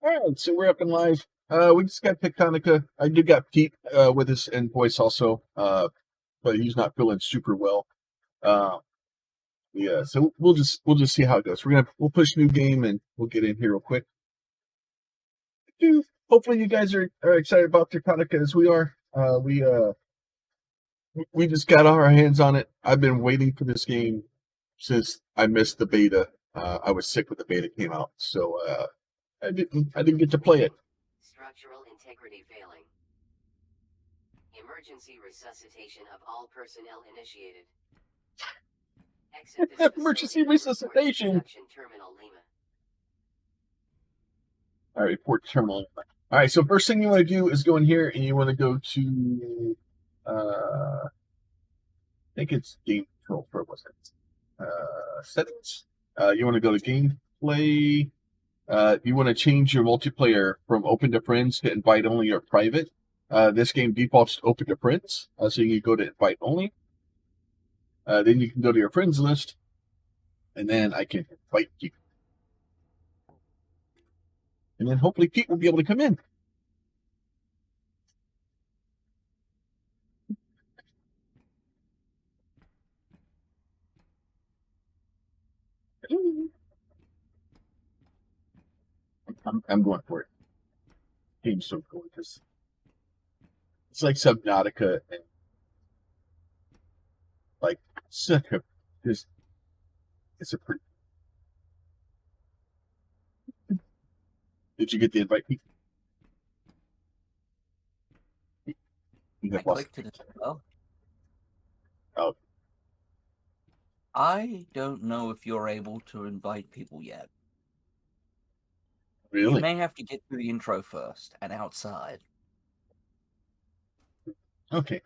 All right, so we're up and live. We just got Techtonica. I did got Pete with us and voice also, but he's not feeling super well. Uh, yeah, so we'll just see how it goes. We'll push new game and we'll get in here real quick. Dude, hopefully you guys are excited about Techtonica as we are. We just got our hands on it. I've been waiting for this game since I missed the beta. I was sick when the beta came out, so I didn't get to play it. Structural integrity failing. Emergency resuscitation of all personnel initiated. Exit this Emergency resuscitation. Terminal Lima. All right, report terminal. All right, so first thing you want to do is go in here and you want to go to, I think it's game control. Where was it? Settings. You want to go to gameplay. You want to change your multiplayer from open to friends to invite only or private. This game defaults to open to friends, so you can go to invite only. Then you can go to your friends list, and then I can invite you. And then hopefully Pete will be able to come in. I'm going for it. Game's so cool because it's like Subnautica and like such a just it's a pretty. Did you get the invite, Pete? I clicked it as well. Oh. I don't know if you're able to invite people yet. Really? You may have to get through the intro first and outside. Okay.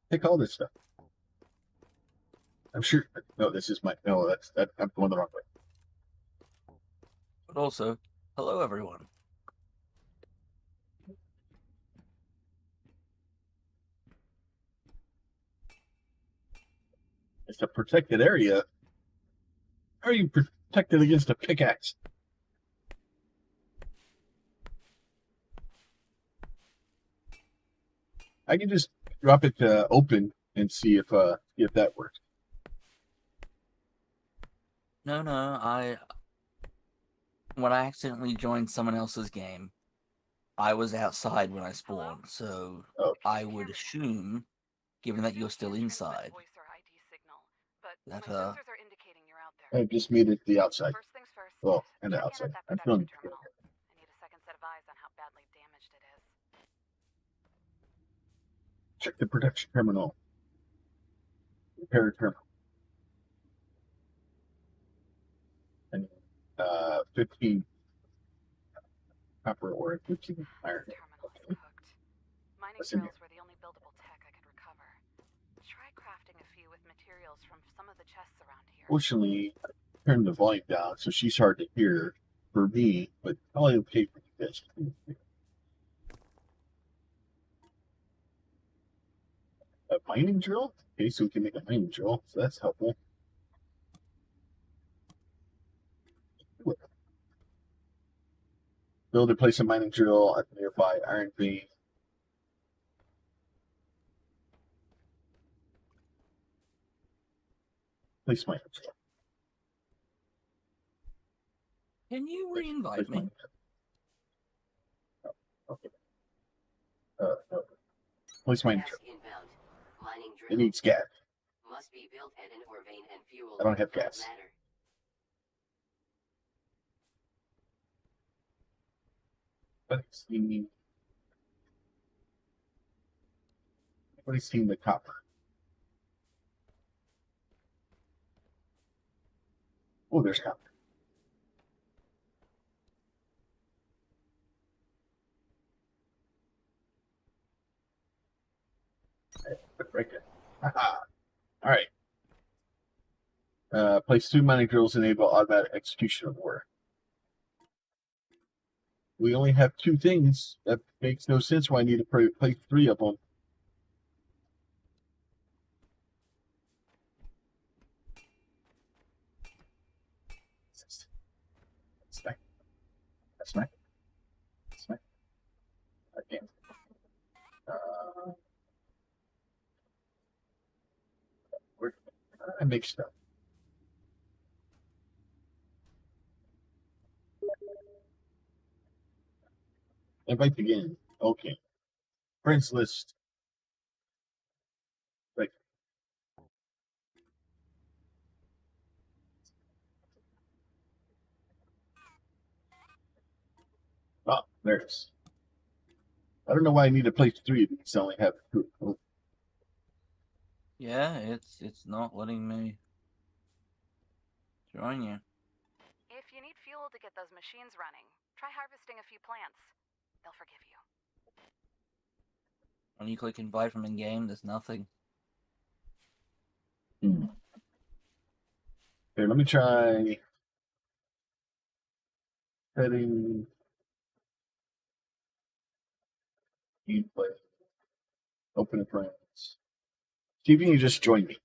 Pick all this stuff. I'm sure. No, this is my. No, I'm going the wrong way. But also, hello everyone. It's a protected area. How are you protected against a pickaxe? I can just drop it to open and see if that works. No, when I accidentally joined someone else's game, I was outside when I spawned, so I would assume, given that you're still inside, that I just made it the outside. Well, and the outside. I'm feeling good. I need a second set of eyes on how badly damaged it is. Check the production terminal. Repair terminal. And 15 copper ore, 15 iron. Okay. Mining drills were the only buildable tech I could recover. Try crafting a few with materials from some of the chests around here. Fortunately, I turned the volume down, so she's hard to hear for me, but probably okay for you guys. A mining drill? Okay, so we can make a mining drill, so that's helpful. Build and place a mining drill at the nearby iron vein. Place mining drill. Can you re-invite me? Oh, okay. No. Place mining drill. It needs gas. Must be built at an ore vein and fuel. I don't have gas. Everybody's seen the copper. Oh, there's copper. Right there. All right. Place 2 mining drills enable automatic execution of ore. We only have 2 things. That makes no sense why I need to place 3 of them. I make stuff. Invite again. Okay. Friends list. Right. Oh, there's. I don't know why I need to place 3 of these. I only have 2. Oh. Yeah, it's not letting me join you. If you need fuel to get those machines running, try harvesting a few plants. They'll forgive you. When you click invite from in-game, there's nothing. Here, let me try setting gameplay. Open friends. See if you can just join me.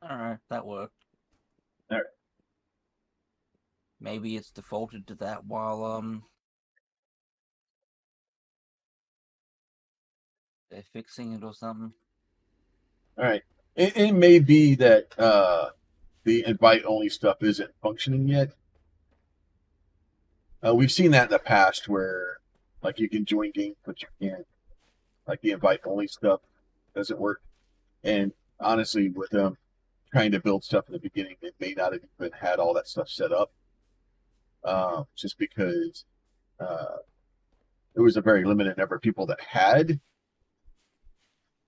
Alright, that worked. Alright. Maybe it's defaulted to that while they're fixing it or something. Alright. It may be that the invite only stuff isn't functioning yet. We've seen that in the past where like you can join games but you can't. Like the invite only stuff doesn't work. And honestly, with them trying to build stuff in the beginning, they may not have even had all that stuff set up. Just because there was a very limited number of people that had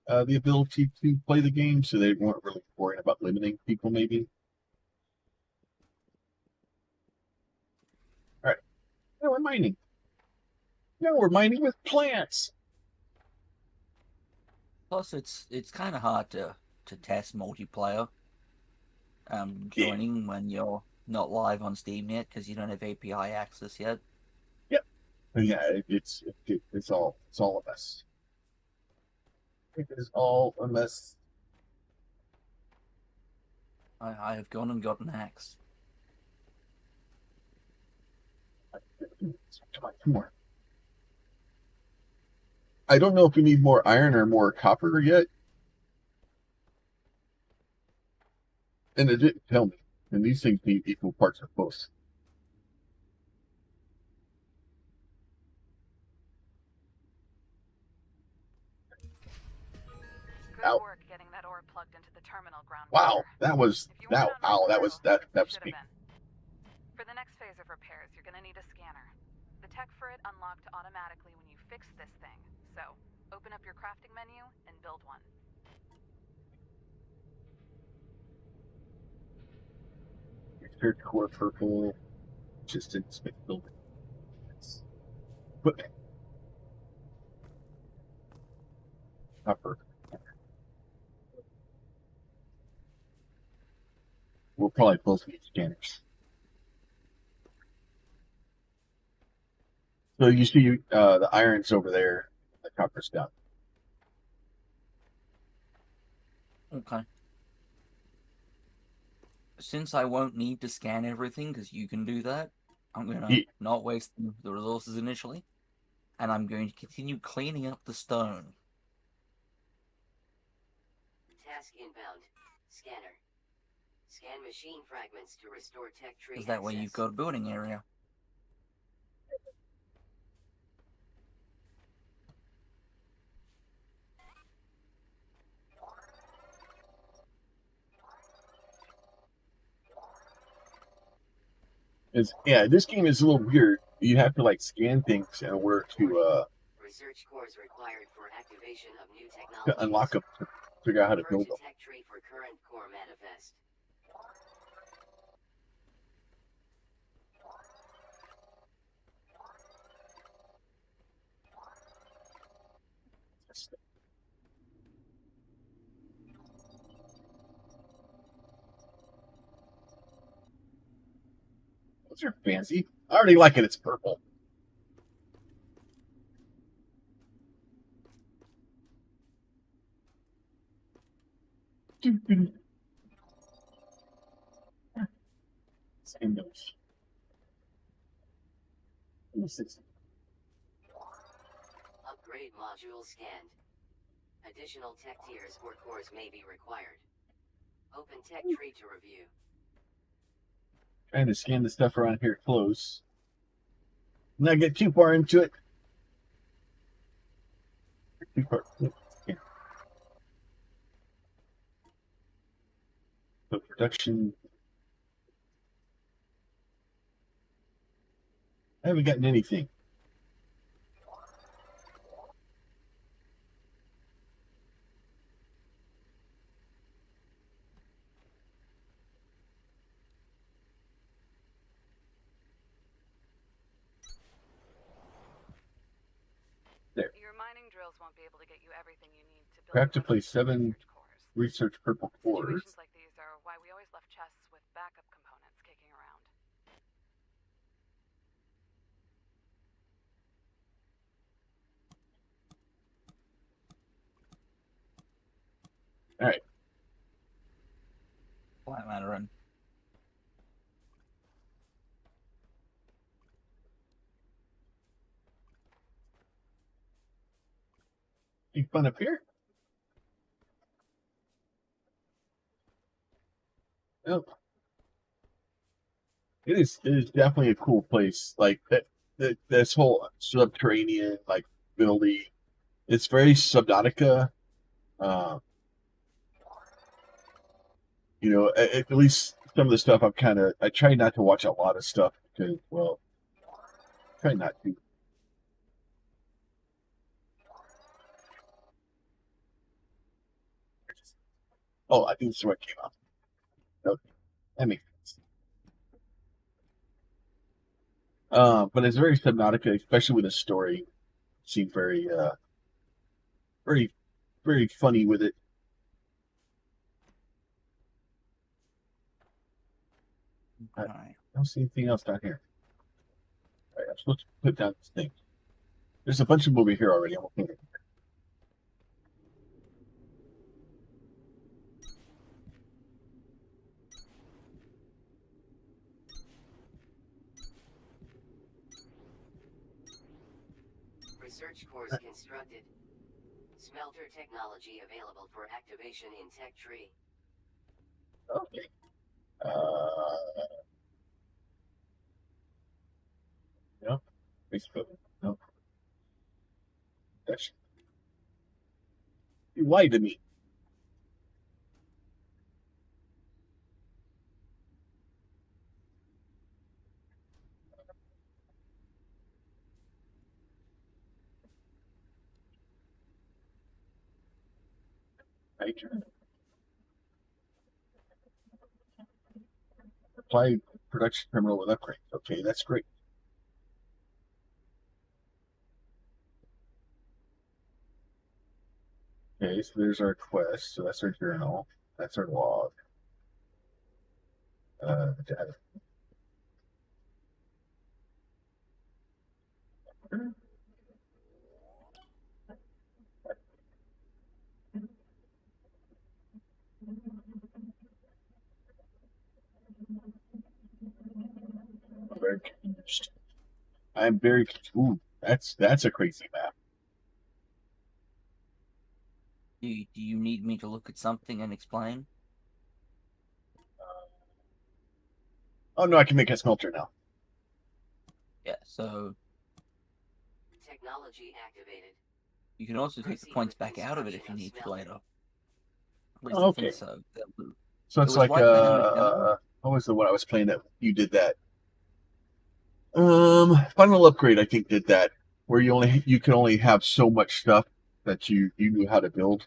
the ability to play the game, so they weren't really worrying about limiting people, maybe. All right. Now we're mining. Now we're mining with plants. Plus, it's kind of hard to test multiplayer joining when you're not live on Steam yet because you don't have API access yet. Yep. Yeah, it's all a mess. It is all a mess. I have gone and got an axe. Come on, more. I don't know if we need more iron or more copper yet. And it didn't tell me. And these things need equal parts of both. Good Ow. work getting that ore plugged into the terminal ground. Wow, that was If you that. weren't on Ow, my that was grill, that you was should me. have been. For the next phase of repairs, you're gonna need a scanner. The tech for it unlocked automatically when you fixed this thing. So, open up your crafting menu and build one. Third core purple, just in space building. Equipment. Copper. We'll probably both need scanners. So you see the iron's over there, the copper's down. Okay. Since I won't need to scan everything because you can do that, I'm going to not waste the resources initially, and I'm going to continue cleaning up the stone. Task inbound. Scanner. Scan machine fragments to restore tech tree Because that way you've got a building area. Yeah, this game is a little weird. You have to like scan things in order to research cores required for activation of new technologies. to unlock them, to figure out how to build them. Tech tree for current core manifest. Those are fancy. I already like it. It's purple. Same those. Upgrade module scanned. Additional tech tiers or cores may be required. Open tech tree to review. Trying to scan the stuff around here close. Not get too far into it. Too far. Yeah. So production. I haven't gotten anything. There. Your mining drills won't be able to get you everything you need to build. I have to place 7 research purple cores. Situations like these are why we always left chests with backup components kicking around. All right. Plant matter in. You fun up here? Oh. It is definitely a cool place. Like this whole subterranean like building. It's very Subnautica. You know, at least some of the stuff I try not to watch a lot of stuff because, well, try not to. Oh, I think this is what came up. Okay, that makes sense. But it's very Subnautica, especially with the story. It seemed very, very, very funny with it. Right. I don't see anything else down here. All right, I'm supposed to put down this thing. There's a bunch of them over here already. I'm okay. Research cores constructed. Smelter technology available for activation in tech tree. Okay. No. Facebook. No. That's, you lied to me. Right. Apply production terminal with upgrades. Okay, that's great. Okay, so there's our quest. So that's our journal. That's our log. Data. I'm very confused. I'm very confused. Ooh, that's a crazy map. Do you need me to look at something and explain? Oh no, I can make a smelter now. Yeah, so Technology activated. you can also take the points back out of it if you need to later. At least Oh, I think okay. so. So it's was like like that what was the one I was playing that you did that? Final Upgrade I think did that, where you can only have so much stuff that you knew how to build.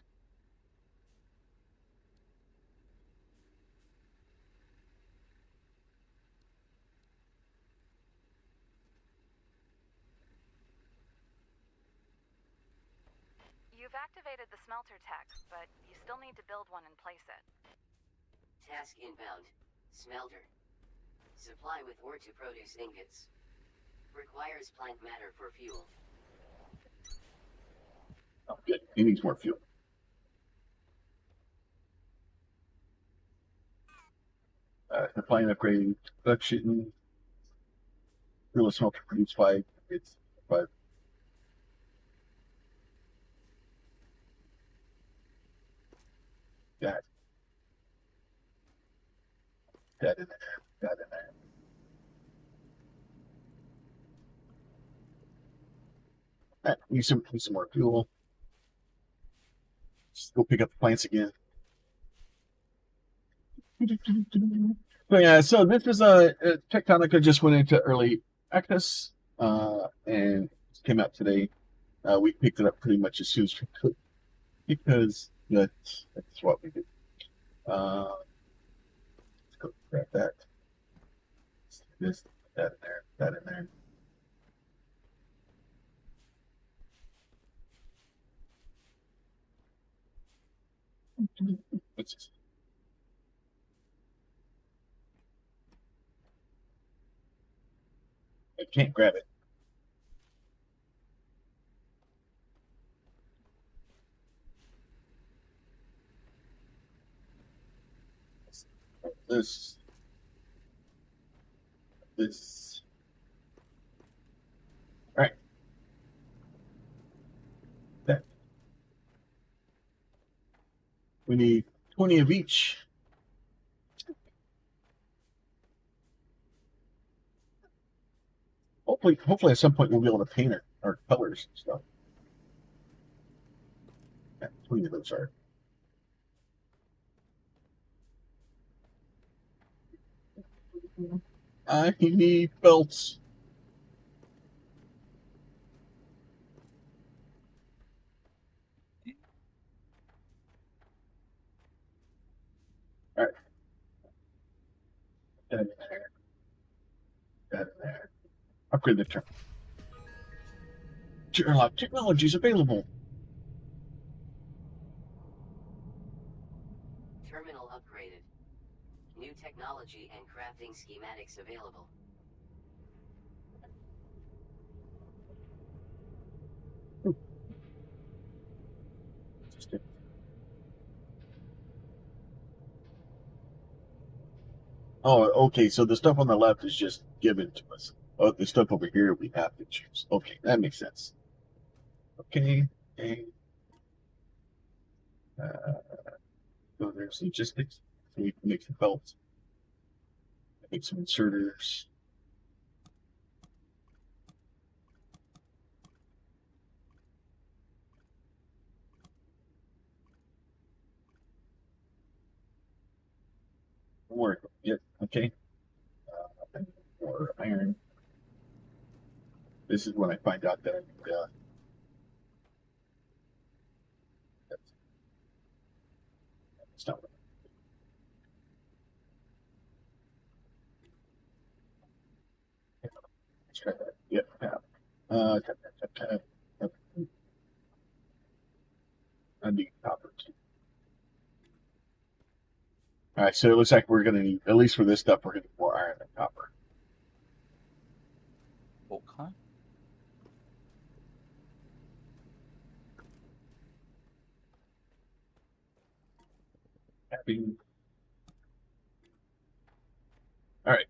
You've activated the smelter tech, but you still need to build one and place it. Task inbound. Smelter. Supply with ore to produce ingots. Requires plant matter for fuel. Oh, good. He needs more fuel. Supply and upgrade production. Fuel a smelter produce 5. It's 5. That in there. That in there. All right, need some more fuel. Just go pick up the plants again. So yeah, so this is Techtonica just went into early access and came out today. We picked it up pretty much as soon as we could because that's what we do. Let's go grab that. This, that in there, that in there. What's this? I can't grab it. This. All right. That. We need 20 of each. Hopefully at some point we'll be able to paint our colors and stuff. Yeah, 20 of those are. I need belts. All right. That in there. That in there. Upgrade the turn. Unlock technologies available. Terminal upgraded. New technology and crafting schematics available. Oh, okay. So the stuff on the left is just given to us. Oh, the stuff over here we have to choose. Okay, that makes sense. Okay. So there's logistics. So we can make some belts. Make some inserters. More. Yep. Okay. More iron. This is when I find out that I need that's not what. Let's try that. Yep. I need copper too. All right, so it looks like we're going to need, at least for this stuff, we're going to need more iron than copper. Okay. Happy. All right.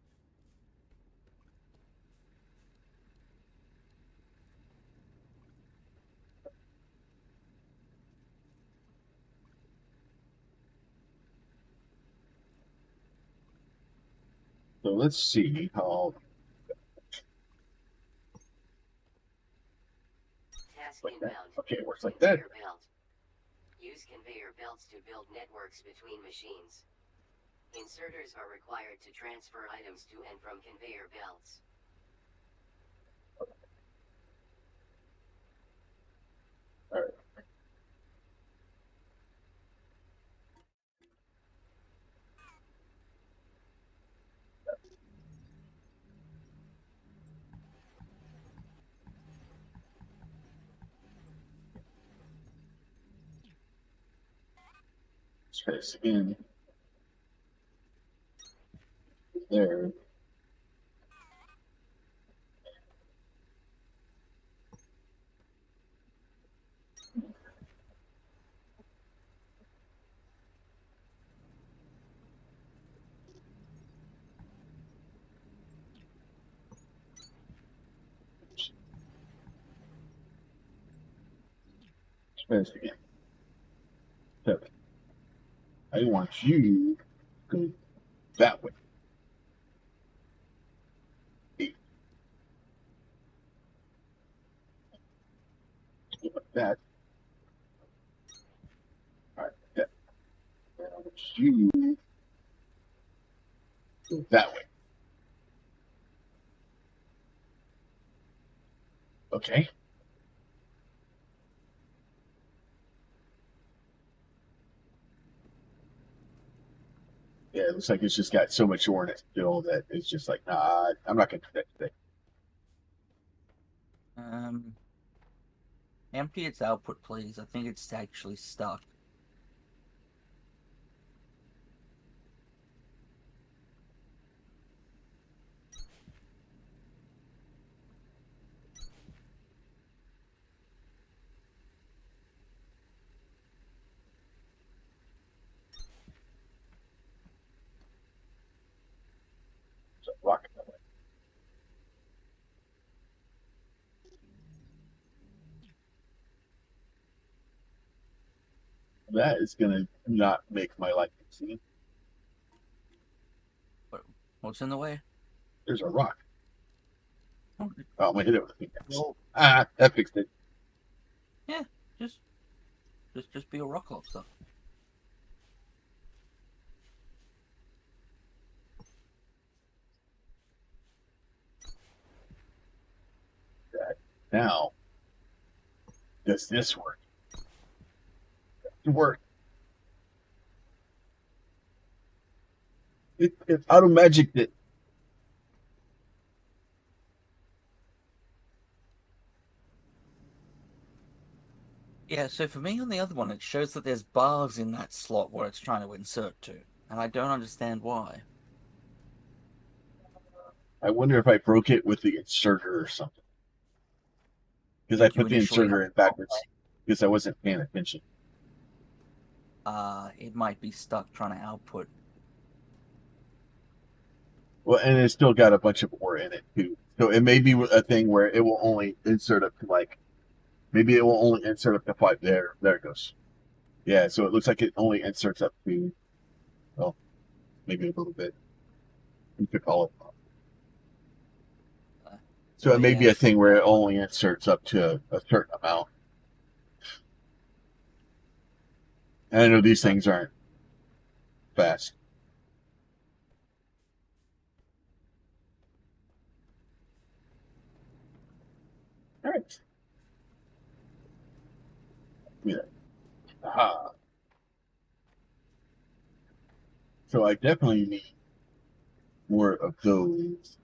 So let's see how. Task Like that. inbound. Okay, it works like that. Conveyor belt. Use conveyor belts to build networks between machines. Inserters are required to transfer items to and from conveyor belts. All right. Let's try this again. There. There's the game. 7. I want you to go that way. 8. Like that. Alright, that. I want you to go that way. Okay. Yeah, it looks like it's just got so much ore in it still that it's just like, nah, I'm not going to do that today. Empty its output, please. I think it's actually stuck. So rock that way. That is going to not make my life easy. What's in the way? There's a rock. Oh, I'm going to hit it with a pickaxe. well, That fixed it. yeah, just be a rock lobster. Now, does this work? It work. It auto magicked it. Yeah, so for me on the other one, it shows that there's bars in that slot where it's trying to insert to, and I don't understand why. I wonder if I broke it with the inserter or something. Because I put the inserter in backwards because I wasn't paying attention. It might be stuck trying to output. Well, and it's still got a bunch of ore in it too. So it may be a thing where it will only insert up to maybe it will only insert up to 5. There it goes. Yeah, so it looks like it only inserts up to, well, maybe a little bit. You could call it. So it may be a thing where it only inserts up to a certain amount. And I know these things aren't fast. All right. Yeah. Aha. So I definitely need more of those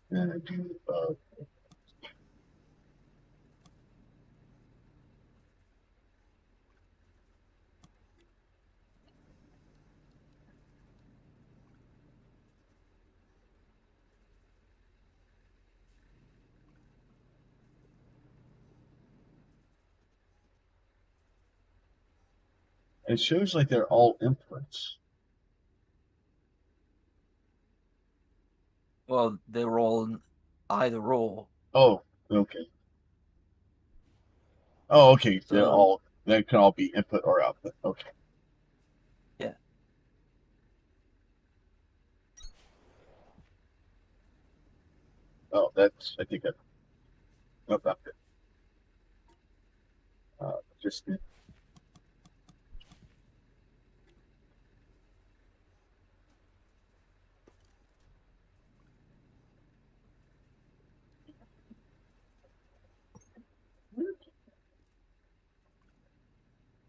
than I do of. It shows like they're all inputs. Well, they're all either or. Oh, okay. Oh, okay. So, they can all be input or output. Okay. yeah. Oh, I think that's not good. Just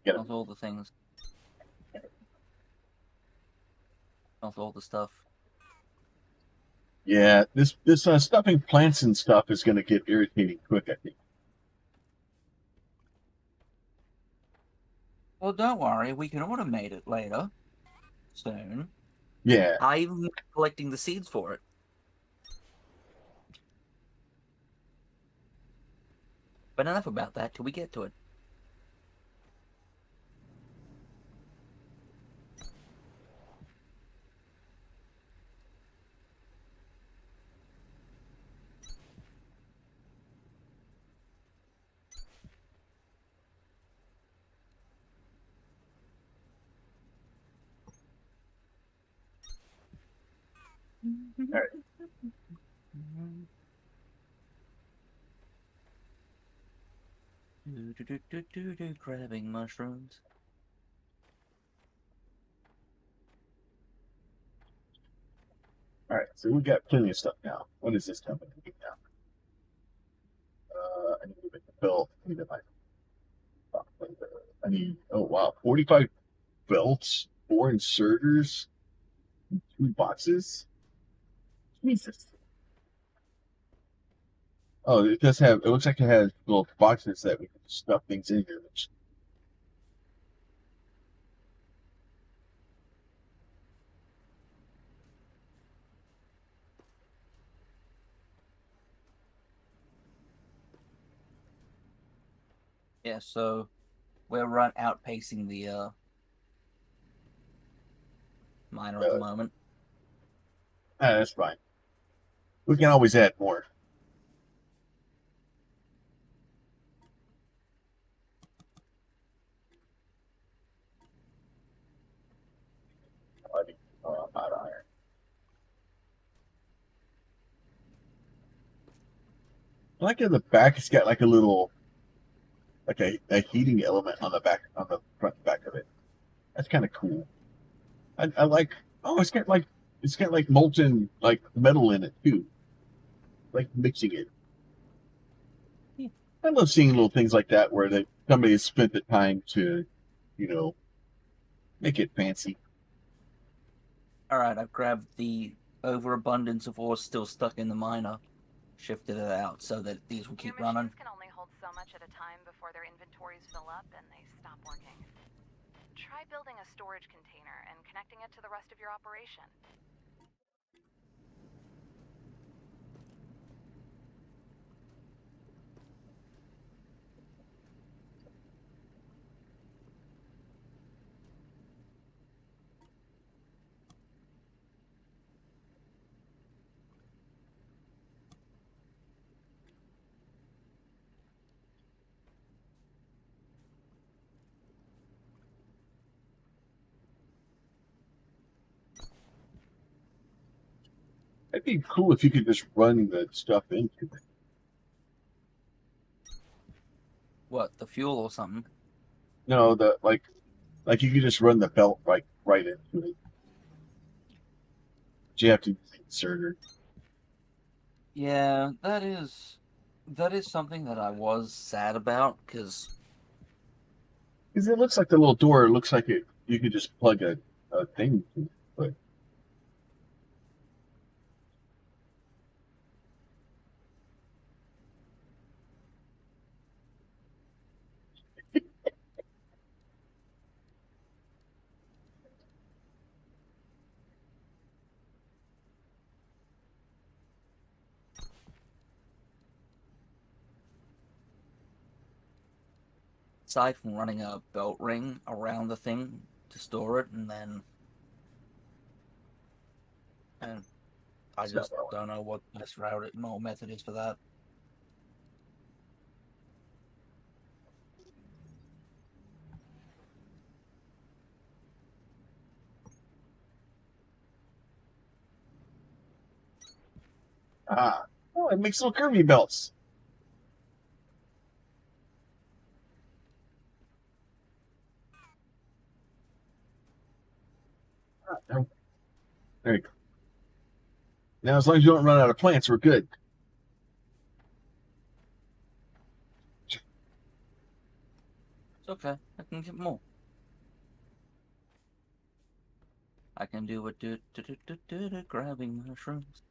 Not all the things. Not all the stuff. Yeah, this stuffing plants and stuff is going to get irritating quick, I think. Well, don't worry. We can automate it later. Soon. Yeah. I even collecting the seeds for it. But enough about that till we get to it. right. Grabbing mushrooms. All right, so we got plenty of stuff now. What is this company now? I need to make a belt. I need, oh wow, 45 belts, 4 inserters, 2 boxes. Jesus. Oh, it does have, it looks like it has little boxes that we can stuff things in here. Yeah, so we're right outpacing the miner at the moment. That's fine. We can always add more. I need hot iron. I like in the back, it's got like a little, like a heating element on the back, on the front and back of it. That's kind of cool. I like. Oh, it's got like molten like metal in it too, like mixing it. Yeah. I love seeing little things like that where somebody has spent the time to, make it fancy. Alright, I've grabbed the overabundance of ore still stuck in the miner, shifted it out so that these will keep Your running. machines can only hold so much at a time before their inventories fill up and they stop working. Try building a storage container and connecting it to the rest of your operation. It'd be cool if you could just run the stuff into it. What, the fuel or something? No, the like you could just run the belt right into it. But you have to use the inserter. Yeah, that is something that I was sad about, because Because it looks like the little door looks like it. You could just plug a thing to it, but aside from running a belt ring around the thing to store it, and I just don't know what the best route or method is for that. oh, it makes little curvy belts. There you go. Now, as long as you don't run out of plants, we're good. It's okay. I can get more. I can do what grabbing mushrooms.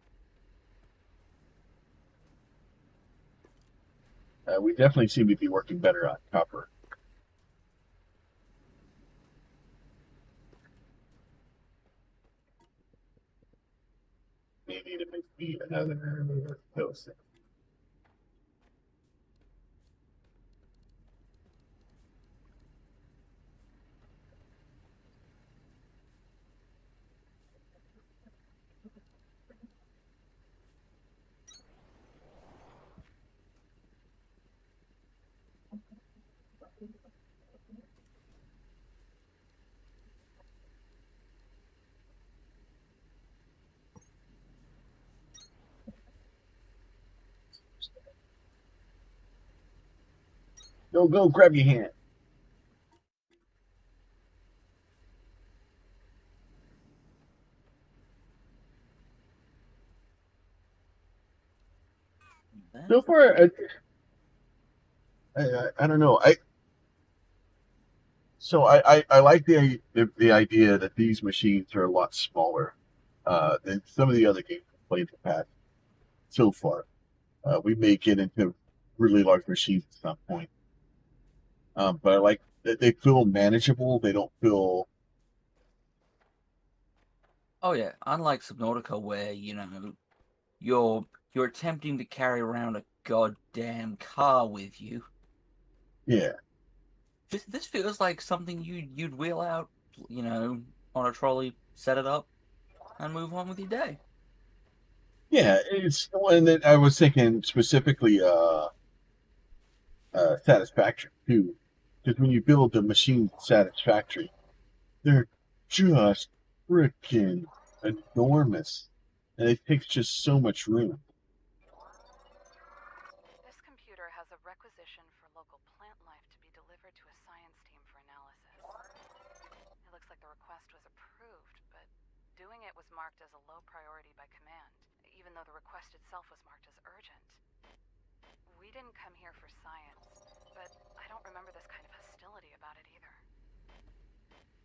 We definitely seem to be working better on copper. Maybe to make another toast. Go, grab your hand. So far, I don't know. I like the idea that these machines are a lot smaller than some of the other games we've played in the past so far. We may get into really large machines at some point, but I like that they feel manageable. They don't feel. Oh yeah, unlike Subnautica, where you're attempting to carry around a goddamn car with you. Yeah. This feels like something you'd wheel out, on a trolley, set it up, and move on with your day. Yeah, and then I was thinking specifically satisfaction too, because when you build the machine satisfactory, they're just freaking enormous, and it takes just so much room. This computer has a requisition for local plant life to be delivered to a science team for analysis. It looks like the request was approved, but doing it was marked as a low priority by command, even though the request itself was marked as urgent. We didn't come here for science, but I don't remember this kind of hostility about it either.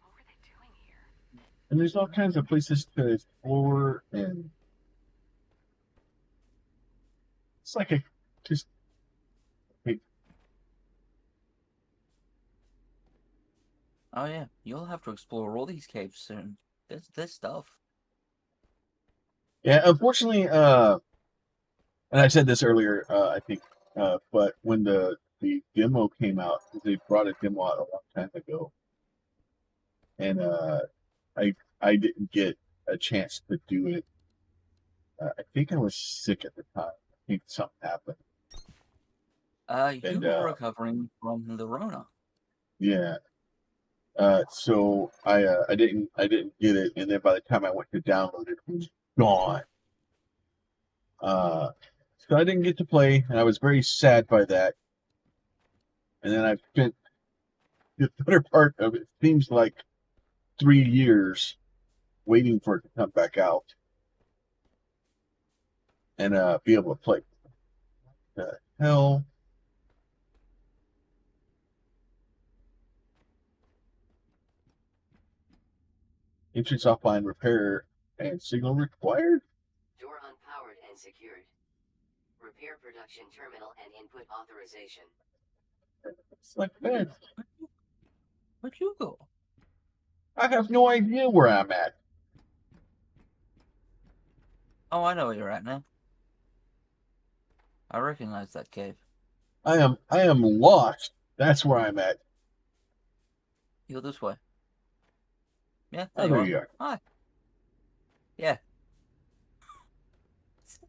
What were they doing here? And there's all kinds of places to explore, and it's like just. Oh yeah, you'll have to explore all these caves soon. There's stuff. Yeah, unfortunately, and I said this earlier, I think, but when the demo came out, they brought a demo out a long time ago, and I didn't get a chance to do it. I think I was sick at the time. I think something happened. You were recovering from the Rona. Yeah. So I didn't get it, and then by the time I went to download it, it was gone. So I didn't get to play, and I was very sad by that. And then I spent the better part of it seems like 3 years waiting for it to come back out and be able to play. The hell. Entrance offline repair and signal required. Door unpowered and secured. Repair production terminal and input authorization. It's like that. Where'd you go? I have no idea where I'm at. Oh, I know where you're at now. I recognize that cave. I am lost. That's where I'm at. You go this way. Yeah, there you are. Hi. Yeah.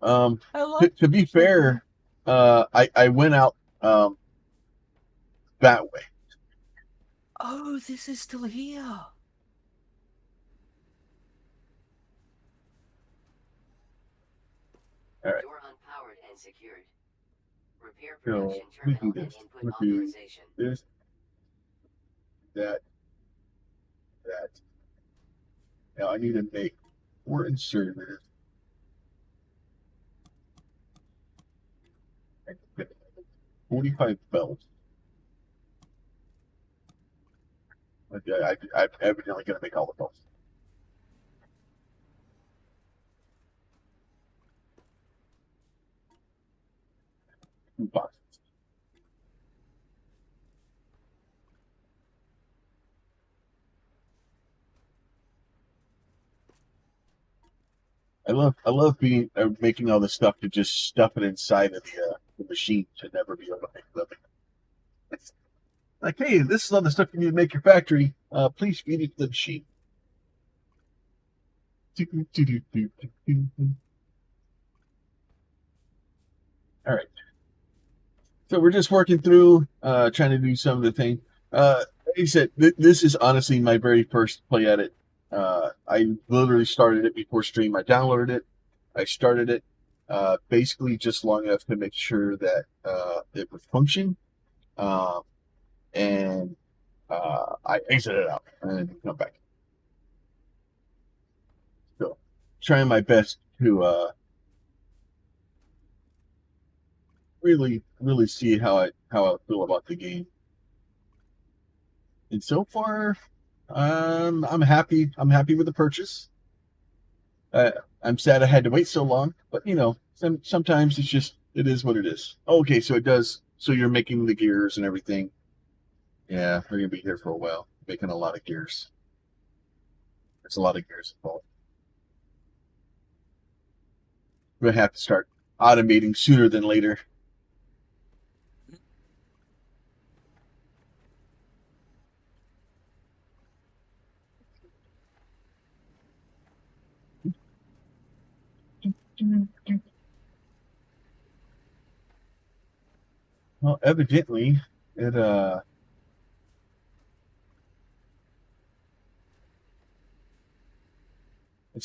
To be fair, I went out that way. Oh, this is still here. All right. Door unpowered and secured. Repair So production we terminal do and this. input We do authorization. this, that. Now I need to make 4 inserters. 45 belts. Okay, I'm evidently going to make all the belts. Boxes. I love being making all this stuff to just stuff it inside of the machine to never be able to make living. It's like, hey, this is all the stuff you need to make your factory. Please feed it to the machine. All right. So we're just working through, trying to do some of the things. Like I said, this is honestly my very first play at it. I literally started it before stream. I downloaded it. I started it basically just long enough to make sure that it would function. and I exited out and come back. So, trying my best to really see how I feel about the game. And so far, I'm happy. I'm happy with the purchase. I'm sad I had to wait so long, but sometimes it is what it is. Okay, so it does. So you're making the gears and everything. Yeah, we're gonna be here for a while, making a lot of gears. There's a lot of gears involved. We're gonna have to start automating sooner than later. Well, evidently, it's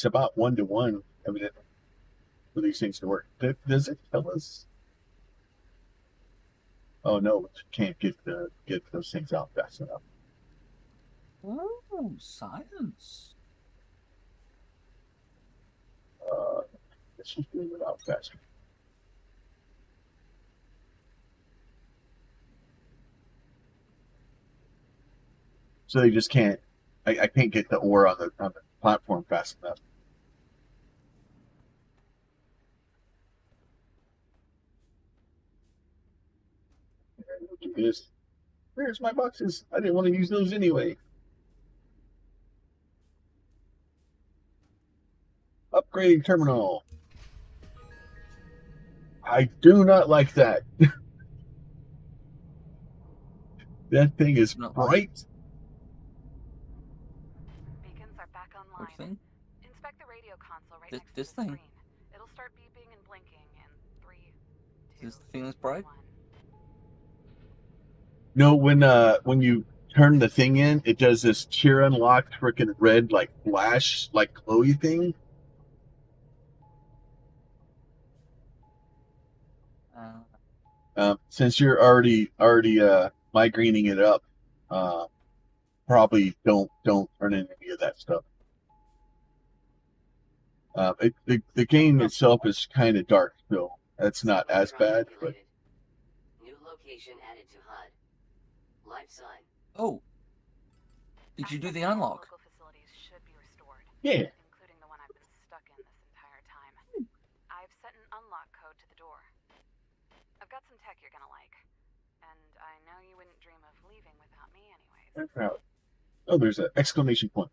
about 1-to-1, evidently, for these things to work. Does it tell us? Oh no, we can't get those things out fast enough. Oh, science. Let's just move it out faster. So they just can't. I can't get the ore on the platform fast enough. Look at this. Where's my boxes? I didn't want to use those anyway. Upgrading terminal. I do not like that. That thing is bright. Beacons are back online. What thing? Inspect the radio console right next this to the thing. screen. It'll start beeping and blinking in 3, 2, This thing that's bright? 1. No, when you turn the thing in, it does this tier unlocked freaking red like flash like glowy thing. Since you're already migrating it up, probably don't turn in any of that stuff. The game itself is kind of dark, so that's not as bad. But new location added to HUD. Life sign. Oh, did you do the unlock? Local facilities should be restored. Yeah. Including the one I've been stuck in this entire time. I've set an unlock code to the door. I've got some tech you're gonna like. And I know you wouldn't dream of leaving without me anyways. I'm proud. Oh, there's an exclamation point.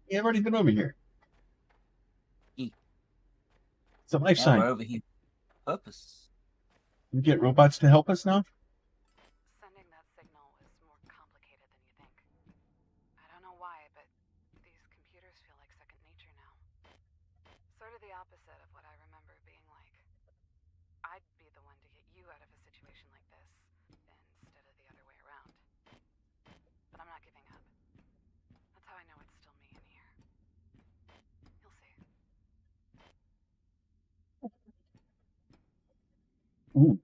Yeah, I've already been over here. It's a life sign. We're over here. Purpose. We get robots to help us now? Sending that signal was more complicated than you think. I don't know why, but these computers feel like second nature now. Sort of the opposite of what I remember being like. I'd be the one to get you out of a situation like this, instead of the other way around. But I'm not giving up. That's how I know it's still me in here. You'll see. Ooh.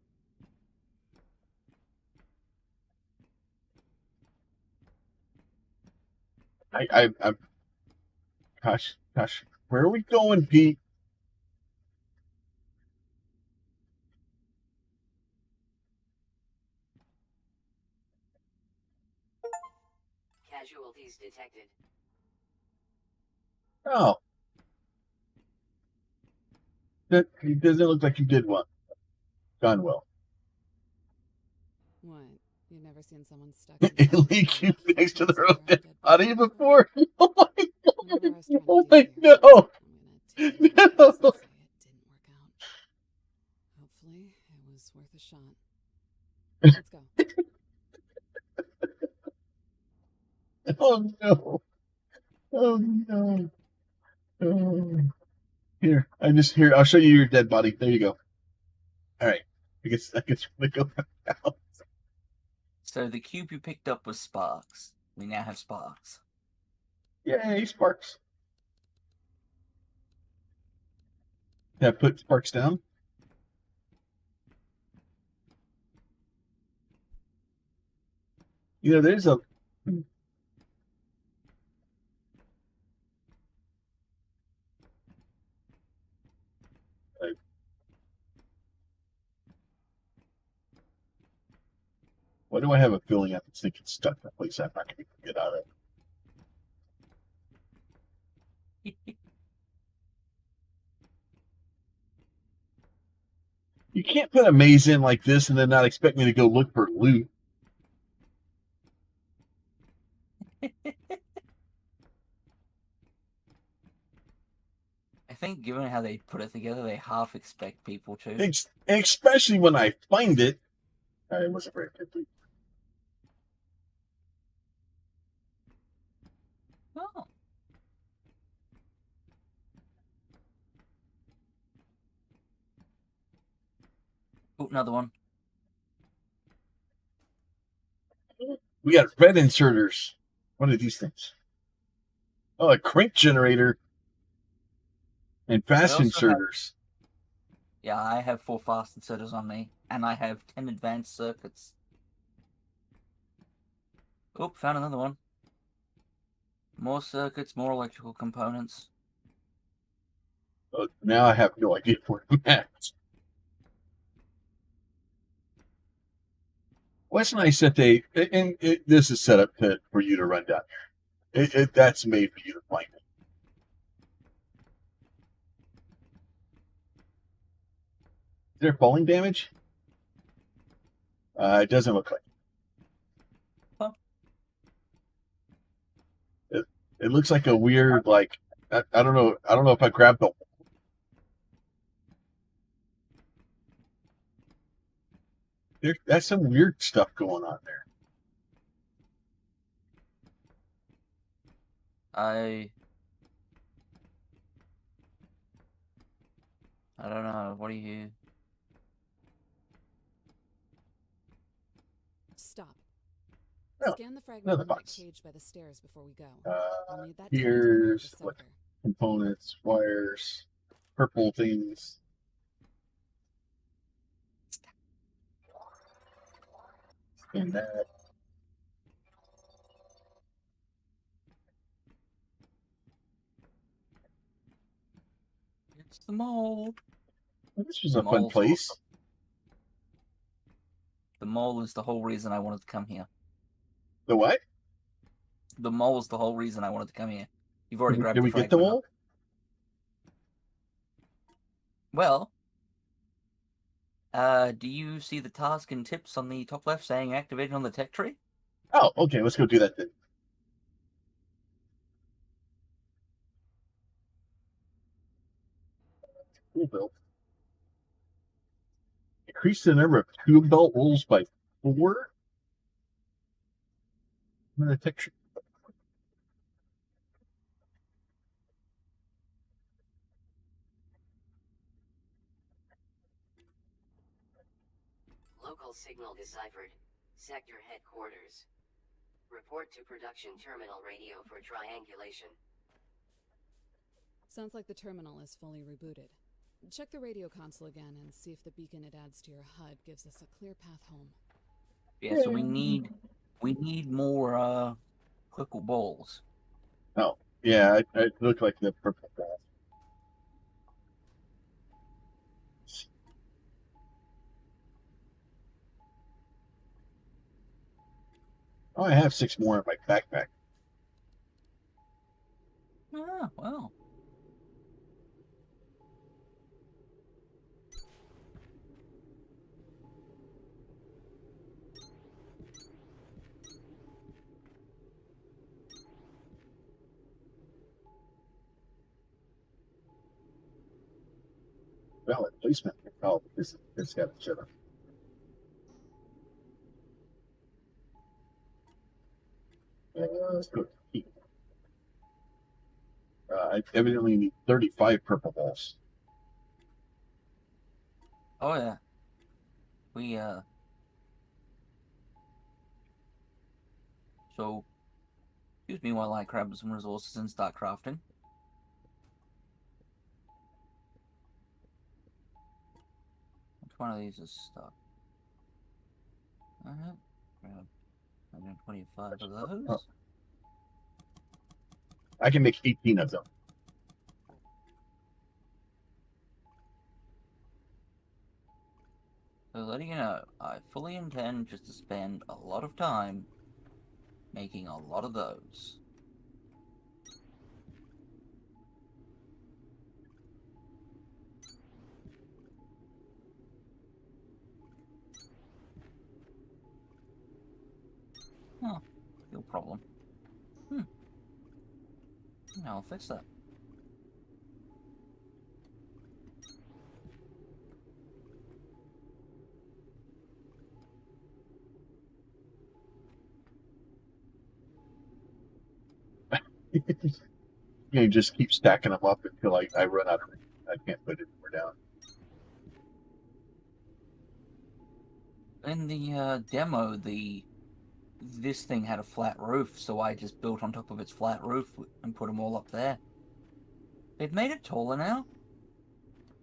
I'm gosh, where are we going, Pete? Casualties detected. Oh. That it doesn't look like you did one. Gone well. What? You've never seen someone stuck Ellie cube next to the road dead body before? Oh my god! Oh Oh my no! No! It didn't work out. Hopefully, it was worth a shot. Let's go. Oh no! Oh no! Oh. Here, I'll show you your dead body. There you go. All right, I guess we go now. So the cube you picked up was Sparks. We now have Sparks. Yay, Sparks! Can I put sparks down? You know, there's a... Why do I have a feeling I'm thinking stuck in a place I'm not going to get out of? You can't put a maze in like this and then not expect me to go look for loot. I think given how they put it together, they half expect people to. Especially when I find it. It wasn't very complete. Oh. Oh, another one. We got red inserters. What are these things? Oh, a crank generator. And fast inserters. Yeah, I have 4 fast inserters on me, and I have 10 advanced circuits. Oh, found another one. More circuits, more electrical components. Now I have no idea where I'm at. Well, it's nice that they... And this is set up for you to run down here. That's made for you to find it. Is there falling damage? It doesn't look like it. Huh. It looks like a weird, like, I don't know. I don't know if I grabbed the... That's some weird stuff going on there. I don't know. What do you... Stop. Oh, Scan the fragment another of the box. cage by the stairs before we go. We'll need that Here's to what components, wires, purple things. And that. It's the mole. This was a fun place. The mole is the whole reason I wanted to come here. The what? The mole is the whole reason I wanted to come here. You've already grabbed Did the we get the fragment. mole? Well, do you see the task and tips on the top left saying activated on the tech tree? Oh, okay. Let's go do that then. Cool, Bill. Increase the number of tube belt rolls by 4. The tech tree. Local signal deciphered. Sector headquarters. Report to production terminal radio for triangulation. Sounds like the terminal is fully rebooted. Check the radio console again and see if the beacon it adds to your HUD gives us a clear path home. Yeah, so we need more purple balls. Oh, yeah, it looked like the purple ball. Oh, I have 6 more in my backpack. Ah, well. Valid placement. Oh, it's got a chip. Let's go. I evidently need 35 purple balls. Oh, yeah. So, excuse me while I grab some resources and start crafting. one of these is stuck. Alright. Grab 125 of those. Oh. I can make 18 of them. So letting you know, I fully intend just to spend a lot of time making a lot of those. Oh, no problem. Now I'll fix that. You just keep stacking them up until I run out of room. I can't put it more down. In the demo, this thing had a flat roof, so I just built on top of its flat roof and put them all up there. They've made it taller now,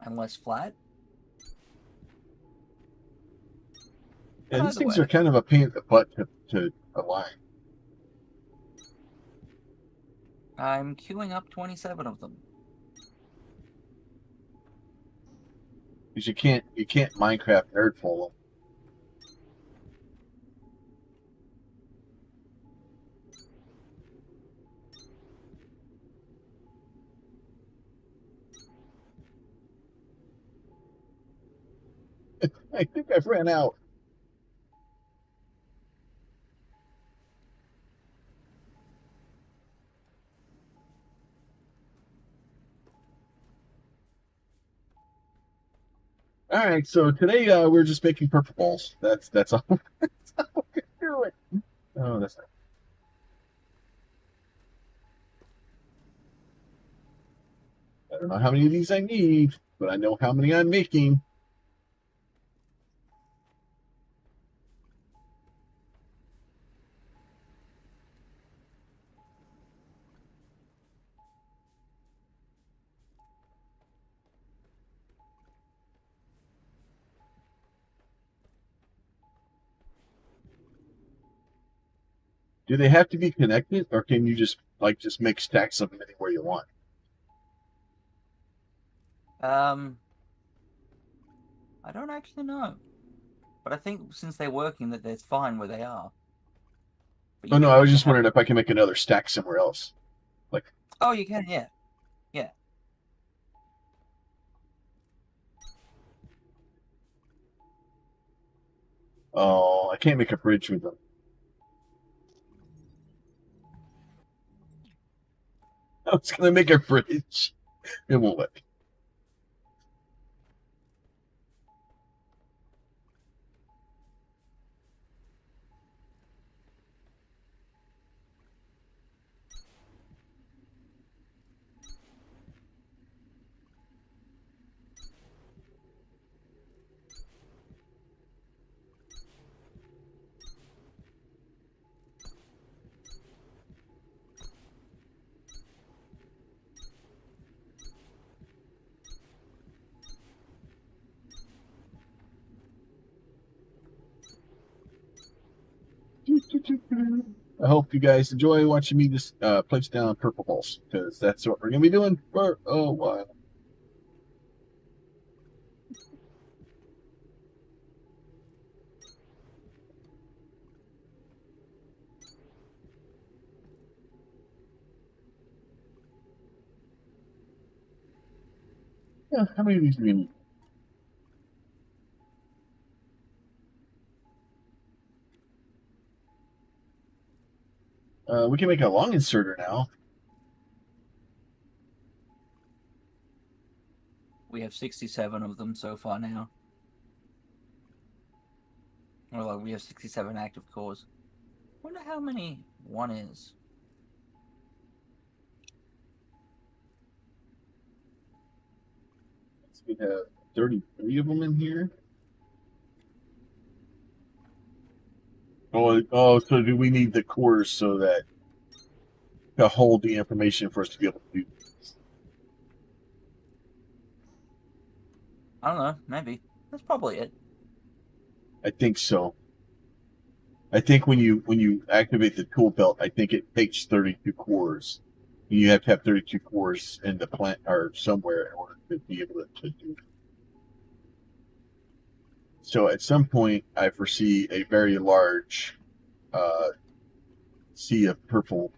and less flat. And these things are kind of a pain in the butt to align. I'm queuing up 27 of them. Because you can't Minecraft nerdful them. I think I've ran out. All right, so today we're just making purple balls. That's all. That's how we do it. Oh, that's not. I don't know how many of these I need, but I know how many I'm making. Do they have to be connected, or can you just make stacks of them anywhere you want? I don't actually know, but I think since they're working, that they're fine where they are. Oh no, I was just wondering if I can make another stack somewhere else. Like. Oh, you can, yeah. Yeah. Oh, I can't make a bridge with them. I was gonna make a bridge. It won't let me. I hope you guys enjoy watching me just place down purple balls, because that's what we're going to be doing for a while. Yeah, how many of these do we need? We can make a long inserter now. We have 67 of them so far now. Well, we have 67 active cores. Wonder how many one is. We have 33 of them in here. Oh, so do we need the cores so that to hold the information for us to be able to do this? I don't know, maybe. That's probably it. I think so. I think when you activate the tool belt, I think it takes 32 cores. You have to have 32 cores in the plant or somewhere in order to be able to do it. So at some point, I foresee a very large sea of purple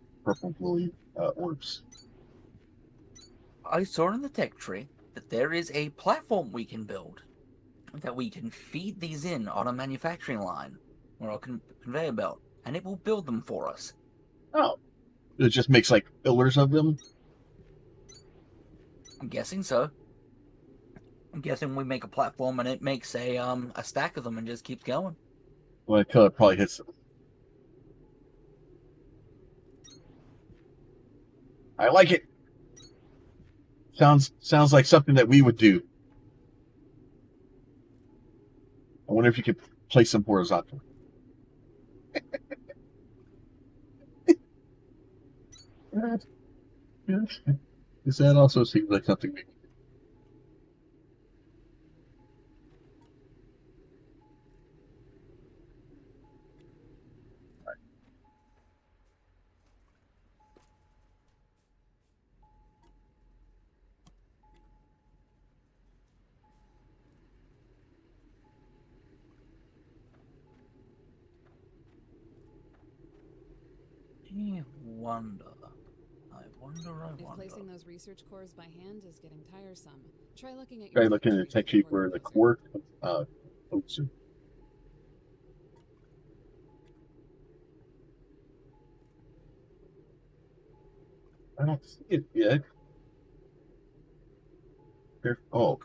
glowing orbs. I saw in the tech tree that there is a platform we can build that we can feed these in on a manufacturing line or a conveyor belt, and it will build them for us. Oh, it just makes like pillars of them. I'm guessing so. I'm guessing we make a platform and it makes a stack of them and just keeps going. Well, until it probably hits them. I like it. Sounds like something that we would do. I wonder if you could place them horizontally. Yes. Because that also seems like something we I wonder. If placing those research cores by hand is getting tiresome, try looking at try your looking at the tech sheet where the core oops. I don't see it yet. There, oh,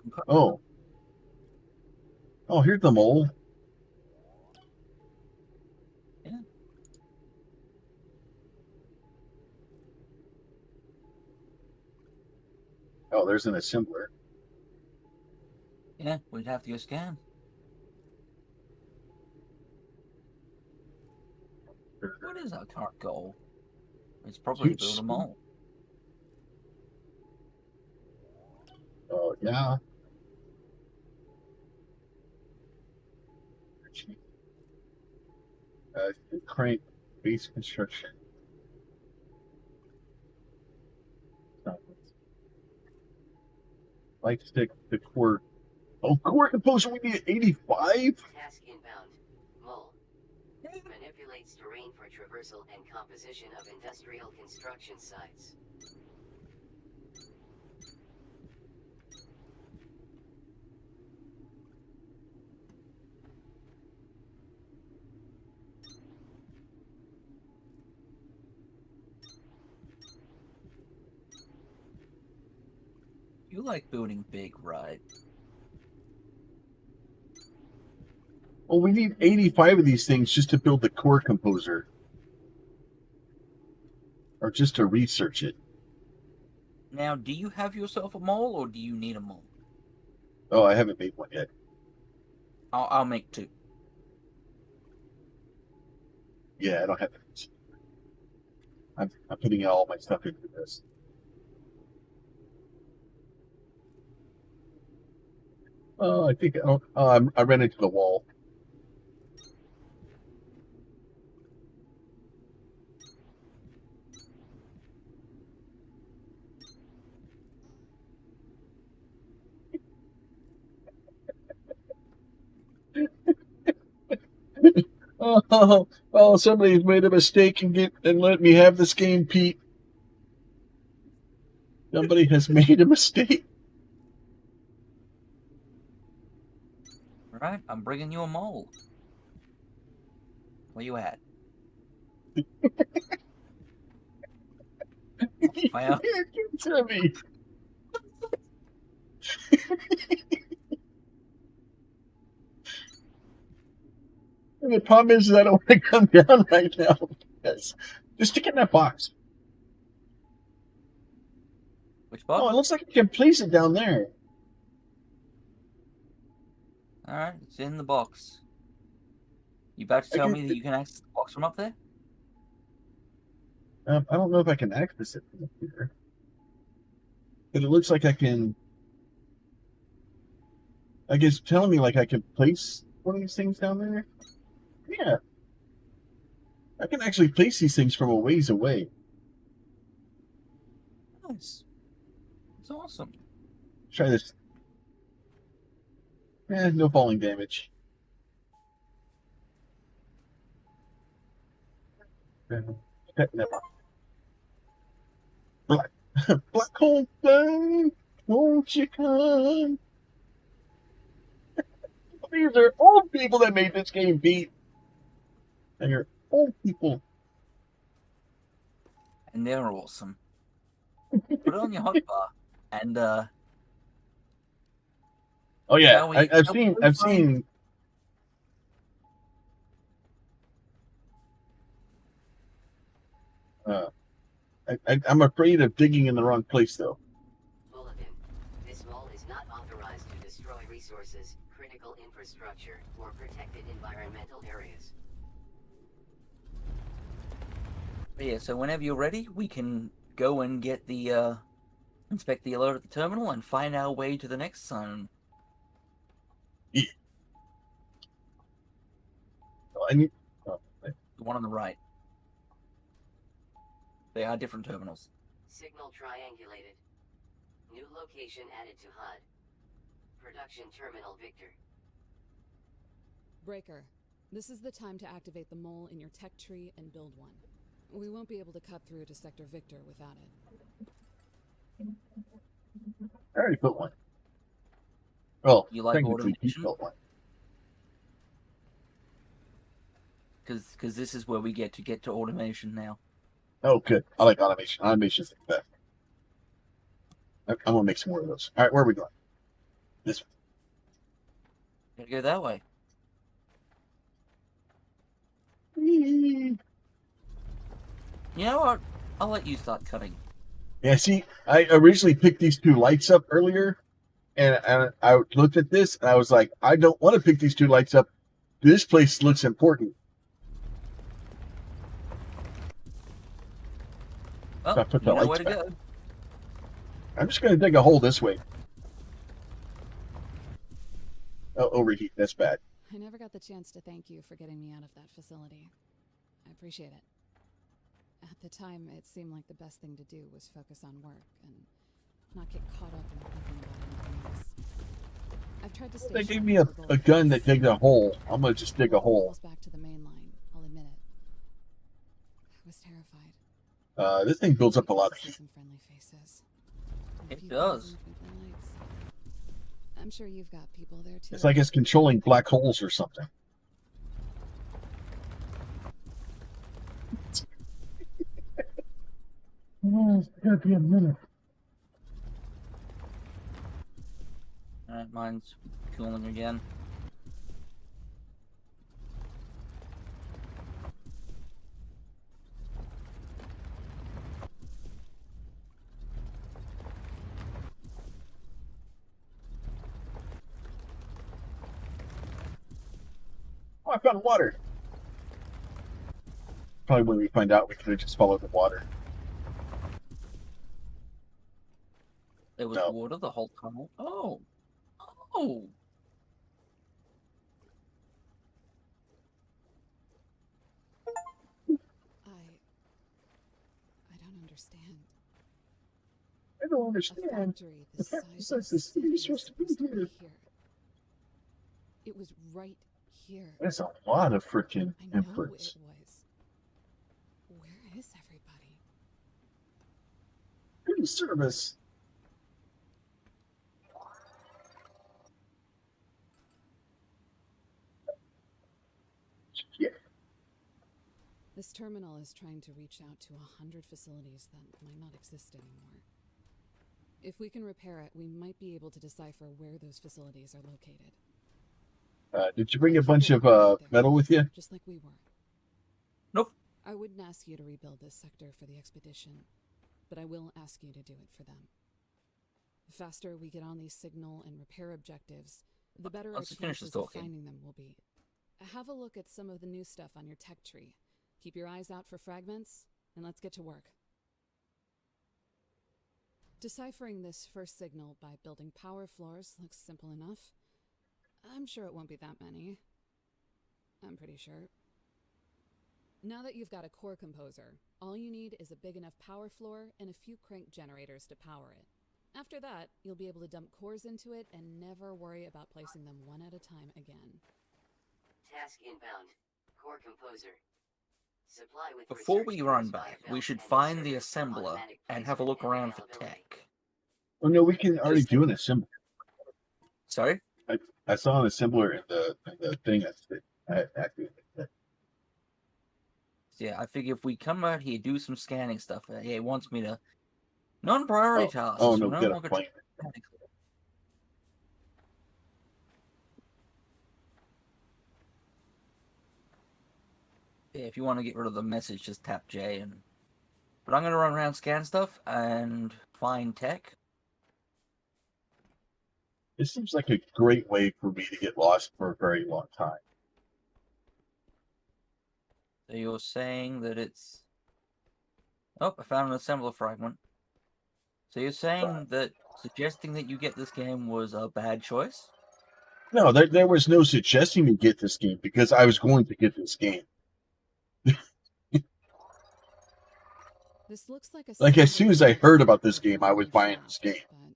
here's the mole. Yeah. Oh, there's an assembler. Yeah, we'd have to go scan. What is our current goal? It's probably to build them all. Oh, yeah. Crank base construction. Light stick, the core. Oh, core composer, we need 85? Task inbound. Mole. Manipulates terrain for traversal and composition of industrial construction sites. You like building big, right? Well, we need 85 of these things just to build the core composer. Or just to research it. Now, do you have yourself a mole, or do you need a mole? Oh, I haven't made one yet. I'll make two. Yeah, I don't have it. I'm putting all my stuff into this. Oh, I think I ran into the wall. Oh, somebody's made a mistake and let me have this game, Pete. Somebody has made a mistake. All right, I'm bringing you a mole. Where you at? Give it to me. And the problem is that I don't want to come down right now. Just stick it in that box. Which box? Oh, it looks like you can place it down there. All right, it's in the box. You about to tell me that you can access the box from up there? I don't know if I can access it from up here. But it looks like I can... I guess telling me like I could place one of these things down there. Yeah, I can actually place these things from a ways away. Nice. It's awesome. Try this. No falling damage. Never. Black, black hole thing. Won't you come? These are old people that made this game beat. And you're old people. And they're awesome. Put it on your hotbar and Oh yeah, shall we- I've shall we seen. go I've find- seen. I'm afraid of digging in the wrong place though. Bulletin. This mall is not authorized to destroy resources, critical infrastructure, or protected environmental areas. Yeah, so whenever you're ready, we can go and get the inspect the alert at the terminal and find our way to the next zone. I need. The one on the right. They are different terminals. Signal triangulated. New location added to HUD. Production terminal Victor. Breaker, this is the time to activate the mole in your tech tree and build one. We won't be able to cut through to Sector Victor without it. I already built one. Well, You like technically, he automation? built one. Because this is where we get to automation now. Oh, good. I like automation. Automation's the best. I'm gonna make some more of those. All right, where are we going? This one. Gotta go that way. Whee! You know what? I'll let you start cutting. Yeah, see, I originally picked these two lights up earlier, and I looked at this, and I was like, I don't want to pick these two lights up. This place looks important. Well, So I put you the know lights where to back. go. I'm just going to dig a hole this way. Oh, overheat. That's bad. I never got the chance to thank you for getting me out of that facility. I appreciate it. At the time, it seemed like the best thing to do was focus on work and not get caught up in thinking about anything else. I've tried to stay They gave sharp me for a bullet gun that holes. digged a hole. I'm going to just dig a hole. Almost back to the main line, I'll admit it. I was terrified. This thing builds up a lot of See heat. some friendly faces. It People does. in the twinkling lights. I'm sure you've got people there too. It's like it's controlling black holes or something. It's gonna be a minute. Alright, mine's cooling again. Oh, I found water. Probably when we find out, we could have just followed the water. There was No. water the whole tunnel. Oh. Oh. I don't understand. I don't A understand. factory The the factory size of says this city city is is supposed to be here. It was right here. That's a lot of freaking I know inputs. it was. Where is everybody? Good service. Yeah. This terminal is trying to reach out to 100 facilities that might not exist anymore. If we can repair it, we might be able to decipher where those facilities are located. Did you bring a People bunch of are out there, metal with you? just like we were. Nope. I wouldn't ask you to rebuild this sector for the expedition, but I will ask you to do it for them. The faster we get on these signal and repair objectives, the better our Let's just finish chances this of talking. finding them will be. Have a look at some of the new stuff on your tech tree. Keep your eyes out for fragments, and let's get to work. Deciphering this first signal by building power floors looks simple enough. I'm sure it won't be that many. I'm pretty sure. Now that you've got a core composer, all you need is a big enough power floor and a few crank generators to power it. After that, you'll be able to dump cores into it and never worry about placing them one at a time again. Task inbound. Core composer. Supply with Before research we run tools via back, we belts should and find the inserters for assembler automatic and have a placement look and around for availability. tech. Oh no, we can already Just- do an assembly. Sorry? I saw an assembler in the thing. I activated it. Yeah, I figure if we come out here, do some scanning stuff. Yeah, it wants me to non-priority tasks. Oh no, We're no get a longer plane. Yeah, if you want to get rid of the message, just tap J and. But I'm gonna run around, scan stuff, and find tech. This seems like a great way for me to get lost for a very long time. So you're saying that it's. Oh, I found an assembler fragment. So you're saying that suggesting that you get this game was a bad choice? No, there was no suggesting me get this game because I was going to get this game. This looks like a Like as soon as I heard about this with game, I was long buying shafts, this game. but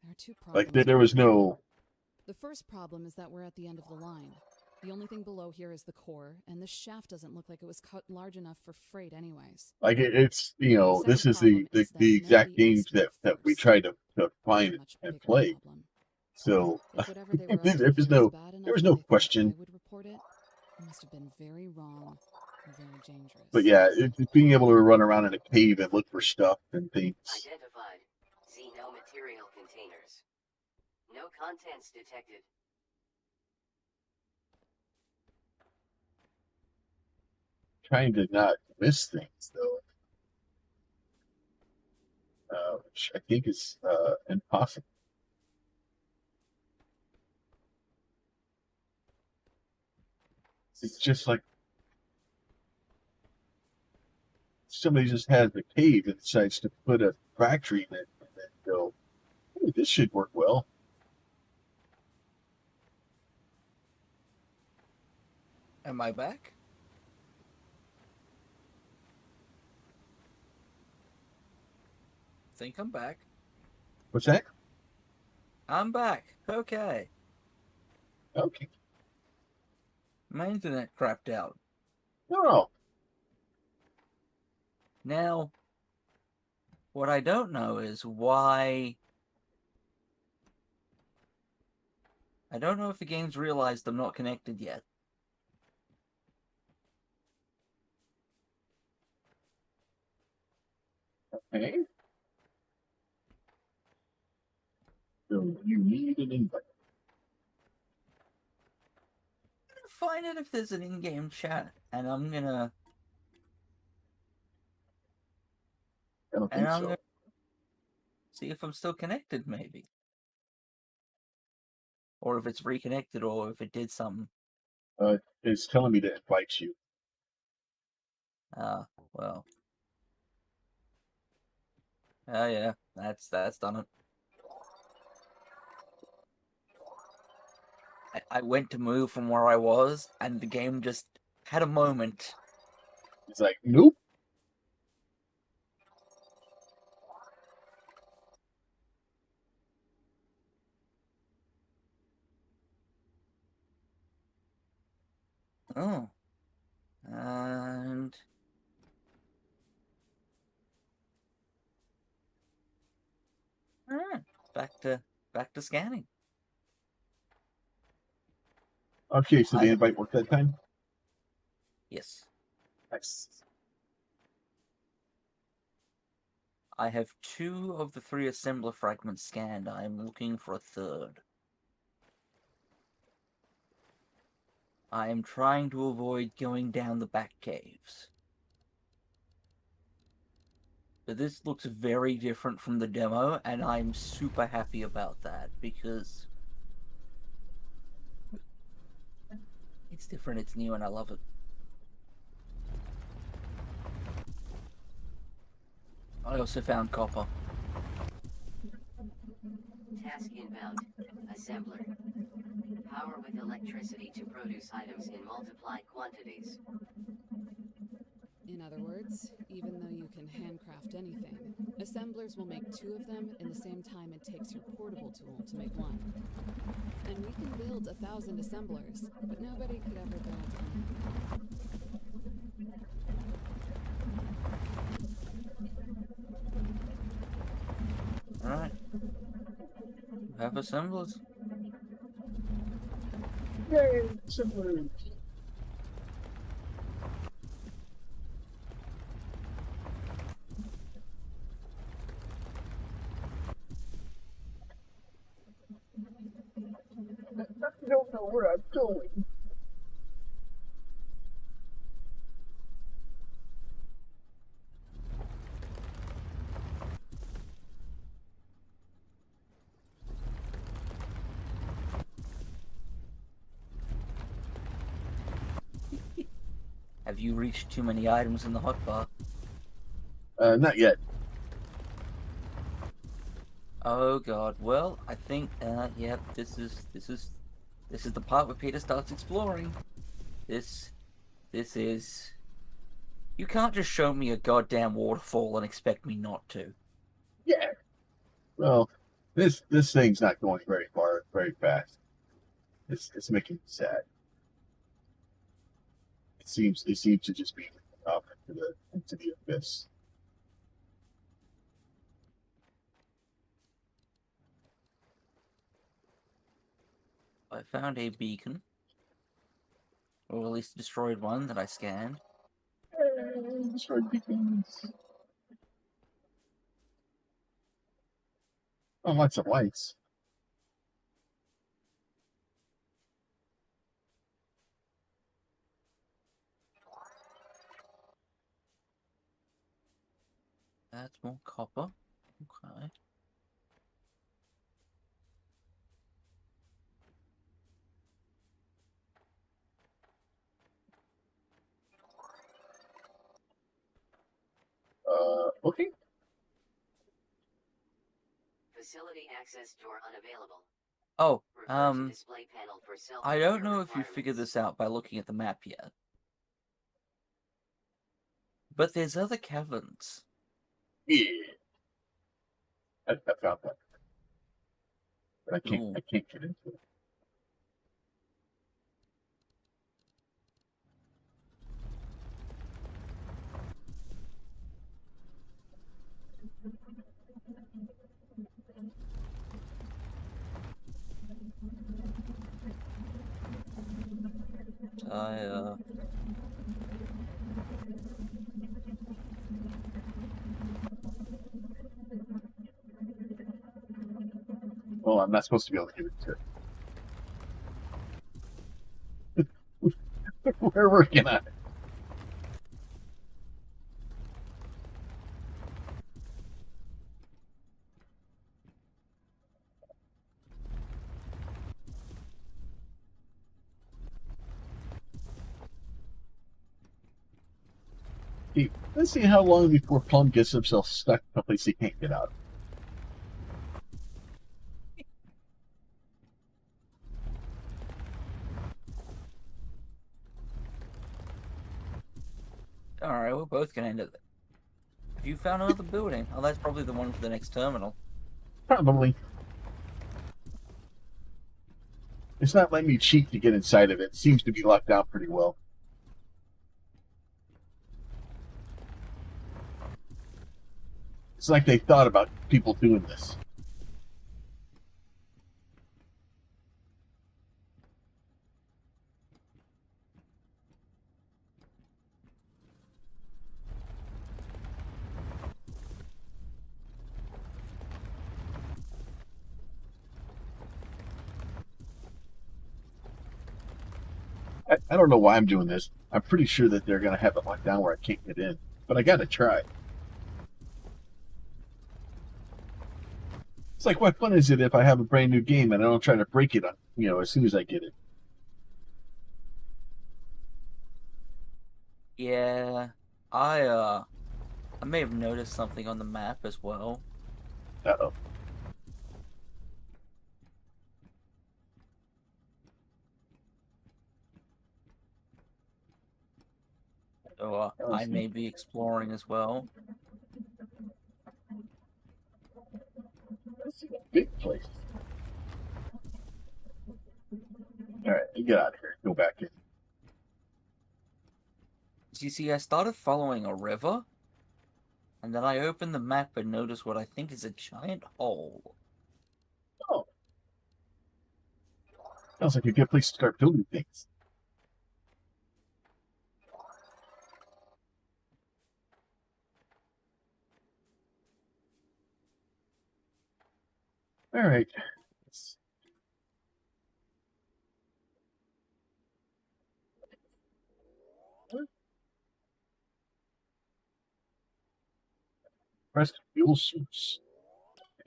there are two Like problems there was with it. no. The first problem is that we're at the end of the line. The only thing below here is the core, and this shaft doesn't look like it was cut large enough for freight anyways. Like it's The this second is the problem is that exact nobody games asked me that we first. tried to That's find a much and bigger play. problem. So If whatever they were up there to was here no bad enough there was that no they thought question. I would report it, it must have been very wrong or very dangerous. But yeah, being able to run around in a cave and look for stuff and things. Identified. See no material containers. No contents detected. Trying to not miss things though, which I think is impossible. It's just like somebody just has a cave and decides to put a factory in it and then go, hey, this should work well. Am I back? Think I'm back. What's that? I'm back. Okay. Okay. My internet crapped out. No. Now, what I don't know is why. I don't know if the game's realized I'm not connected yet. Okay. So you need an invite. Find it if there's an in-game chat, and I'm gonna. I don't think so. Gonna see if I'm still connected, maybe, or if it's reconnected, or if it did something. It's telling me to invite you. Well. Oh yeah, that's done it. I went to move from where I was, and the game just had a moment. It's like, nope. Oh. And back to scanning. Okay, so the invite worked that time? Yes. Nice. I have 2 of the 3 assembler fragments scanned. I am looking for a third. I am trying to avoid going down the back caves. But this looks very different from the demo, and I'm super happy about that, because it's different, it's new, and I love it. I also found copper. Task inbound. Assembler. Power with electricity to produce items in multiplied quantities. In other words, even though you can handcraft anything, assemblers will make 2 of them in the same time it takes your portable tool to make 1. And we can build 1,000 assemblers, but nobody could ever build anything. Alright. Have assemblers. Yay, assemblers. I don't know where I'm going. Have you reached too many items in the hotbar? Not yet. Oh god. Well, I think yep, this is the part where Peter starts exploring. This is you can't just show me a goddamn waterfall and expect me not to. Yeah. Well, this thing's not going very far, very fast. It's making me sad. It seems to just be up into the abyss. I found a beacon. Or at least a destroyed one that I scanned. Destroyed beacons. Oh, lots of lights. That's more copper. Okay. Okay. Facility access door unavailable. Oh, Refer to display panel for I don't know if you requirements. figured this out by looking at the map yet. But there's other caverns. Yeah. I found that. But I can't get into it. Well, I'm not supposed to be able to give it to it. We're working on it. Hey, let's see how long before Plum gets himself stuck in a place he can't get out. Alright, we're both gonna end it. Have you found another building? Oh, that's probably the one for the next terminal. Probably. It's not letting me cheat to get inside of it. It seems to be locked down pretty well. It's like they thought about people doing this. I don't know why I'm doing this. I'm pretty sure that they're going to have it locked down where I can't get in. But I got to try. It's like, what fun is it if I have a brand new game and I don't try to break it, as soon as I get it? Yeah, I may have noticed something on the map as well. Uh-oh. So I may be exploring as well. This is a big place. Alright, get out of here. Go back in. You see, I started following a river, and then I opened the map and noticed what I think is a giant hole. Oh. Sounds like a good place to start building things. Alright. Pressed fuel suits.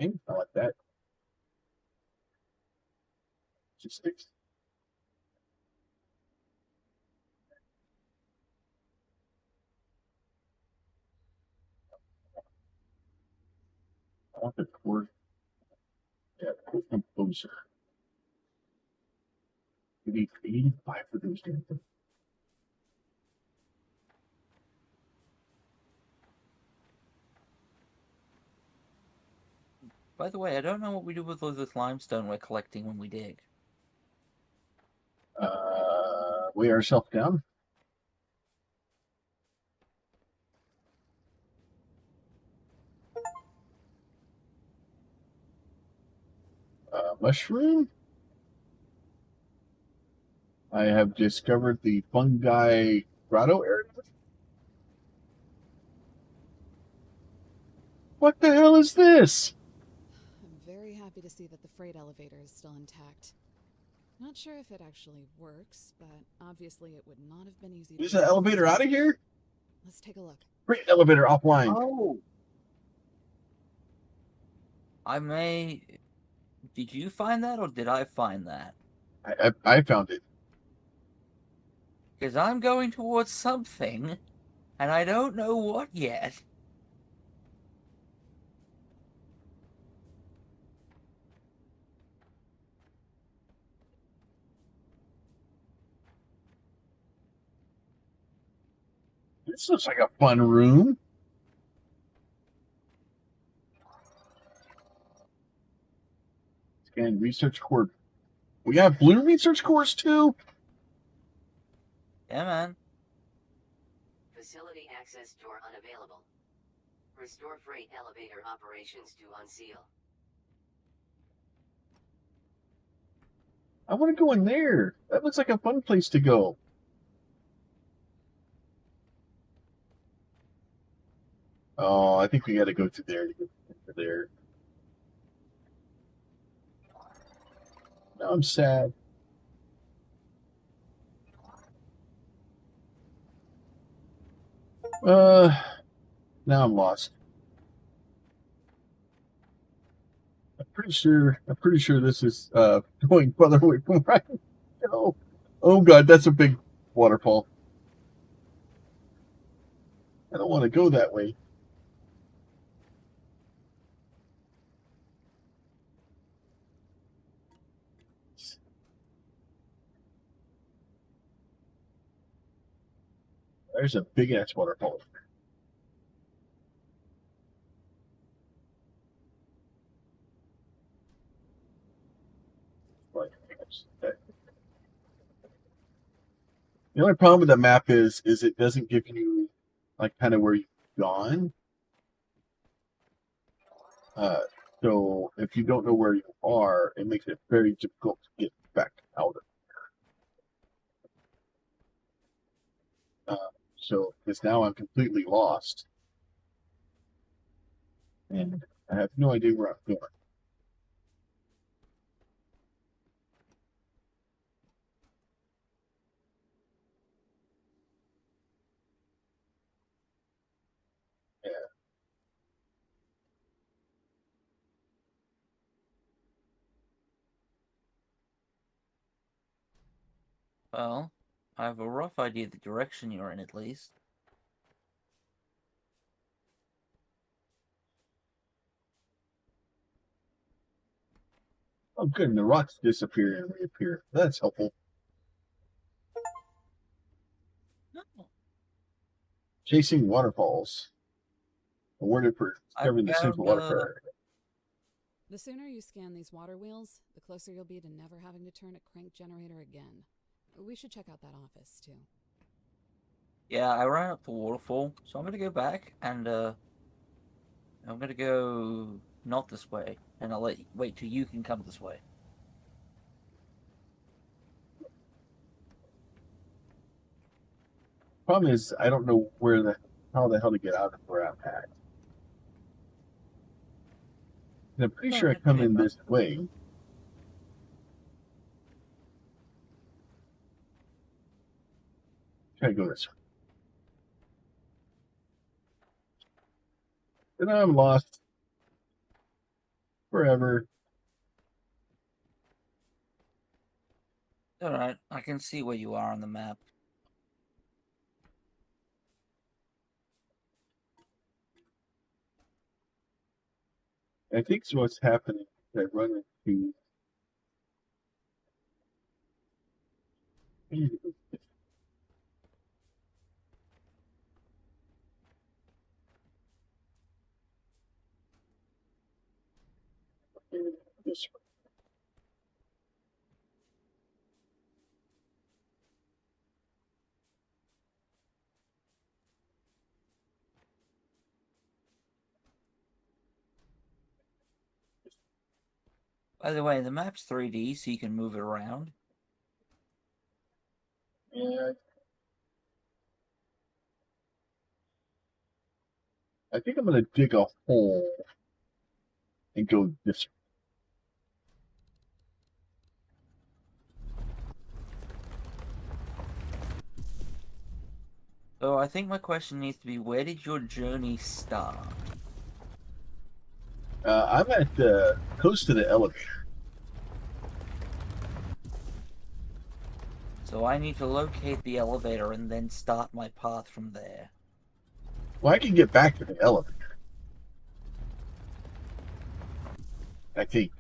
Okay, I like that. Logistics. I want the core. Yeah, core composer. You need 85 for those damn things. By the way, I don't know what we do with all this limestone we're collecting when we dig. Weigh ourselves down. Mushroom. I have discovered the fungi grotto area. What the hell is this? I'm very happy to see that the freight elevator is still intact. Not sure if it actually works, but obviously it would not have been easy. Is the elevator out of here? Let's take a look. Freight elevator offline. Oh! I may... Did you find that, or did I find that? I found it. Because I'm going towards something, and I don't know what yet. This looks like a fun room. Scan research core. We have blue research cores too? Yeah, man. Facility access door unavailable. Restore freight elevator operations to unseal. I want to go in there. That looks like a fun place to go. Oh, I think we got to go to there to get to there. Now I'm sad. Now I'm lost. I'm pretty sure this is going further away from where I go. Oh god, that's a big waterfall. I don't want to go that way. There's a big ass waterfall. The only problem with the map is it doesn't give you like kind of where you've gone. So if you don't know where you are, it makes it very difficult to get back out of. So because now I'm completely lost, and I have no idea where I'm going. Yeah. Well, I have a rough idea of the direction you're in, at least. Oh, good. And the rocks disappear and reappear. That's helpful. No. Chasing waterfalls. Awarded for discovering the central water area. The sooner you scan these water wheels, the closer you'll be to never having to turn a crank generator again. We should check out that office, too. Yeah, I ran up the waterfall, so I'm gonna go back and I'm gonna go not this way, and I'll wait till you can come this way. Problem is, I don't know how the hell to get out of where I'm at. And I'm pretty sure I come in this way. Try to go this way. Then I'm lost forever. Alright, I can see where you are on the map. I think so what's happening is I run into this way. By the way, the map's 3D, so you can move it around. Yeah. I think I'm going to dig a hole and go this way. So I think my question needs to be, where did your journey start? I'm at the coast of the elevator. So I need to locate the elevator and then start my path from there. Well, I can get back to the elevator. I think.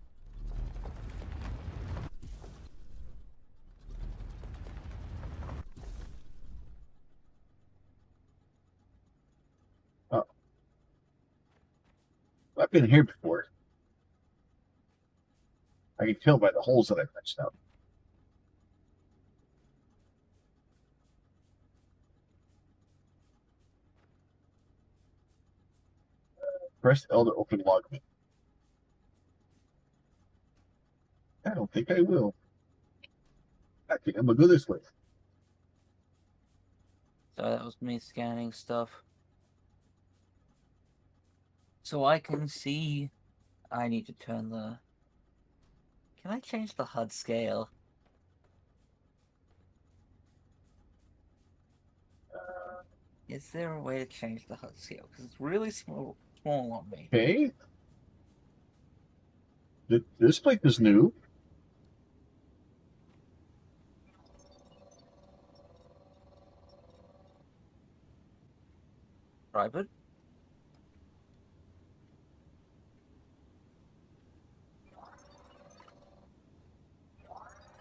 Oh. I've been here before. I can tell by the holes that I punched out. Press L to open login. I don't think I will. I think I'm gonna go this way. So that was me scanning stuff. So I can see... I need to turn the... Can I change the HUD scale? Is there a way to change the HUD scale? Because it's really small on me. Okay. This place is new. Private?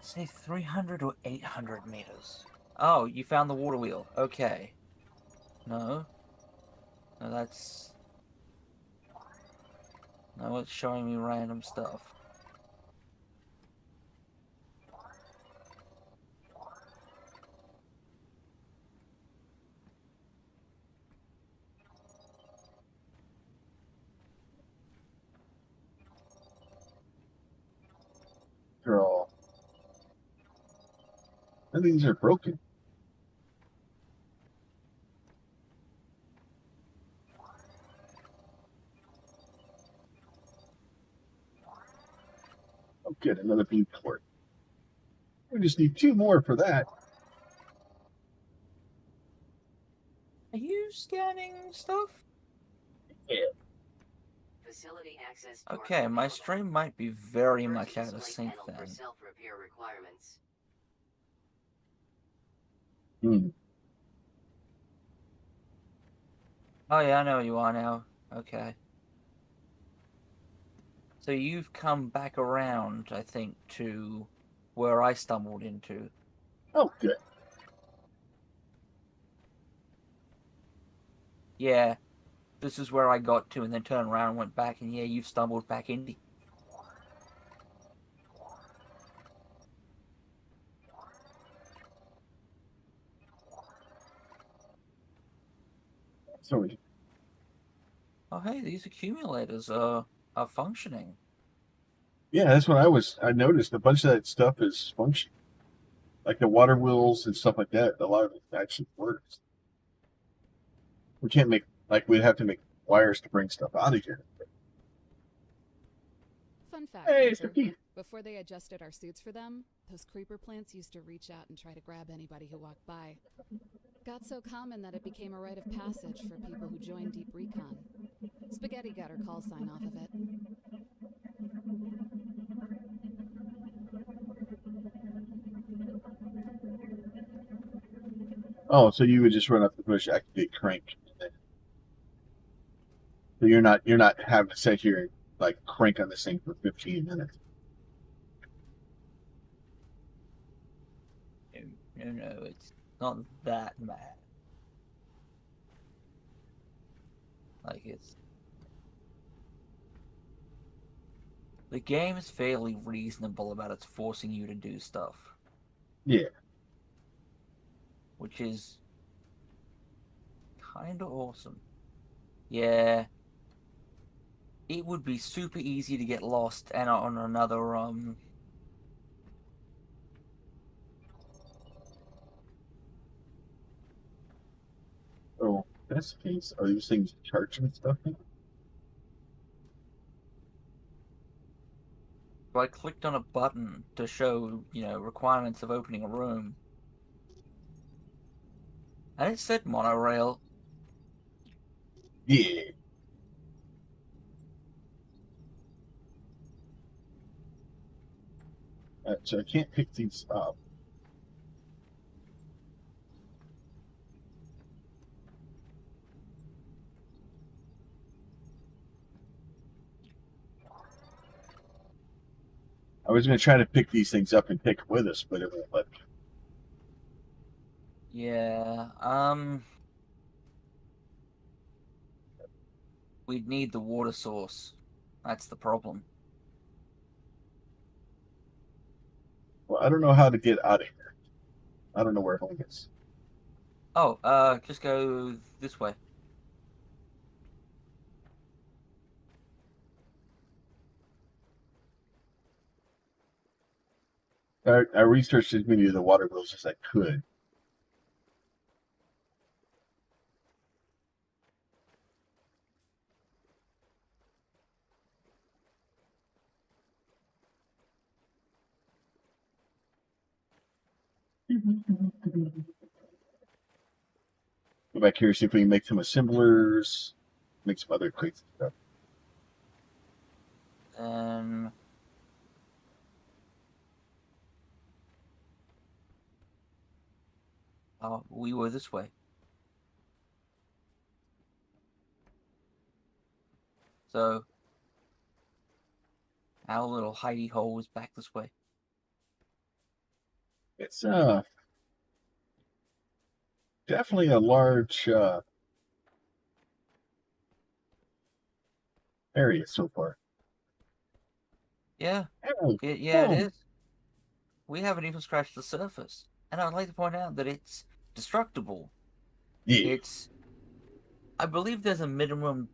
Say 300 or 800 meters. Oh, you found the water wheel. Okay. No. No, that's... No, it's showing me random stuff. They're all. None of these are broken. Oh, good. Another beam cord. We just need 2 more for that. Are you scanning stuff? Yeah. Facility access Okay, my stream might be very much out of sync then. For self-repair requirements. Oh yeah, I know where you are now. Okay. So you've come back around, I think, to where I stumbled into. Oh, good. yeah, this is where I got to, and then turned around and went back, and yeah, you've stumbled back into. Sorry. Oh, hey, these accumulators are functioning. Yeah, that's what I noticed. A bunch of that stuff is functioning. Like the water wheels and stuff like that. A lot of it actually works. We can't make, like, we'd have to make wires to bring stuff out of here. Fun fact, Hey, Spencer, Mr. Keith. before they adjusted our suits for them, those creeper plants used to reach out and try to grab anybody who walked by. Got so common that it became a rite of passage for people who joined Deep Recon. Spaghetti got her call sign off of it. Oh, so you would just run up the bush, activate crank. So you're not having to sit here and like crank on this thing for 15 minutes. No, it's not that bad. Like, the game is fairly reasonable about its forcing you to do stuff. Yeah. Which is kind of awesome. Yeah. It would be super easy to get lost and on another, Oh, that's the case. Are these things charging stuff? So I clicked on a button to show, requirements of opening a room. And it said monorail. Yeah. So I can't pick these up. I was going to try to pick these things up and take them with us, but it won't let me. Yeah, we'd need the water source. That's the problem. Well, I don't know how to get out of here. I don't know where home is. Oh, just go this way. I researched as many of the water wheels as I could. Go back here, see if we can make some assemblers, make some other crates and stuff. Oh, we were this way. So, our little hidey hole is back this way. It's definitely a large area so far. Yeah, Oh, it is. We haven't even scratched the surface. And I'd like to point out that it's destructible. Yeah. I believe there's a minimum,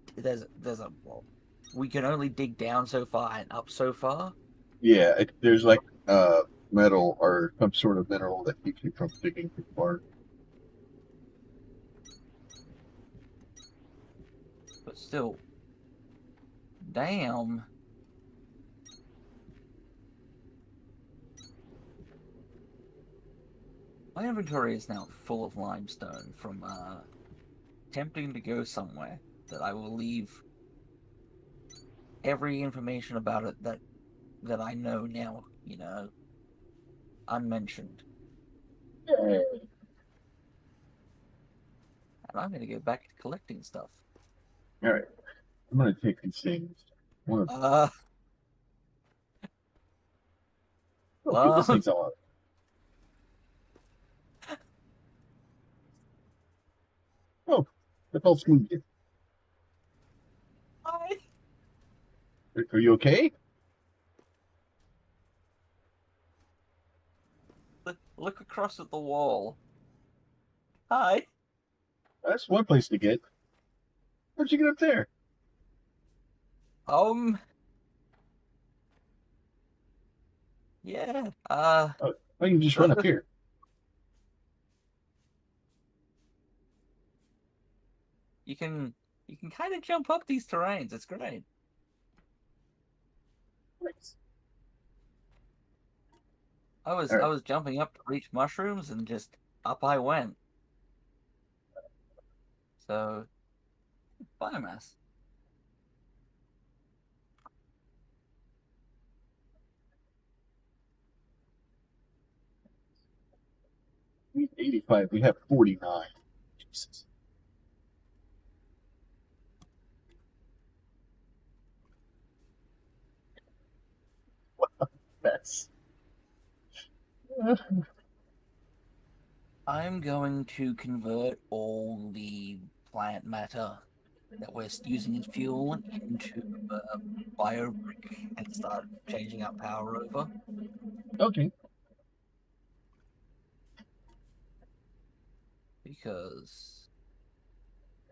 we can only dig down so far and up so far. Yeah, there's like metal or some sort of mineral that keeps you from digging too far. But still, damn. My inventory is now full of limestone from attempting to go somewhere that I will leave every information about it that I know now, unmentioned. Yeah. And I'm going to go back to collecting stuff. All right, I'm gonna take these things. Keep these things on. Oh, the hell's moving? Hi. Are you okay? Look across at the wall. Hi. That's one place to get. How'd you get up there? Yeah. Oh, you can just run up here. You can kind of jump up these terrains. It's great. Nice. I was jumping up to reach mushrooms and just up I went. So biomass. We have 85. We have 49. Jesus. What a mess. I'm going to convert all the plant matter that we're using as fuel into bio brick and start changing our power over. Okay. Because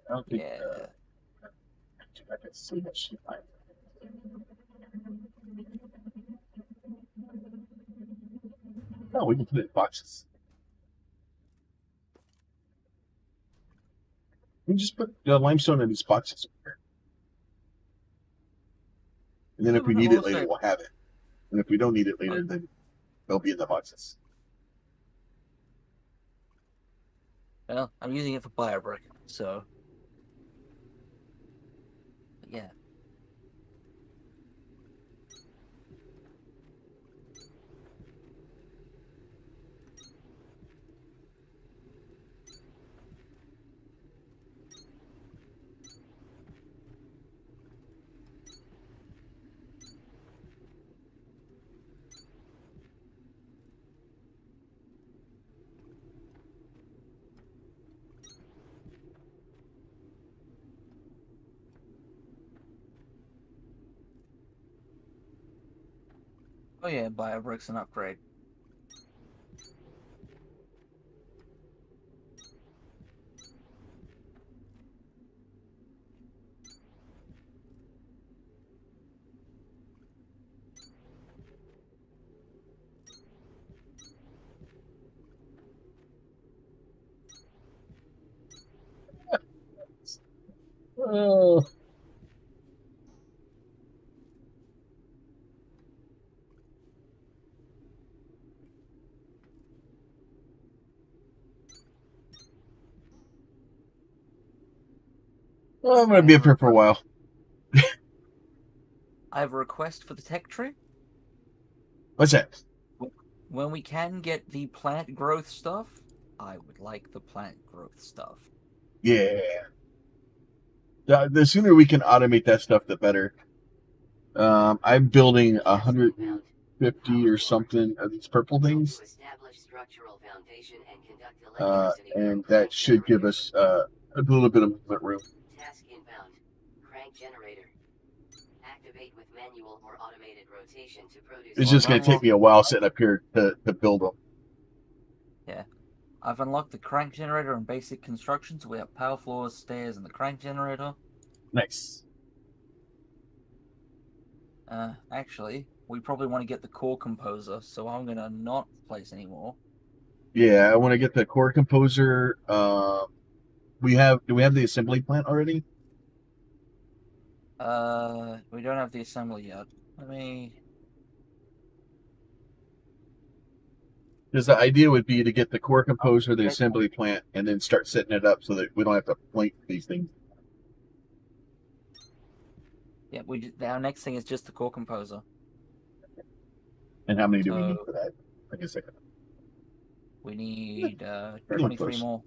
I don't think yeah. I can see that shit. Oh, we can put it in boxes. We can just put the limestone in these boxes. And then if we need it later, we'll have it. And if we don't need it later, then they'll be in the boxes. Well, I'm using it for bio brick, so yeah. Oh yeah, bio brick's an upgrade. Oh. Well, I'm going to be up here for a while. I have a request for the tech tree. What's that? When we can get the plant growth stuff, I would like the plant growth stuff. Yeah. The sooner we can automate that stuff, the better. I'm building 150 or something of these purple things. And that should give us a little bit of movement room. Task inbound. Crank generator. Activate with manual or automated rotation to produce. It's just going to take me a while sitting up here to build them. Yeah. I've unlocked the crank generator and basic construction, so we have power floors, stairs, and the crank generator. Nice. Actually, we probably want to get the core composer, so I'm going to not place any more. Yeah, I want to get the core composer. Do we have the assembly plant already? We don't have the assembly yet. Let me... Because the idea would be to get the core composer, the assembly plant, and then start setting it up so that we don't have to point these things. Yeah, our next thing is just the core composer. And how many do we need for that? Like a second. We need 23 more.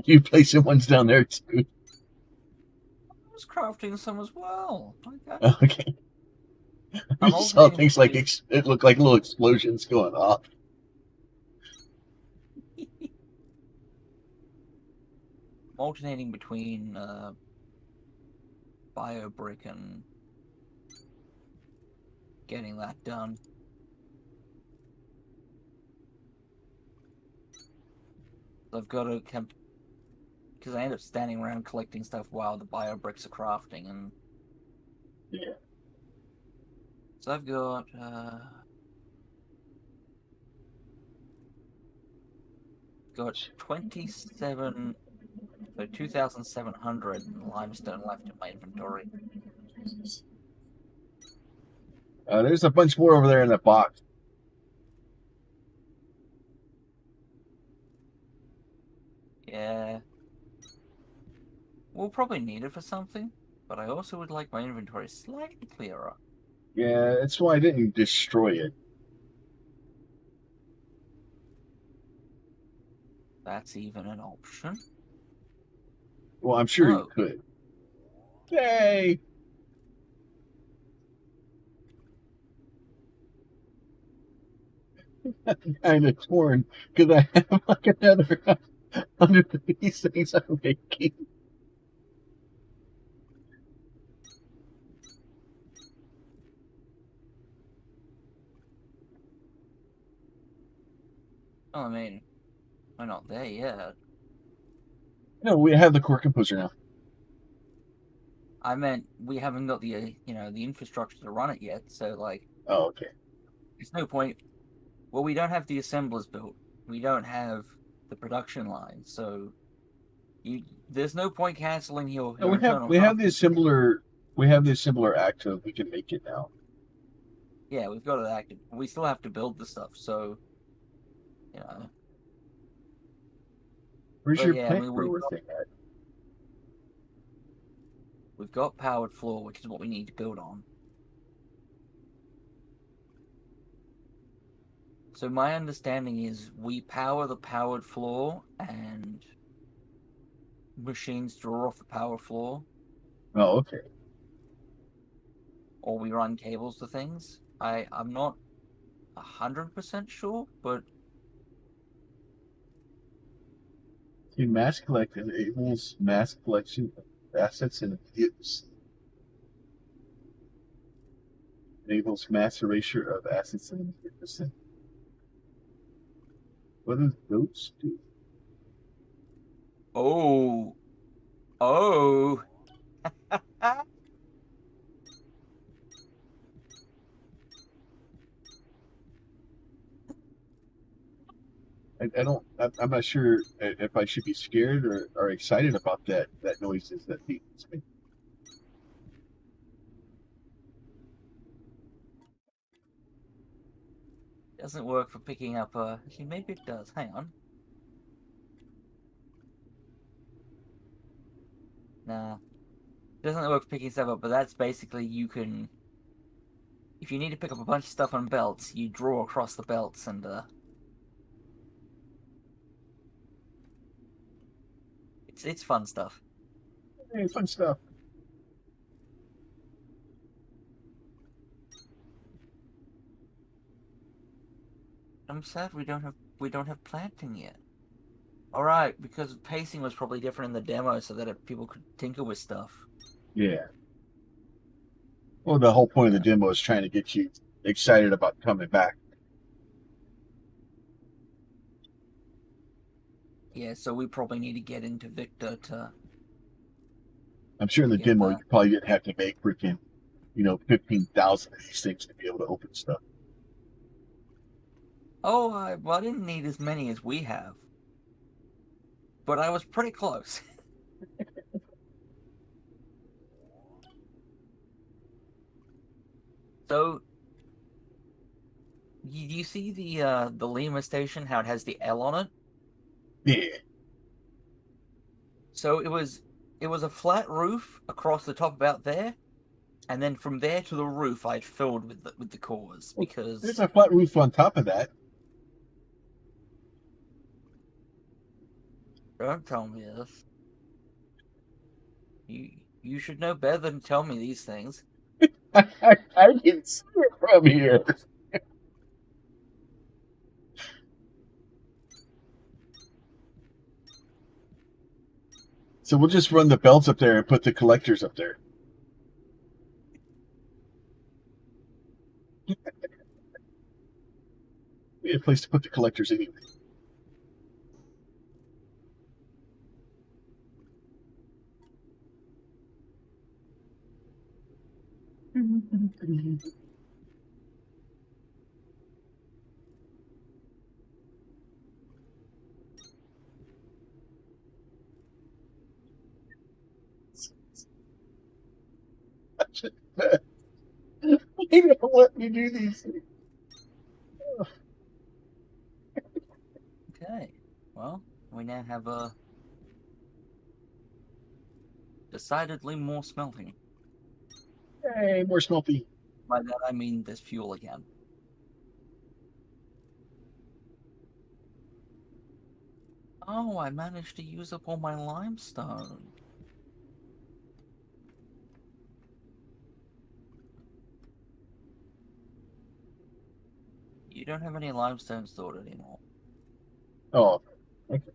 You placing ones down there too. I was crafting some as well. Okay. Okay. I'm We saw alternating things like between- it looked like little explosions going off. alternating between BioBrick and getting that done. I've got to because I end up standing around collecting stuff while the BioBricks are crafting, and Yeah. so I've got got 27, so 2,700 limestone left in my inventory. There's a bunch more over there in that box. Yeah. We'll probably need it for something, but I also would like my inventory slightly clearer. Yeah, that's why I didn't destroy it. That's even an option. Well, I'm sure you could. Yay! I'm kind of torn because I have like another 100 of these things I'm making. Well, I mean, we're not there yet. No, we have the core composer now. I meant we haven't got the the infrastructure to run it yet. So like, oh, okay. There's no point. Well, we don't have the assemblers built. We don't have the production line. So there's no point canceling your No, we have the assembler. We have the assembler active. We can make it now. Yeah, we've got it active. We still have to build the stuff. So Where's but your yeah, plant I mean, grower thing at? We've got powered floor, which is what we need to build on. So my understanding is we power the powered floor and machines draw off the power floor. Oh, okay. Or we run cables to things. I'm not 100% sure, but See, mass collect enables mass collection of assets in use. Enables mass erasure of assets in use. What does those do? Oh. I'm not sure if I should be scared or excited about that noises that these make. Doesn't work for picking up actually maybe it does. Hang on. Nah. Doesn't work for picking stuff up, but that's basically you can, if you need to pick up a bunch of stuff on belts, you draw across the belts and it's fun stuff. Hey, fun stuff. I'm sad we don't have planting yet. All right, because pacing was probably different in the demo, so that people could tinker with stuff. Yeah. Well, the whole point of the demo is trying to get you excited about coming back. Yeah, so we probably need to get into Victor to. I'm sure in the demo you probably didn't have to make freaking, 15,000 of these things to be able to open stuff. Oh, well, I didn't need as many as we have, but I was pretty close. So, you see the Lima station, how it has the L on it? Yeah. So it was a flat roof across the top about there, and then from there to the roof I'd filled with the cores because there's a flat roof on top of that. Don't tell me this. You should know better than to tell me these things. I can see it from here. So we'll just run the belts up there and put the collectors up there. We had a place to put the collectors anyway. They don't let me do these things. Okay. Well, we now have decidedly more smelting. Hey, more smelty. By that I mean there's fuel again. Oh, I managed to use up all my limestone. You don't have any limestone stored anymore. Oh, okay.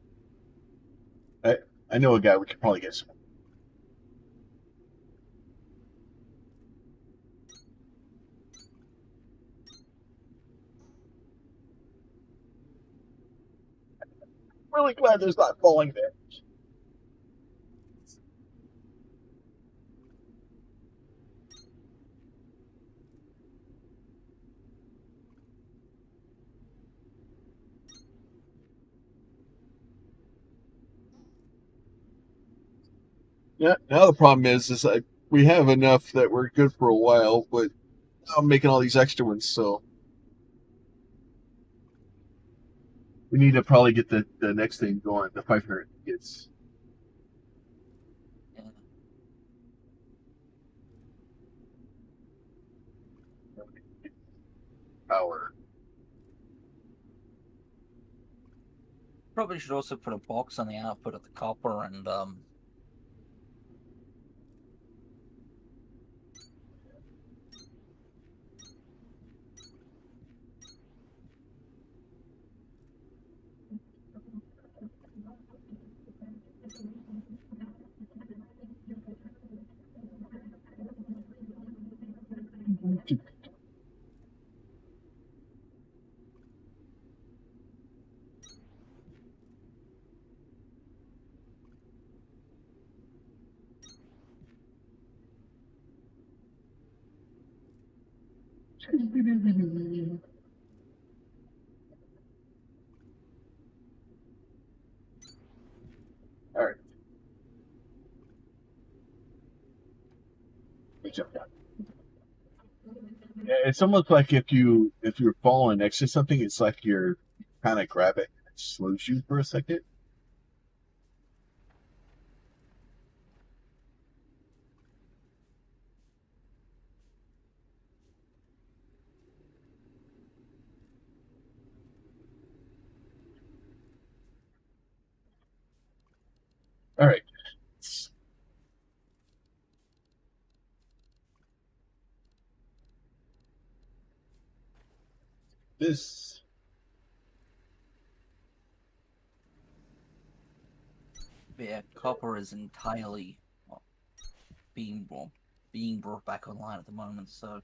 I know a guy we could probably get some. Really glad there's not falling there. Yeah. Now the problem is we have enough that we're good for a while, but I'm making all these extra ones, so we need to probably get the next thing going. The 500 gets. Yeah. Power. Probably should also put a box on the output of the copper and All right. Good job. Yeah, it's almost like if you're falling next to something, it's like you're kind of grab it, and it slows you for a second. All right. This. yeah, copper is entirely being brought back online at the moment, so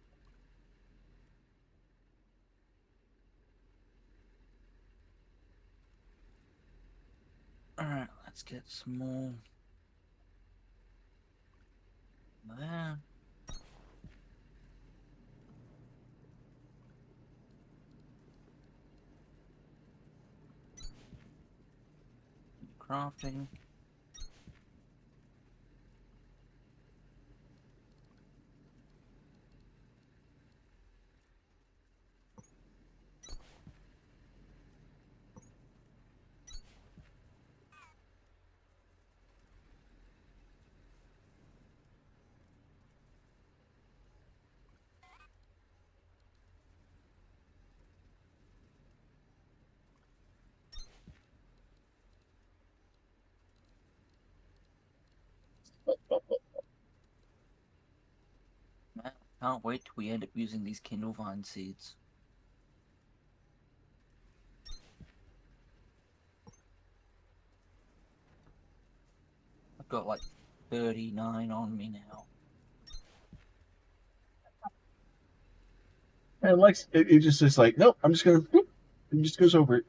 alright, let's get some more there. Crafting. Can't wait till we end up using these Kindle Vine seeds. I've got like 39 on me now. And Lex, it just is like, nope, I'm just gonna, whoop, and just goes over it.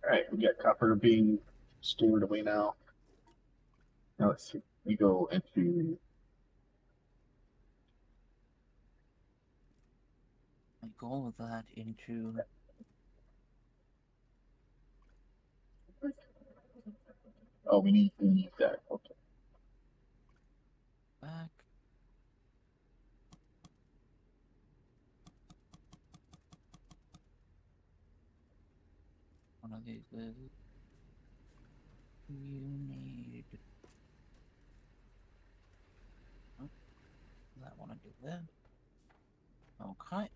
All right, we got copper being stored away now. Now let's see. We go into Make all of that into... oh, we need that. Okay. Back. One of these is... You need... Oh, that want to do that. Okay.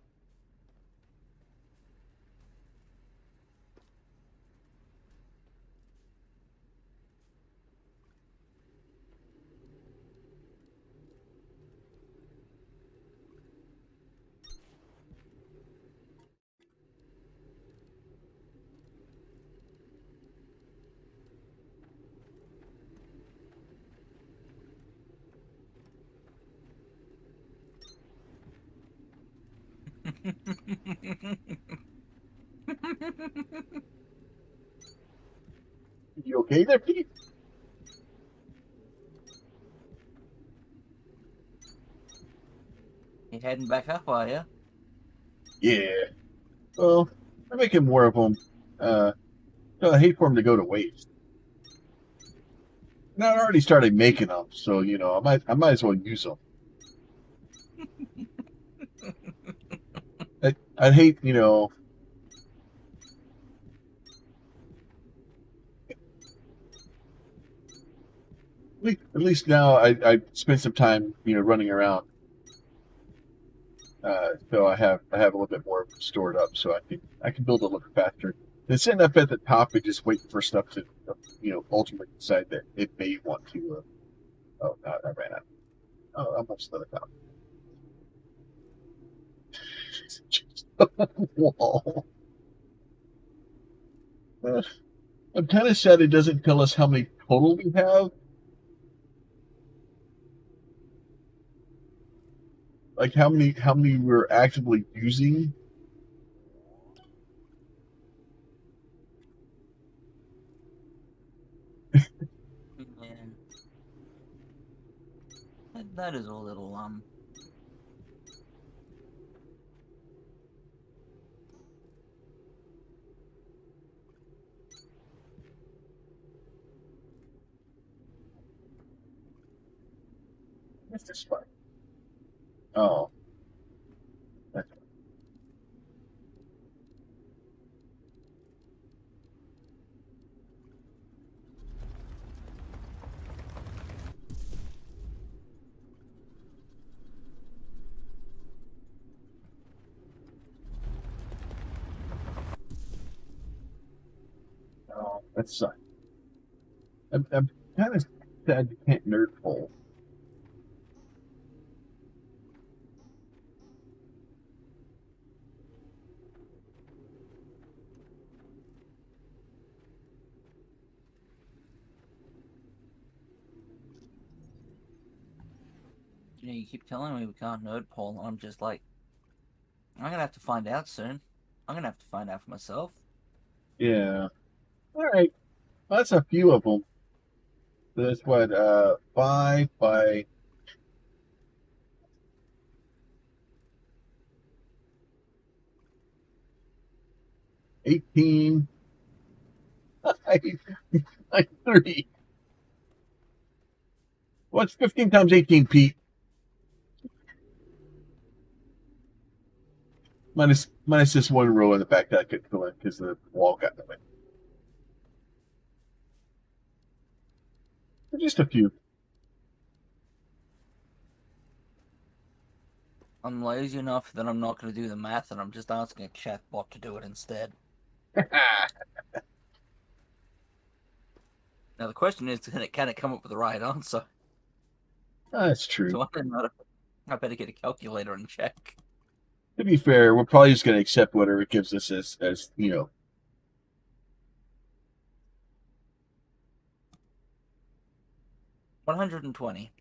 You okay there, Pete? You heading back up, are you? Yeah. Well, I'm making more of them. I hate for them to go to waste. Now I already started making them, so you know I might as well use them. I'd hate, you know. At least now I spent some time, you know, running around. So I have a little bit more stored up, so I can build a little faster. And sitting up at the top and just waiting for stuff to, you know, ultimately decide that it may want to. Oh, no, I ran out. Oh, I'm almost at the top. Wall. I'm kind of sad it doesn't tell us how many total we have. Like how many we're actively using. Yeah. That is a little, What's this spot? Oh. That's oh, that sucks. I'm kind of sad you can't nerd pull. you know, you keep telling me we can't node poll, and I'm just like, I'm gonna have to find out soon. I'm gonna have to find out for myself. Yeah. All right. Well, that's a few of them. That's what 5 by 18 by 3. What's 15 times 18, Pete? Minus this one row in the back that I could fill in because the wall got in the way. Just a few. I'm lazy enough that I'm not going to do the math, and I'm just asking a chatbot to do it instead. Now the question is, can it come up with the right answer? That's true. So I better get a calculator and check. To be fair, we're probably just going to accept whatever it gives us as 120.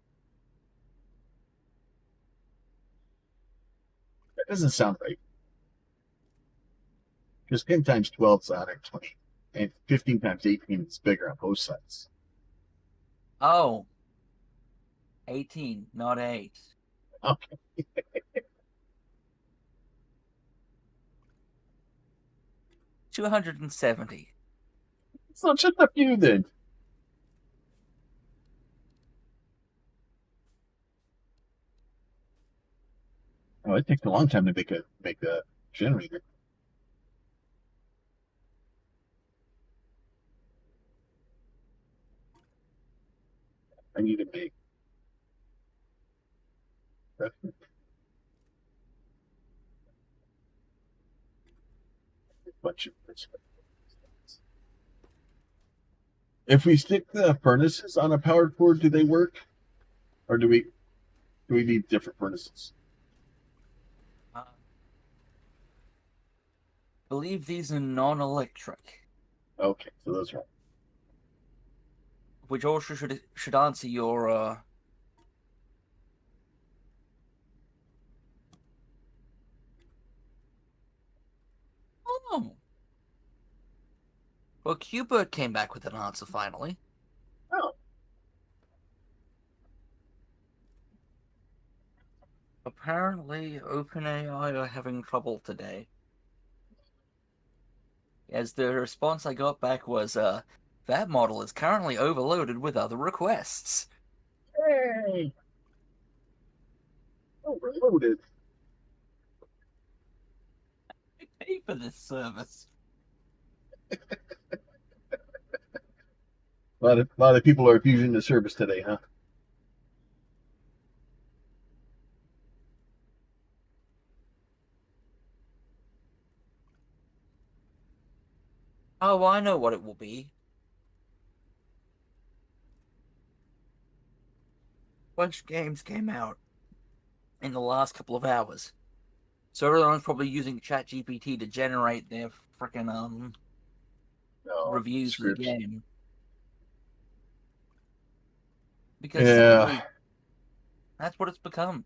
That doesn't sound right. Because 10 times 12 is 120. And 15 times 18 is bigger on both sides. Oh. 18, not 8. Okay. 270. It's not just a few then. Oh, it takes a long time to make a generator. I need to make a bunch of this. If we stick the furnaces on a powered board, do they work? Or do we need different furnaces? I believe these are non-electric. Okay, so those are Which also should answer your Oh. Well, Qbert came back with an answer finally. Oh. Apparently, OpenAI are having trouble today. As the response I got back was, that model is currently overloaded with other requests. Hey! Overloaded. I pay for this service. A lot of people are abusing the service today, huh? Oh, I know what it will be. A bunch of games came out in the last couple of hours. So everyone's probably using ChatGPT to generate their freaking reviews for the scripts. game. Because Yeah. simply, that's what it's become.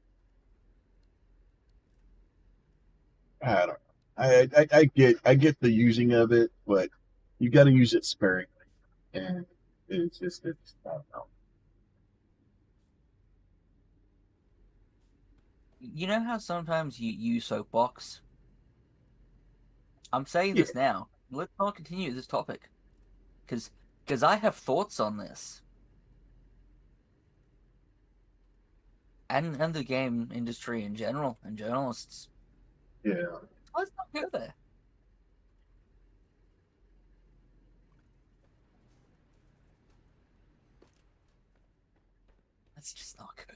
I don't know. I get the using of it, but you got to use it sparingly, and it's I don't know. You know how sometimes you use soapbox? I'm saying this now. Let's not continue this topic, because I have thoughts on this, and the game industry in general, and journalists. Yeah. Let's not go there. Let's just not go there.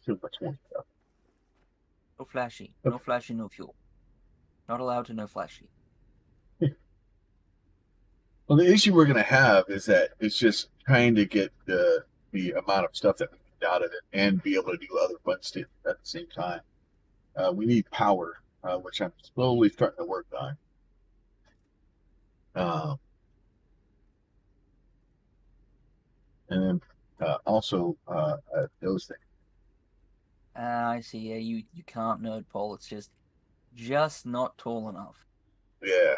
Too much more stuff. No flashy. No flashy, no fuel. Not allowed to no flashy. Well, the issue we're going to have is that it's just trying to get the amount of stuff that we get out of it and be able to do other fun stuff at the same time. We need power, which I'm slowly starting to work on. And then also those things. I see. Yeah, you can't nerd pole. It's just not tall enough. Yeah.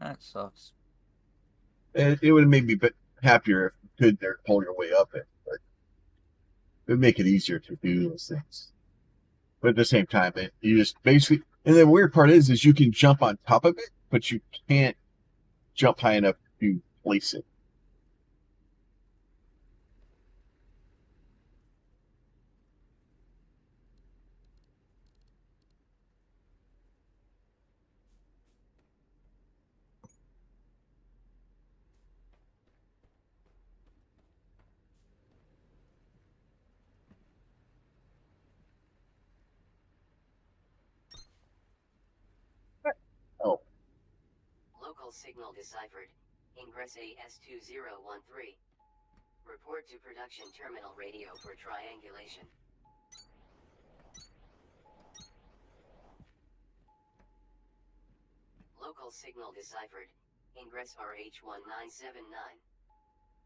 That sucks. It would have made me a bit happier if you could pull your way up it, but it would make it easier to do those things. But at the same time, you just basically, and the weird part is you can jump on top of it, but you can't jump high enough to place it. Local signal deciphered. Ingress AS2013. Report to production terminal radio for triangulation. Local signal deciphered. Ingress RH1979.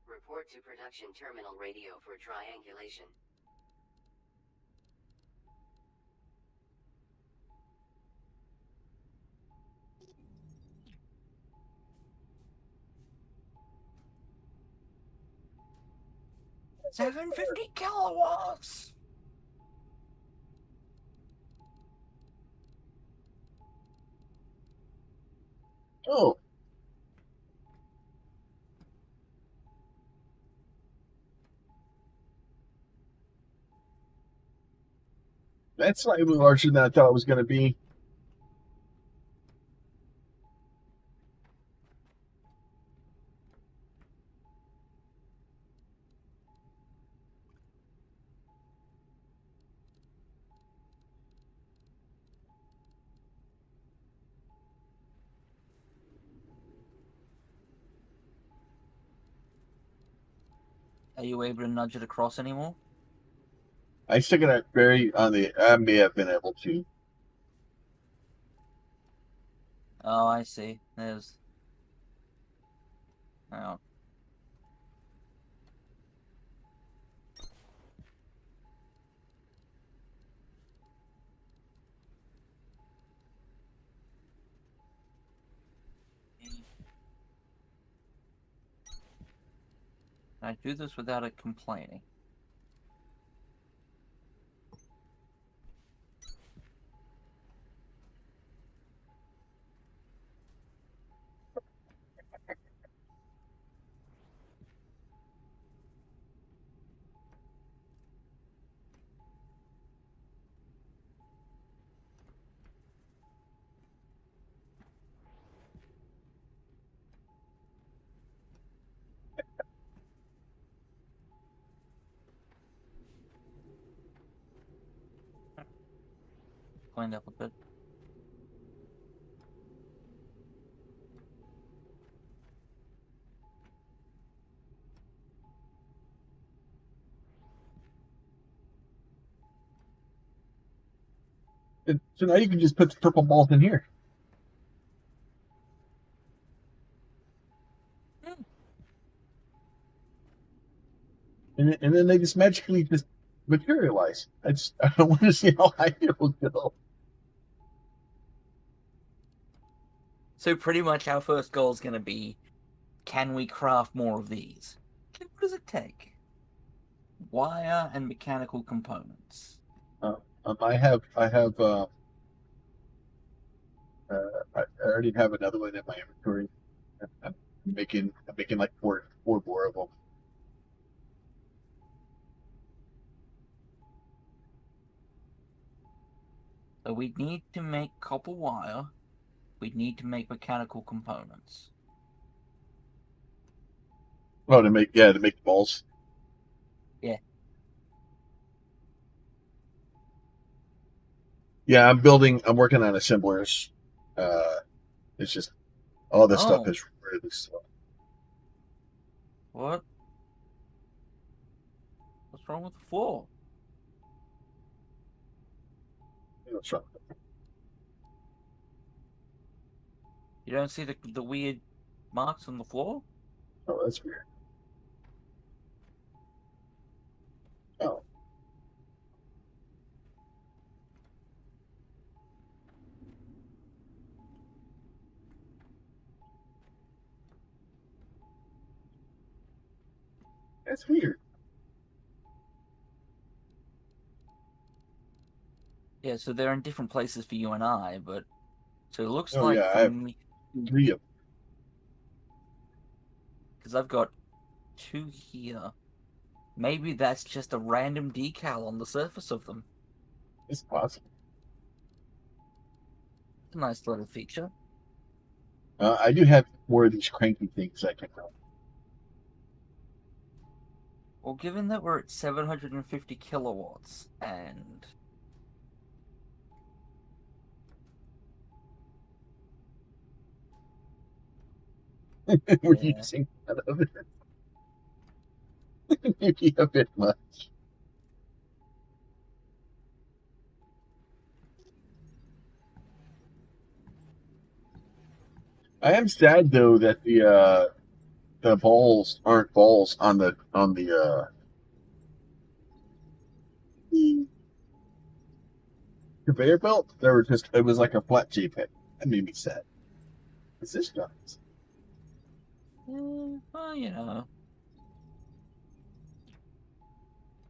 Report to production terminal radio for triangulation. $750 kilowatts. Oh. That's slightly larger than I thought it was going to be. Are you able to nudge it across anymore? I stick it at very on the. I may have been able to. Oh, I see. There's. Oh. I do this without it complaining. Cleaned up a bit. So now you can just put the purple balls in here. And then they just magically just materialize. I don't want to see how high it will go. So pretty much our first goal is going to be, can we craft more of these? What does it take? Wire and mechanical components. I already have another one in my inventory. I'm making like four more of them. So we need to make copper wire. We need to make mechanical components. Oh, to make the balls. Yeah. Yeah, I'm working on assemblers. It's just all this stuff is really slow. What? What's wrong with the floor? What's wrong? You don't see the weird marks on the floor? Oh, that's weird. Oh. That's weird. Yeah, so they're in different places for you and I, but so it looks Oh, like yeah, for I have me, 3 of them. because I've got 2 here. Maybe that's just a random decal on the surface of them. It's possible. It's a nice little feature. I do have more of these cranky things I can run. Well, given that we're at 750 kilowatts and We're Yeah. using none of it. Maybe a bit much. I am sad though that the balls aren't balls on the conveyor belt. They were just it was like a flat JPEG. That made me sad. Is this guns? Well, you know,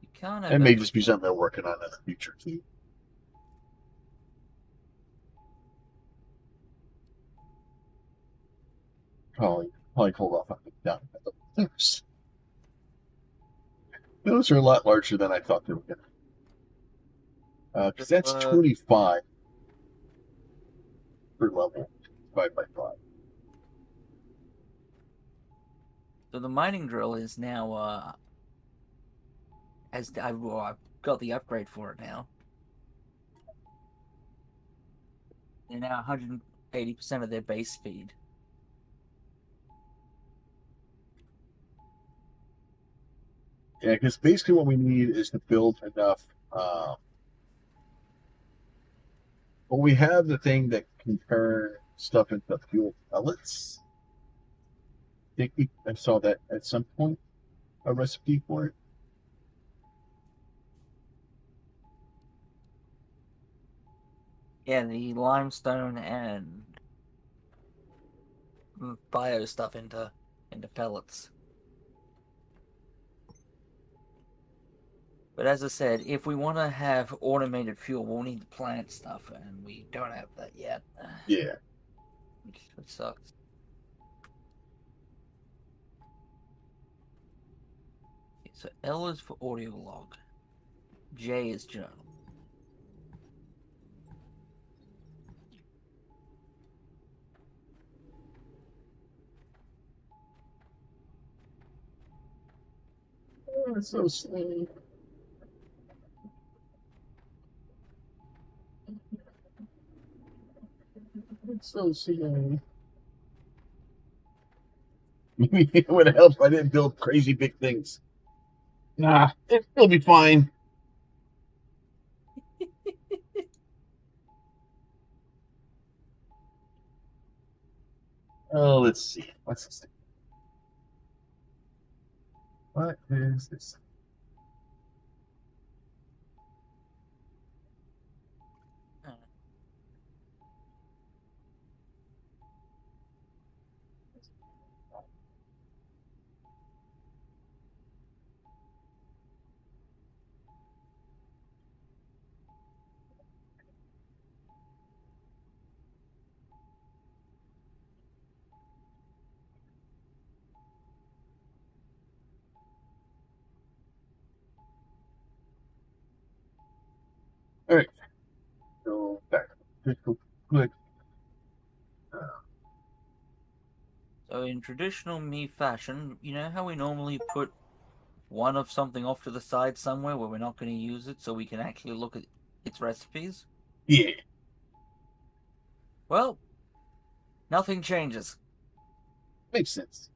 you can't have It may everything. just be something they're working on in the future too. Probably hold off on the down. Oops. Those are a lot larger than I thought they were going to. Because that's 25 per level, 5x5. So the mining drill is now I've got the upgrade for it now. They're now 180% of their base speed. Yeah, because basically what we need is to build enough. Well, we have the thing that can turn stuff into fuel pellets. I saw that at some point, a recipe for it. Yeah, the limestone and bio stuff into pellets. But as I said, if we want to have automated fuel, we'll need to plant stuff, and we don't have that yet. Yeah. Which sucks. Okay, so L is for audio log. J is journal. Oh, it's so slow. It's so slow. Maybe it would help if I didn't build crazy big things. Nah, it'll be fine. Oh, let's see. What's this thing? What is this? All right. Go back. Click. So in traditional me fashion, you know how we normally put one of something off to the side somewhere where we're not going to use it so we can actually look at its recipes? Yeah. Well, nothing changes. Makes sense.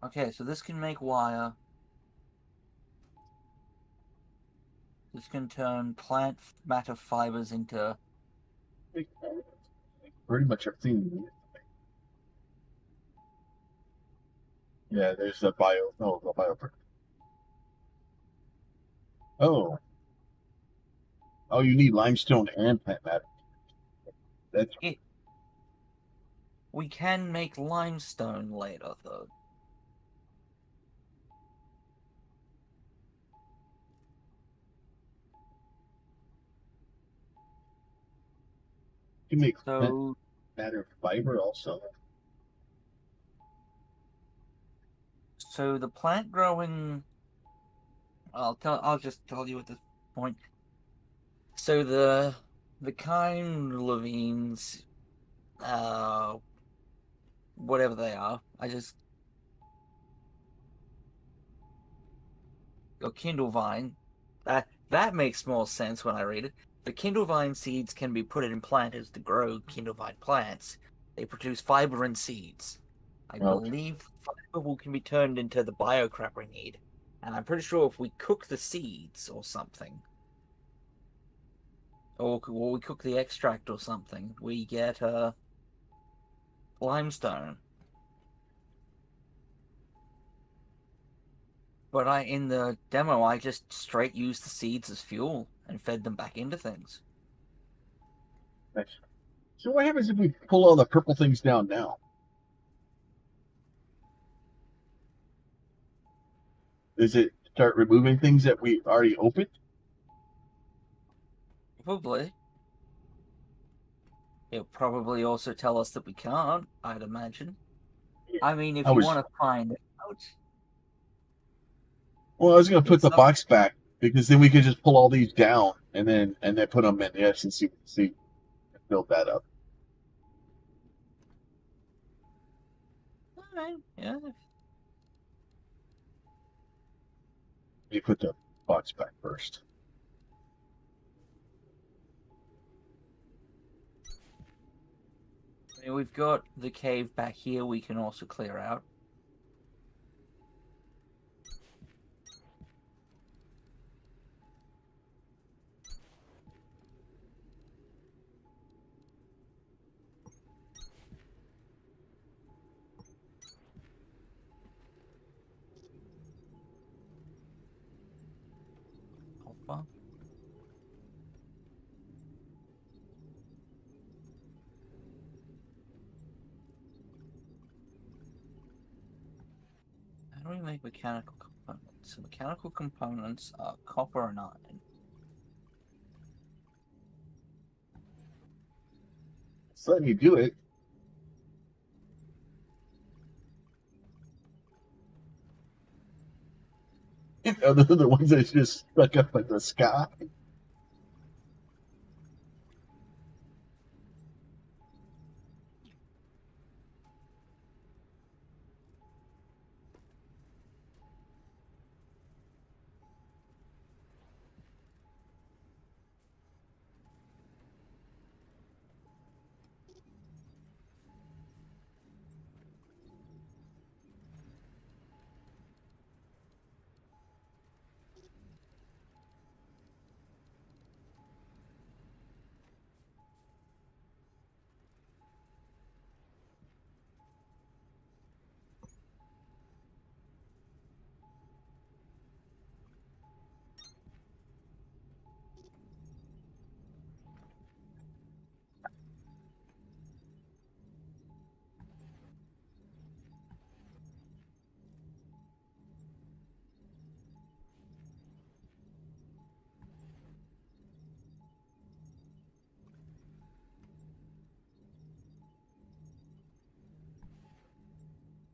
Okay, so this can make wire. This can turn plant matter fibers into... Pretty much everything. Yeah, there's a bio. Oh, the bio. Oh. Oh, you need limestone and plant matter. That's it. We can make limestone later, though. you can make So matter fiber also. So the plant growing, I'll just tell you at this point. So the kind levines, whatever they are, or kindle vine. That makes more sense when I read it. The kindle vine seeds can be put in planters to grow kindle vine plants. They produce fiber and seeds. I believe fiber can be turned into the biocrap we need. And I'm pretty sure if we cook the seeds or something, or we cook the extract or something, we get limestone. But in the demo, I just straight used the seeds as fuel and fed them back into things. Nice. So what happens if we pull all the purple things down now? Does it start removing things that we already opened? Probably. It'll probably also tell us that we can't, I'd imagine. Yeah. I mean, if you want to find out. Well, I was going to put the box back because then we could just pull all these down and then put them in the SNC and build that up. All right, yeah. You put the box back first. I mean, we've got the cave back here we can also clear out. Hopper. How do we make mechanical components? So mechanical components are copper and iron. It's letting you do it. You know, they're the ones that just stuck up in the sky.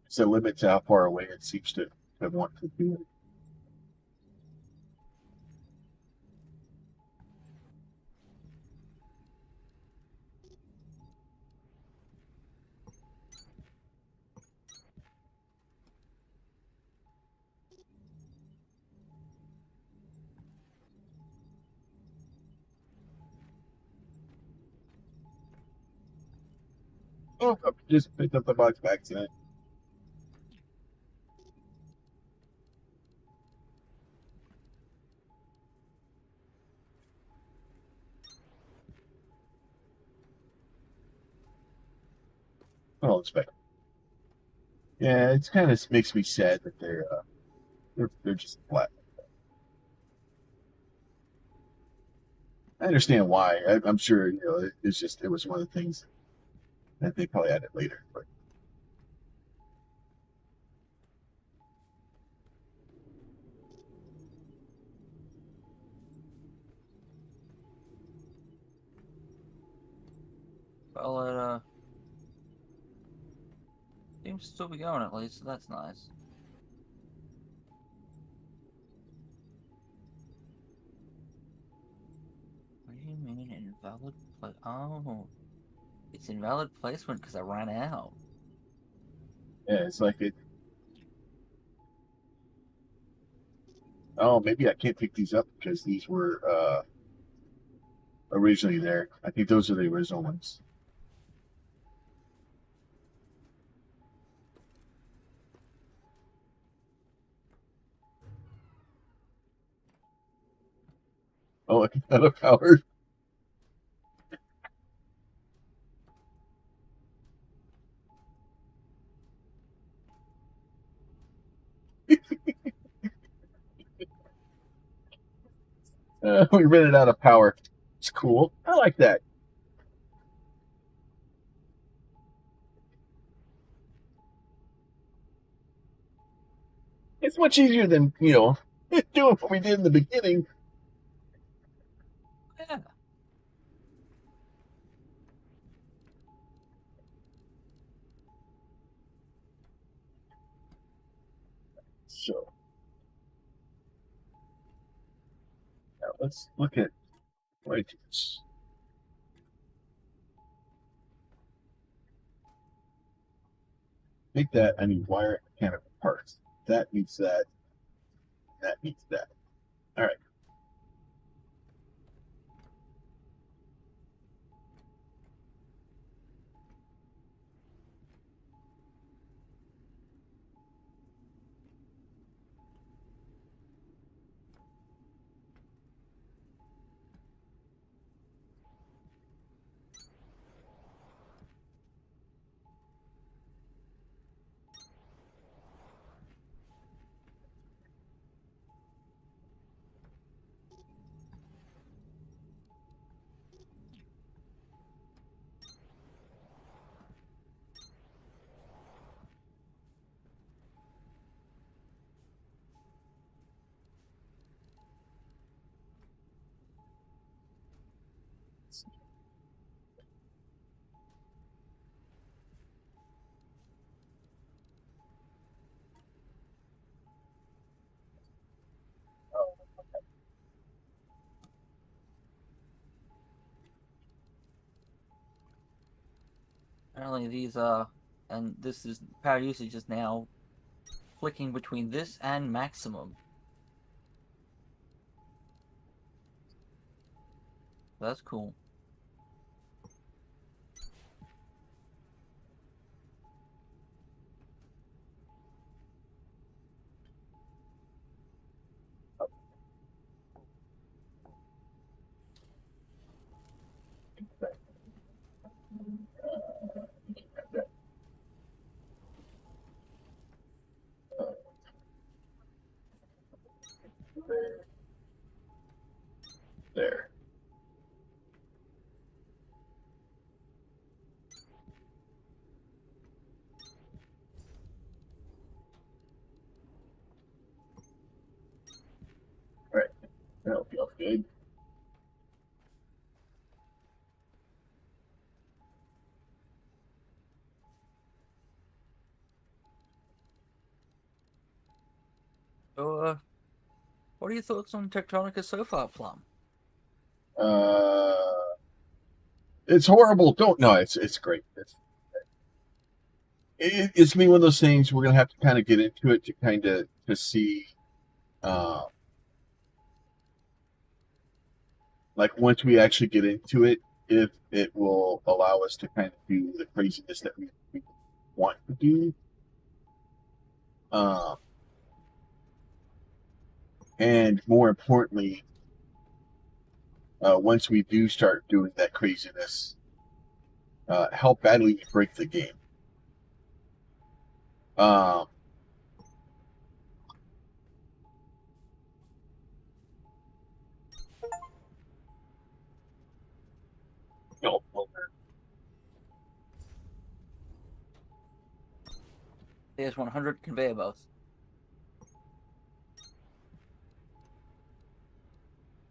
It's a limit to how far away it seems to want to be. Oh, I just picked up the box back tonight. I'll expect. Yeah, it's kind of makes me sad that they're just flat. I understand why. I'm sure it was one of the things that they probably added later. But well, it seems to still be going at least, so that's nice. What do you mean invalid? Oh, it's invalid placement because I ran out. yeah, it's like it. Oh, maybe I can't pick these up because these were originally there. I think those are the original ones. Oh, it's out of power. We ran it out of power. It's cool. I like that. It's much easier than, doing what we did in the beginning. Yeah. So, now let's look at writings. Take that, I need wire mechanical parts. That needs that. That needs that. All right. Apparently these are, and this is power usage is now flicking between this and maximum. That's cool. There. All right. That'll feel good. So, what are your thoughts on Techtonica so far, Plum? It's horrible. Don't no. It's great. It's gonna be one of those things we're gonna have to kind of get into it to kind of to see, like once we actually get into it, if it will allow us to kind of do the craziness that we want to do. And more importantly, once we do start doing that craziness, how badly we break the game. No, There's 100 conveyor belts.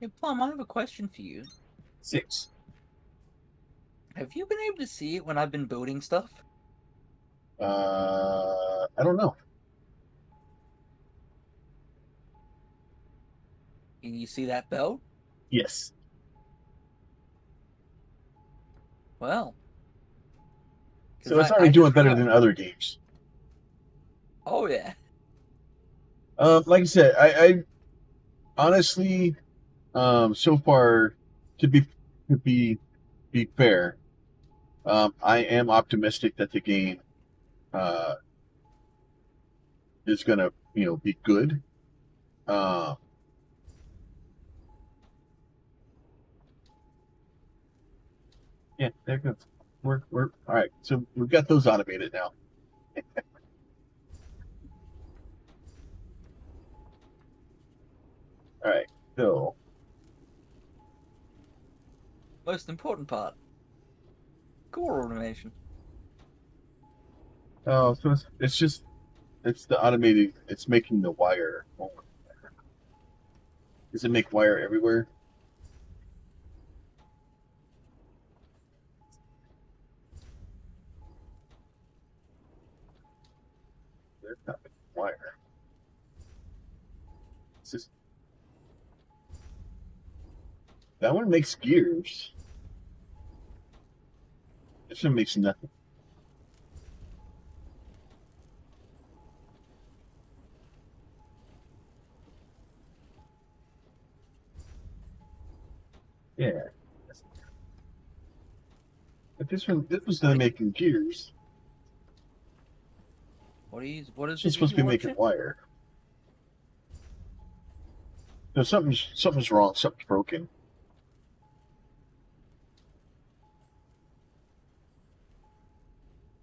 Hey, Plum, I have a question for you. 6. Have you been able to see it when I've been building stuff? I don't know. Can you see that belt? Yes. Well. So it's already doing better than other games. Oh, yeah. Like I said, I honestly, so far, to be fair, I am optimistic that the game is gonna be good. Yeah, there it goes. We're all right. So we've got those automated now. All right, so Most important part. Core automation. oh, so it's the automated. It's making the wire. Does it make wire everywhere? There's not making wire. It's just that one makes gears. This one makes nothing. Yeah. But this was not making gears. What is It's supposed to be making wire. So something's wrong. Something's broken.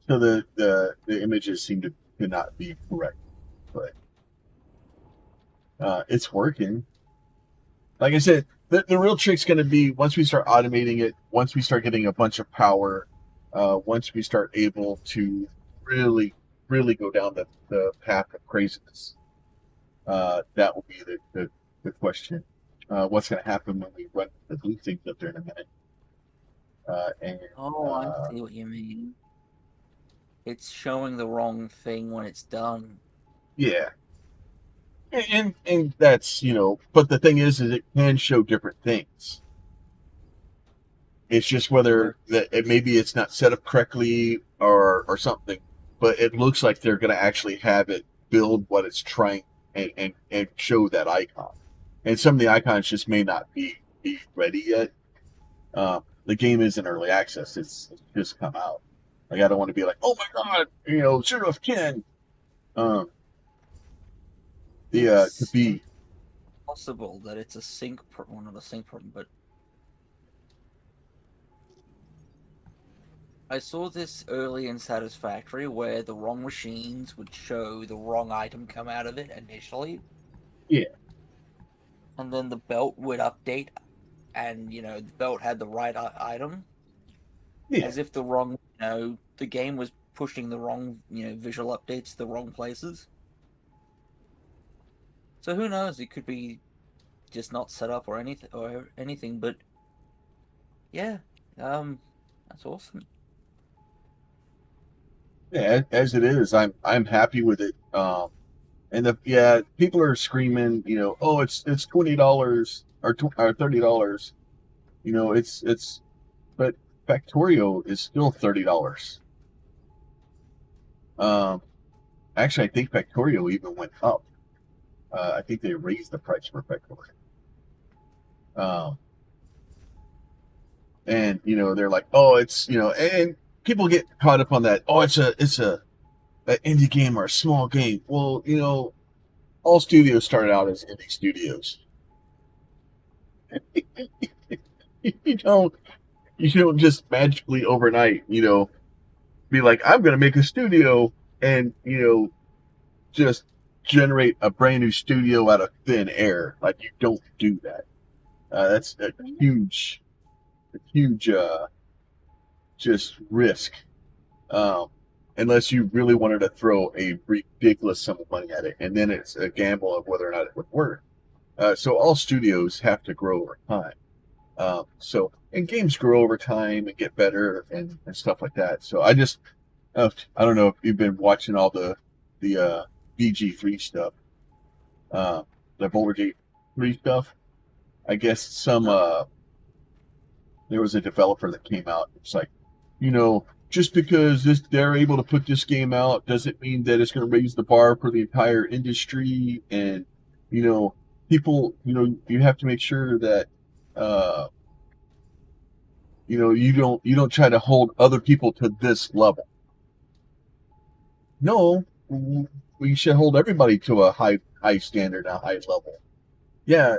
So the images seem to not be correct, but it's working. Like I said, the real trick's going to be once we start automating it, once we start getting a bunch of power, once we start able to really go down the path of craziness. That will be the question. What's going to happen when we run the blue things up there in a minute? I see what you mean. It's showing the wrong thing when it's done. Yeah. And that's, but the thing is it can show different things. It's just whether maybe it's not set up correctly or something, but it looks like they're going to actually have it build what it's trying and show that icon. And some of the icons just may not be ready yet. The game is in early access. It's just come out. Like, I don't want to be like, oh my god, 0 of 10. To be possible that it's a sync problem, not a sync problem, but I saw this early in Satisfactory where the wrong machines would show the wrong item come out of it initially. Yeah. And then the belt would update and, the belt had the right item. Yeah. As if the wrong, the game was pushing the wrong, visual updates to the wrong places. So who knows? It could be just not set up or anything. But yeah, that's awesome. Yeah, as it is, I'm happy with it. And people are screaming, oh, it's $20 or $30. But Factorio is still $30. Actually, I think Factorio even went up. I think they raised the price for Factorio. And they're like, oh, it's and people get caught up on that. Oh, it's a an indie game or a small game. Well, all studios started out as indie studios. you don't just magically overnight, be like, I'm going to make a studio and just generate a brand new studio out of thin air. Like, you don't do that. That's a huge just risk. Unless you really wanted to throw a ridiculous sum of money at it, and then it's a gamble of whether or not it would work. So all studios have to grow over time. And games grow over time and get better and stuff like that. So I don't know if you've been watching all the BG3 stuff, the Boulder Gate 3 stuff. I guess there was a developer that came out. It's like, just because they're able to put this game out doesn't mean that it's going to raise the bar for the entire industry. And, people, you have to make sure that, you don't try to hold other people to this level. No, we should hold everybody to a high standard, a high level. Yeah,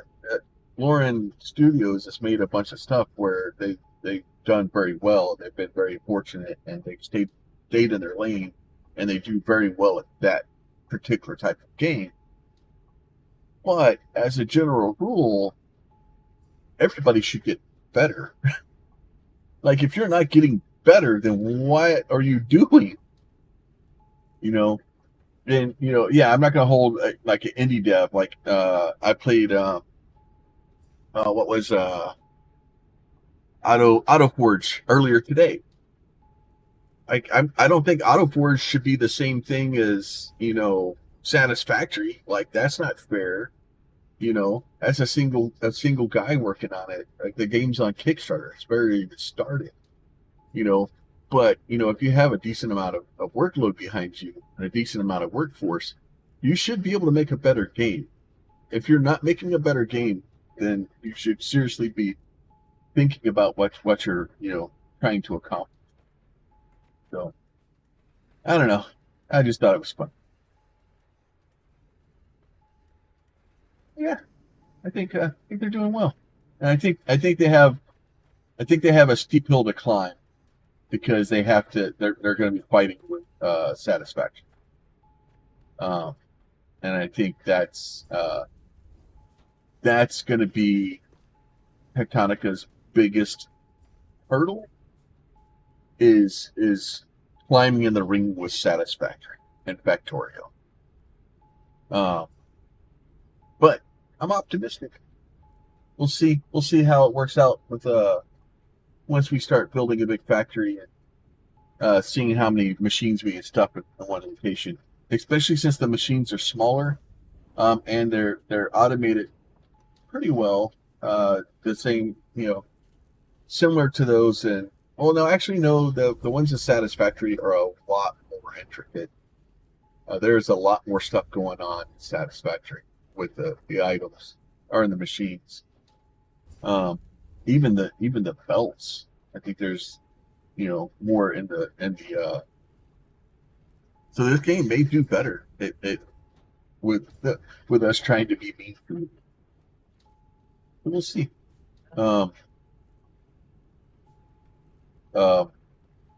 Lauren Studios has made a bunch of stuff where they done very well. They've been very fortunate, and they've stayed in their lane, and they do very well at that particular type of game. But as a general rule, everybody should get better. Like, if you're not getting better, then what are you doing? You know, and yeah, I'm not gonna hold like an indie dev. Like, I played what was AutoForge earlier today. Like, I don't think AutoForge should be the same thing as Satisfactory. Like, that's not fair. That's a single guy working on it. Like, the game's on Kickstarter. It's barely started. But if you have a decent amount of workload behind you and a decent amount of workforce, you should be able to make a better game. If you're not making a better game, then you should seriously be thinking about what you're trying to accomplish. So I don't know. I just thought it was fun. Yeah, I think they're doing well, and I think they have a steep hill to climb, because they have to. They're going to be fighting with Satisfaction, and I think that's going to be Techtonica's biggest hurdle. Is climbing in the ring with Satisfactory and Factorio. But I'm optimistic. We'll see how it works out with once we start building a big factory and seeing how many machines we can stuff in one location. Especially since the machines are smaller, and they're automated pretty well. The same, similar to those in. Oh no, actually no. The ones in Satisfactory are a lot more intricate. There's a lot more stuff going on in Satisfactory with the items or in the machines. Even the belts. I think there's more in the so this game may do better. It with us trying to be mean. We'll see.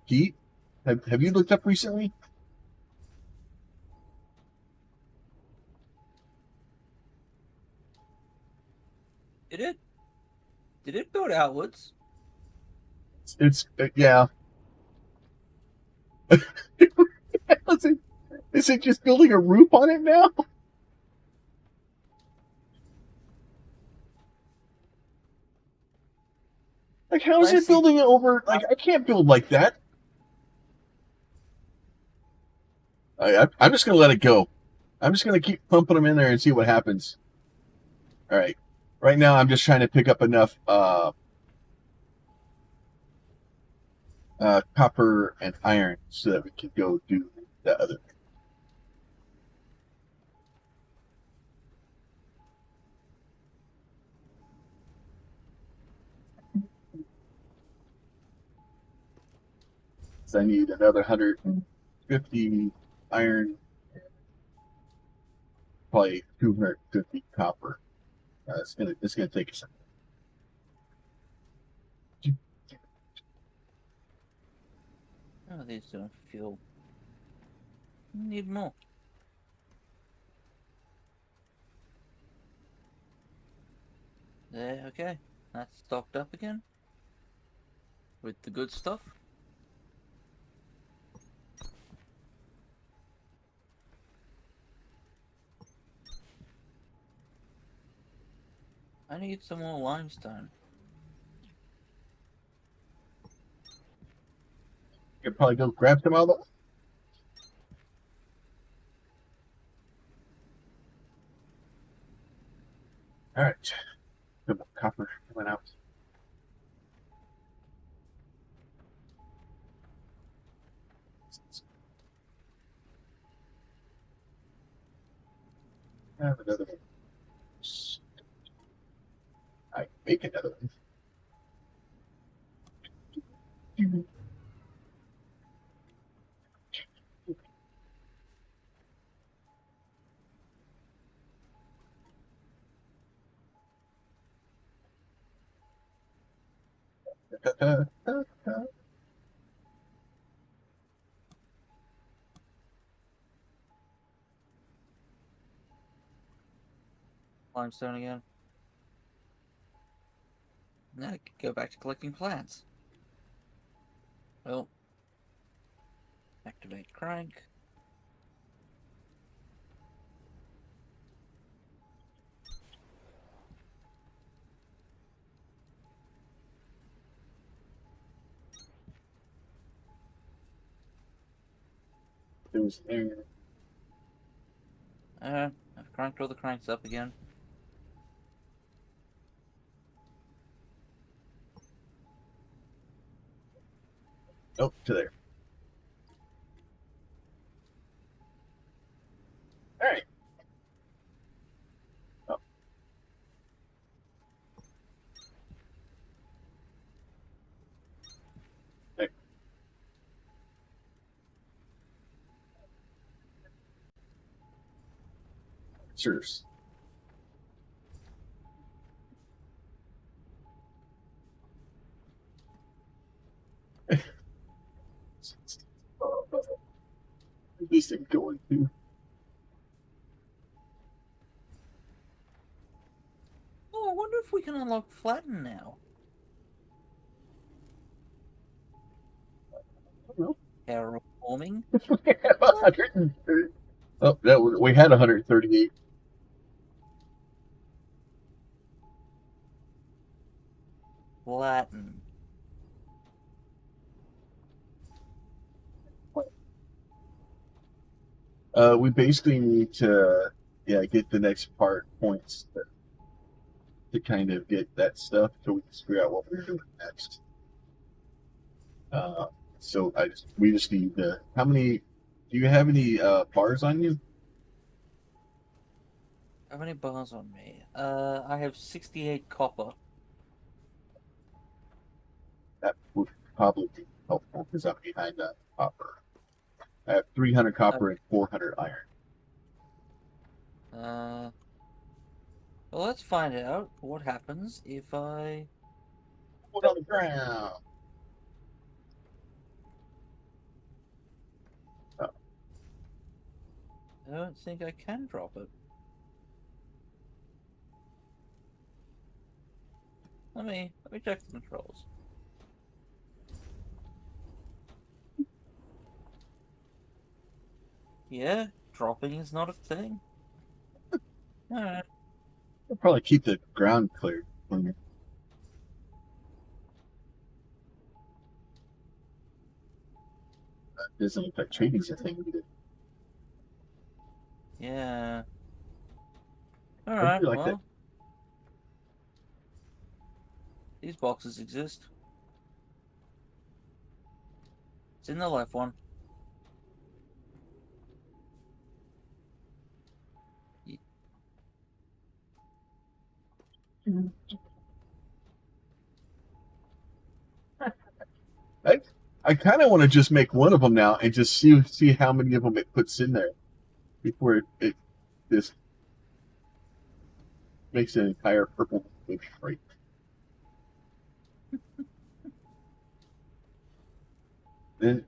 Pete, have you looked up recently? Did it build outwards? It's yeah. Is it just building a roof on it now? Like, how is it building it over? Like, I can't build like that. I'm just gonna let it go. I'm just gonna keep pumping them in there and see what happens. All right. Right now, I'm just trying to pick up enough copper and iron so that we can go do the other thing. So I need another 150 iron, probably 250 copper. It's gonna take a second. Oh, these don't feel. Need more. There, okay. That's stocked up again. With the good stuff. I need some more limestone. You could probably go grab some out of the. All right. Good copper went out. I have another one. I make another one. Limestone again. Now I could go back to collecting plants. Well, activate crank. It was there. I've cranked all the cranks up again. Oh, to there. All right. Oh. There. Cheers. This thing going to. Oh, I wonder if we can unlock flatten now. Terraforming. 130. Oh, that was, we had 138. Flatten. We basically need to, get the next part points to kind of get that stuff so we can figure out what we're doing next. So we just need the. How many? Do you have any bars on you? How many bars on me? I have 68 copper. That would probably be helpful because I'm behind that copper. I have 300 copper and 400 iron. Well, let's find out what happens if I Put on the ground. I don't think I can drop it. Let me check the controls. Yeah, dropping is not a thing. Alright. I'll probably keep the ground clear. Doesn't look like trading's a thing either. Yeah. Alright, like well. that. These boxes exist. It's in the left one. I kind of want to just make one of them now and just see how many of them it puts in there before it just makes an entire purple fish right. Then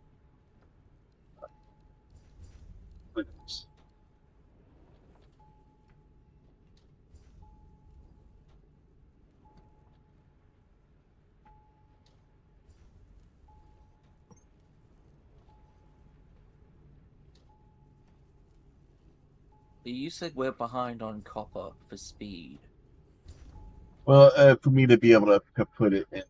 You said we're behind on copper for speed. well, for me to be able to put it in.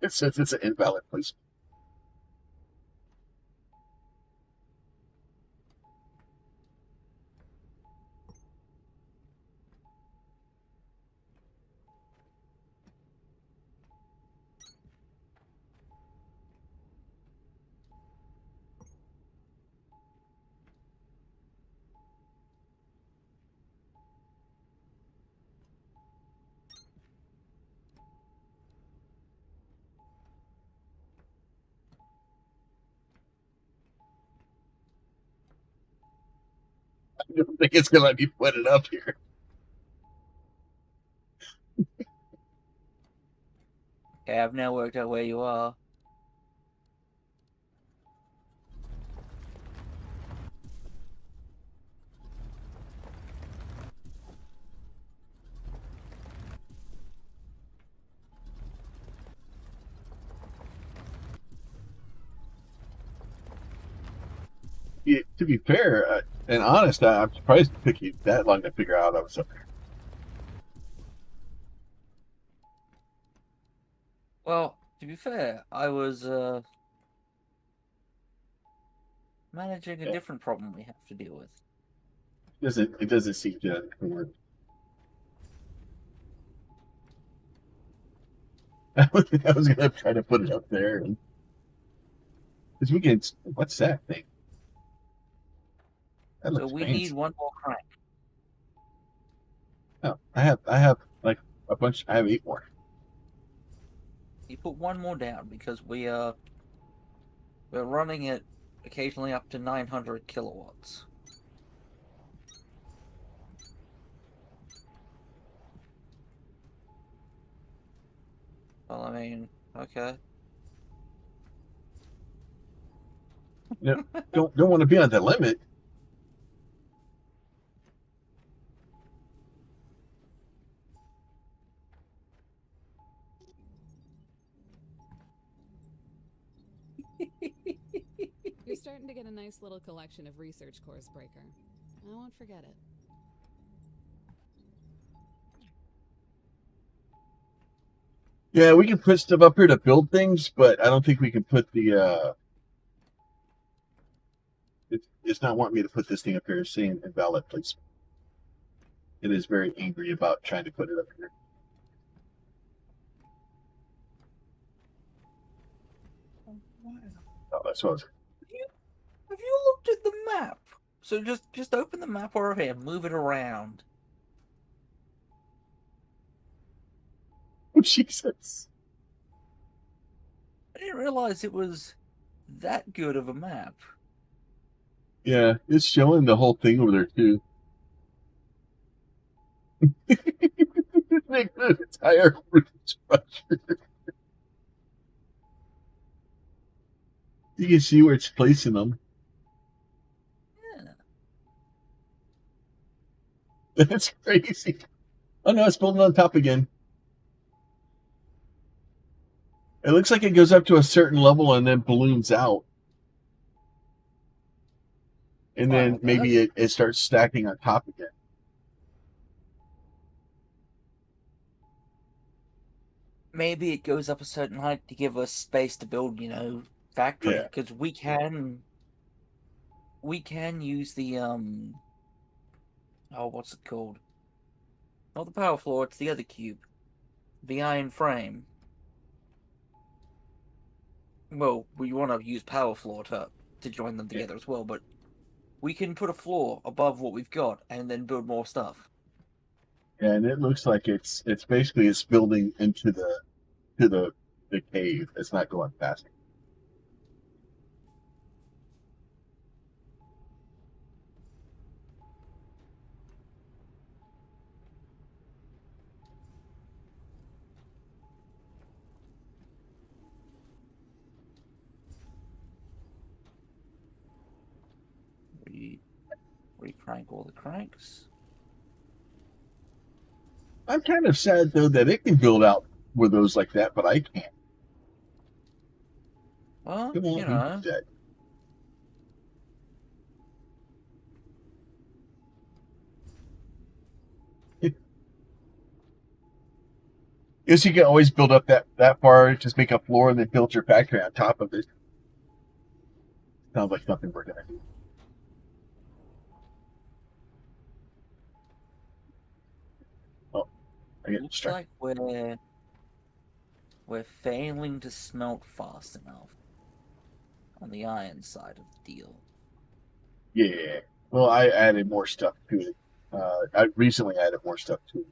It says it's an invalid placement. don't think it's gonna let me put it up here. Okay, I've now worked out where you are. Yeah, to be fair and honest, I'm surprised it took you that long to figure out I was up there. Well, to be fair, I was managing a different problem we have to deal with. It doesn't seem to work. I was gonna try to put it up there, because we can. What's that thing? That So looks we fancy. need one more crank. Oh, I have like a bunch. I have 8 more. You put one more down because we're running it occasionally up to 900 kilowatts. Well, I mean, okay. You know, don't want to be on the limit. You're starting to get a nice little collection of research course, Breaker. I won't forget it. Yeah, we can put stuff up here to build things, but I don't think we can put the. It's not wanting me to put this thing up here saying invalid placement. It is very angry about trying to put it up here. Oh, that's what I was. Have you looked at the map? So just open the map over here, move it around. Oh, Jesus. I didn't realize it was that good of a map. Yeah, it's showing the whole thing over there too. Make the entire root structure. You can see where it's placing them. Yeah. That's crazy. Oh no, it's building on top again. It looks like it goes up to a certain level and then balloons out. And then maybe it starts stacking on top again. Maybe it goes up a certain height to give us space to build, factory. Yeah. Because we can use the what's it called? Not the power floor, it's the other cube. The iron frame. Well, we want to use power floor to join them together as well, but we can put a floor above what we've got and then build more stuff. Yeah, and it looks like it's basically it's building into the cave. It's not going past it. Recrank all the cranks. I'm kind of sad though that it can build out with those like that, but I can't. Well, Come on, Guess you can always build up that far, just make a floor and then build your factory on top of it. Sounds like something we're gonna do. Oh, I get Looks distracted. like we're failing to smelt fast enough on the iron side of the deal. Yeah. Well, I added more stuff to it. I recently added more stuff to it.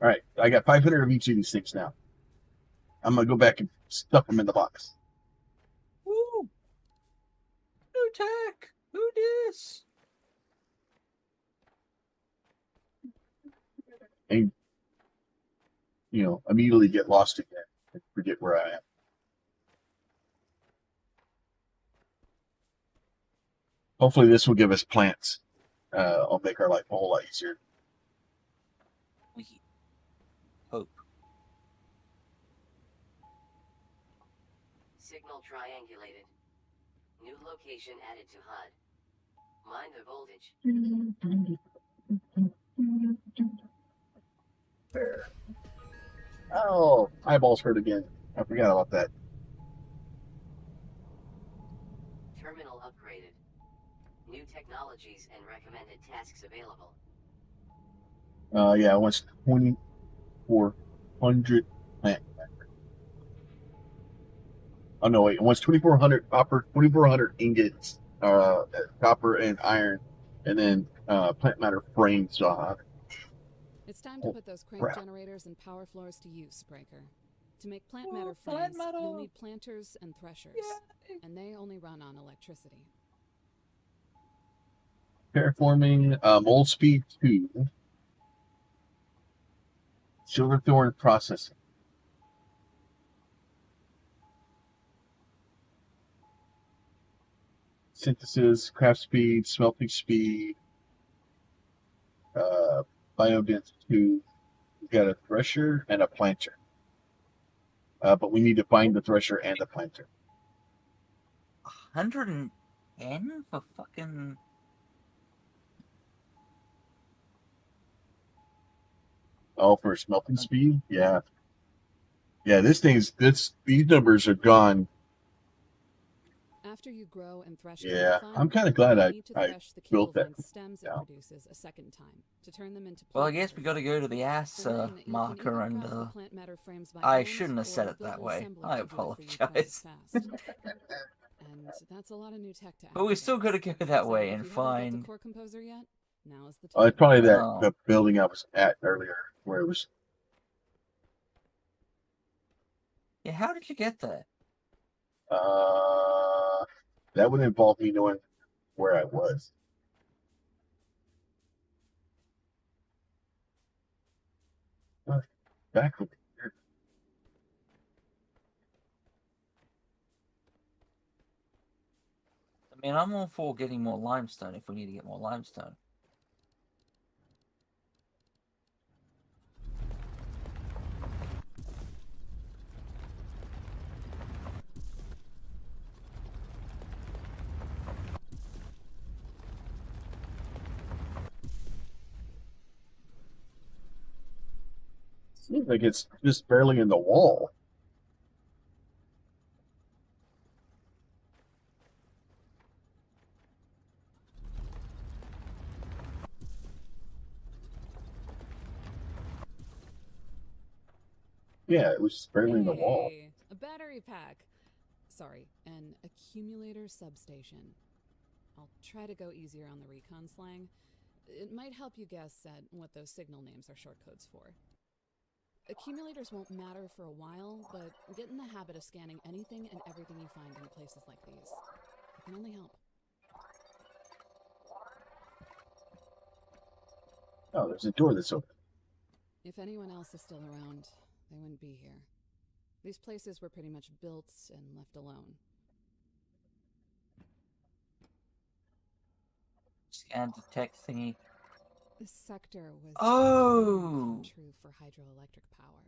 All right, I got 500 of each of these things now. I'm gonna go back and stuff them in the box. Woo! tech. Who dis? And, immediately get lost again and forget where I am. Hopefully this will give us plants. I'll make our life a whole lot easier. We hope. Signal triangulated. New location added to HUD. Mind the voltage. There. Oh, eyeballs hurt again. I forgot about that. Terminal upgraded. New technologies and recommended tasks available. Yeah, I want 2,400 plant. Oh no, wait! It wants 2,400 copper, 2,400 ingots, copper and iron, and then plant matter frames. It's time to put those crank crap. generators and power floors to use, Breaker. To make plant Oh, matter plant frames, you'll matter. need planters and threshers, and they only run on electricity. Terraforming, mold speed 2, silverthorn processing. Synthesis, craft speed, smelting speed, biodens 2. We've got a thresher and a planter. But we need to find the thresher and the planter. 110 for fucking. Oh, for smelting speed? Yeah. Yeah, these numbers are gone. After you grow and thresh Yeah, Kindlevine, I'm kind of glad you I need to thresh the built that. Kindlevine stems it down. produces a second time to turn them into Well, I plant guess we got matter. to go to the ass And then you can marker either and. craft the plant matter frames by I hand shouldn't have or said it build that an way. assembler I to do it for you twice apologize. as fast. And that's a lot of new tech to But we activate. still got to go that So way if and you haven't built find. a core composer yet, now is the Oh, time. it's probably Oh. the building I was at earlier, where it was. Yeah, how did you get there? That would involve me knowing where I was. Back over here. I mean, I'm all for getting more limestone if we need to get more limestone. Seems like it's just barely in the wall. Yeah, it was just barely in the wall. Hey, a battery pack. Sorry, an accumulator substation. I'll try to go easier on the recon slang. It might help you guess at what those signal names are short codes for. Accumulators won't matter for a while, but get in the habit of scanning anything and everything you find in places like these. It can only help. Oh, there's a door that's open. If anyone else is still around, they wouldn't be here. These places were pretty much built and left alone. Scan detect thingy. This sector was Oh! true for hydroelectric power.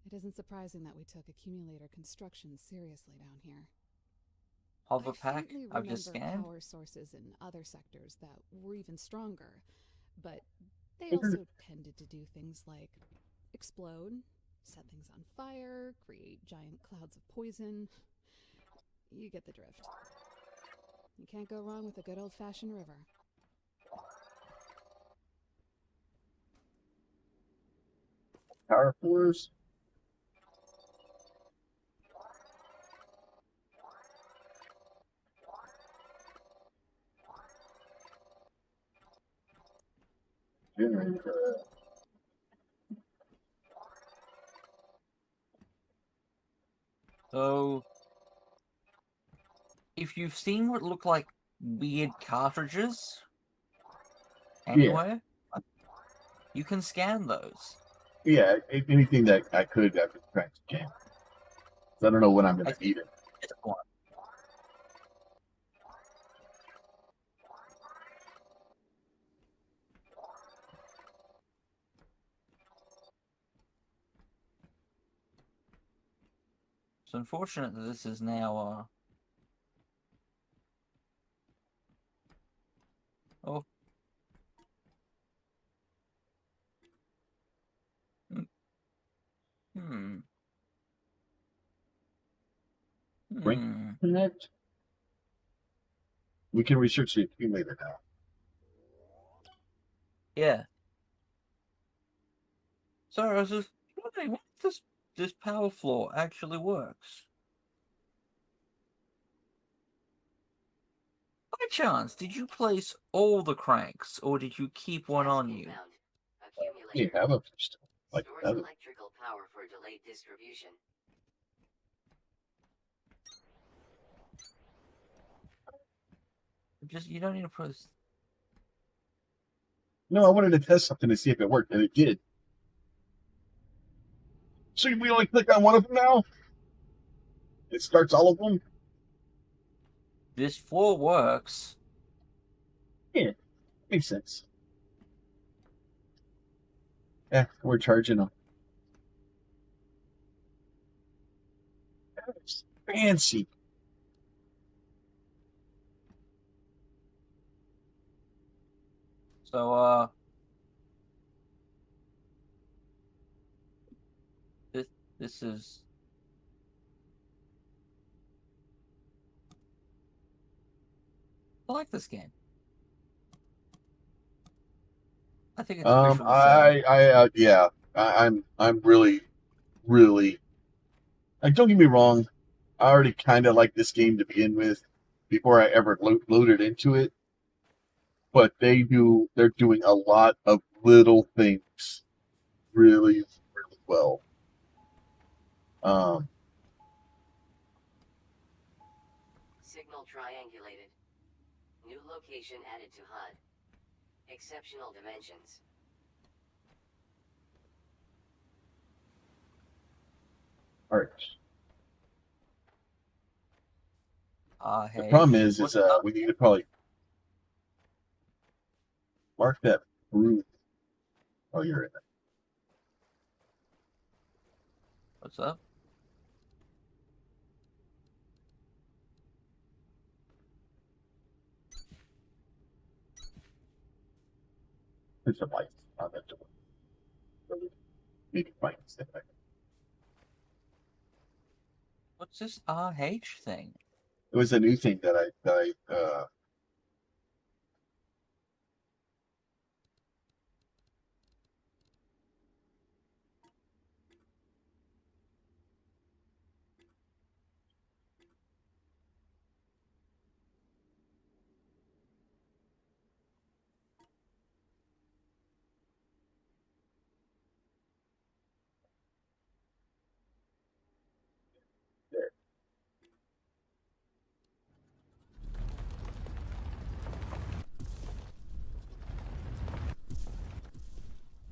It isn't surprising that we took accumulator construction seriously down here. Hover pack. faintly I've just remember scanned. power sources in other sectors that were even stronger, but they also tended to do things like explode, set things on fire, create giant clouds of poison. You get the drift. You can't go wrong with a good old-fashioned river. Power floors. Generator. So, if you've seen what look like weird cartridges anywhere, you can scan those. Yeah, anything that I could, I could try to jam. So I don't know when I'm going to need it. It's one. It's unfortunate that this is now, oh. Connect. We can research the accumulator now. Yeah. Sorry, I was just wondering what this power floor actually works. By chance, did you place all the cranks, or did you keep one on you? You have them still. Like stores electrical power for delayed distribution. Just you don't need to put. No, I wanted to test something to see if it worked, and it did. So we only click on one of them now? It starts all of them? This floor works. Yeah, makes sense. Yeah, we're charging them. That's fancy. So, this is. I like this game. I think it's visually yeah, I'm really, like, don't get me wrong, I already kind of like this game to begin with before I ever loaded into it, but they're doing a lot of little things really well. Signal triangulated. New location added to HUD. Exceptional dimensions. Alright. Hey, the problem is we need to probably mark that route while you're in it. What's up? There's some lights on that door. Maybe find step back. What's this RH thing? It was a new thing that I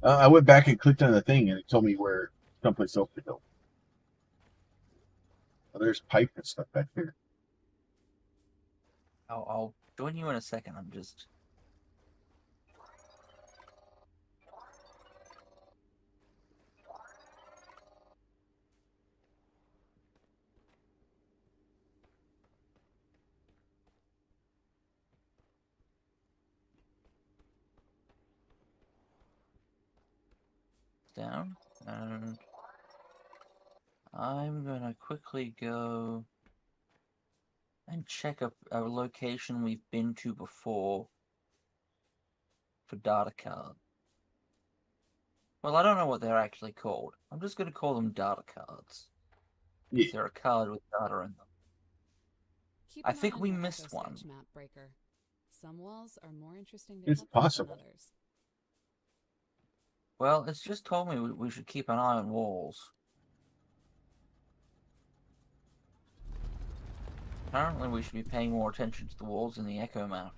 I went back and clicked on the thing, and it told me where someplace else to go. Oh, there's pipe and stuff back there. I'll join you in a second. I'm just. Down, and I'm gonna quickly go and check a location we've been to before for data card. Well, I don't know what they're actually called. I'm just gonna call them data cards. Yeah. Is there a card with data in them? I think we missed one. Map breaker. Some walls are more interesting It's possible. Than others. Well, it's just told me we should keep an eye on walls. Apparently we should be paying more attention to the walls in the echo map.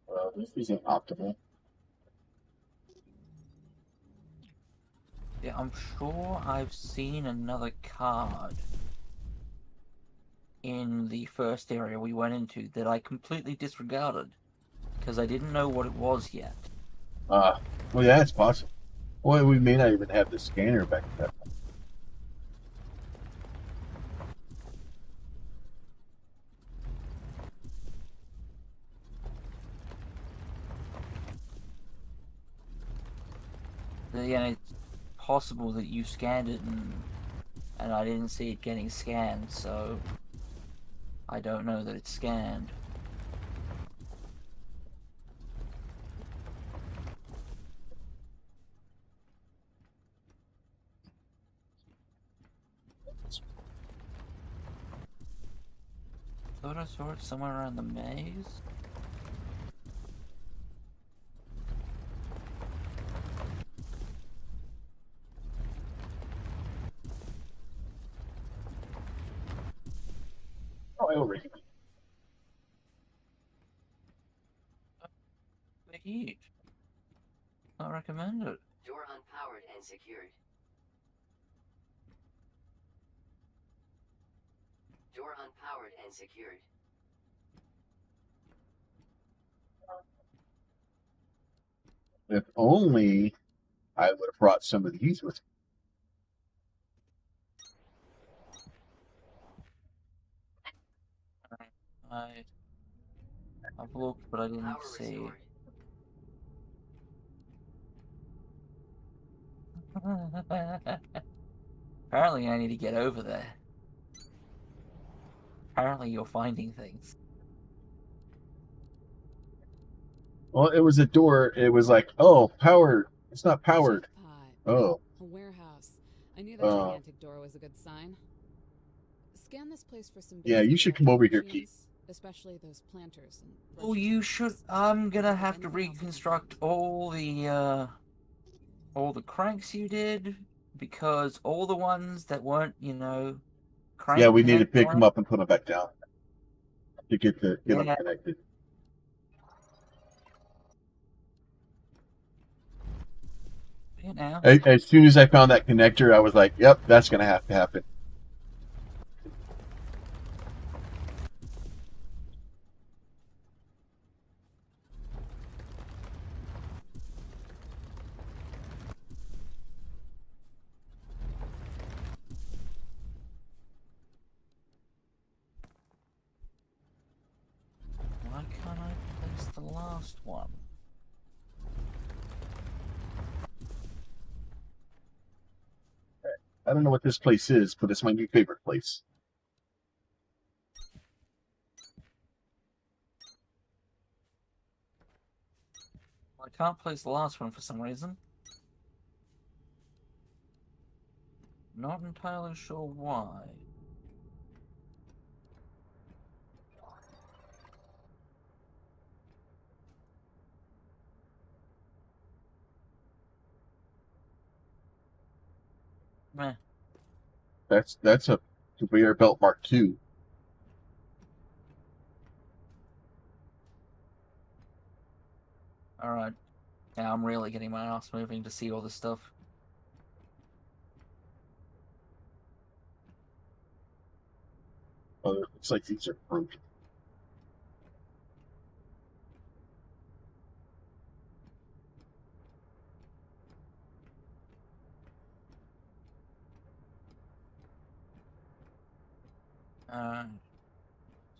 Well, this isn't optimal. Yeah, I'm sure I've seen another card in the first area we went into that I completely disregarded because I didn't know what it was yet. Well, yeah, it's possible. Well, we may not even have the scanner back at that point. Yeah, it's possible that you scanned it and I didn't see it getting scanned, so I don't know that it's scanned. Thought I saw it somewhere around the maze. Oh, I already. Heat. Not recommended. Door unpowered and secured. Door unpowered and secured. If only I would have brought some of these with me. I've looked, but I didn't Power see. restored. Apparently I need to get over there. Apparently you're finding things. Well, it was a door. It was like, oh, powered. It's not powered. Jackpot. Oh. A warehouse. I knew that gigantic door was a good sign. Scan this place for some. Yeah, you should come over here, Keith. Especially those planters. And Oh, you should. I'm gonna have to reconstruct all the cranks you did because all the ones that weren't, crank. Yeah, we need to pick them up and put them back down to get them connected. Now. As soon as I found that connector, I was like, "Yep, that's gonna have to happen." Why can't I place the last one? I don't know what this place is, but it's my new favorite place. I can't place the last one for some reason. Not entirely sure why. Meh. That's a conveyor belt Mark II. Alright. Now I'm really getting my ass moving to see all this stuff. Oh, it looks like these are broken.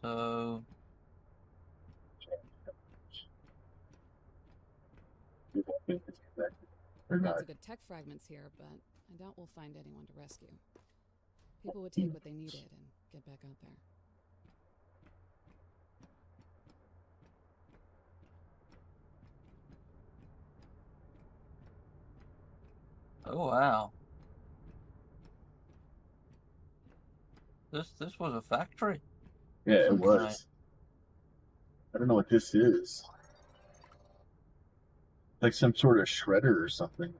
So Lots of good tech fragments here, but I doubt we'll find anyone to rescue. People would take what they needed and get back out there. oh wow. This was a factory. Yeah, it Some kind. was. I don't know what this is. Like some sort of shredder or something.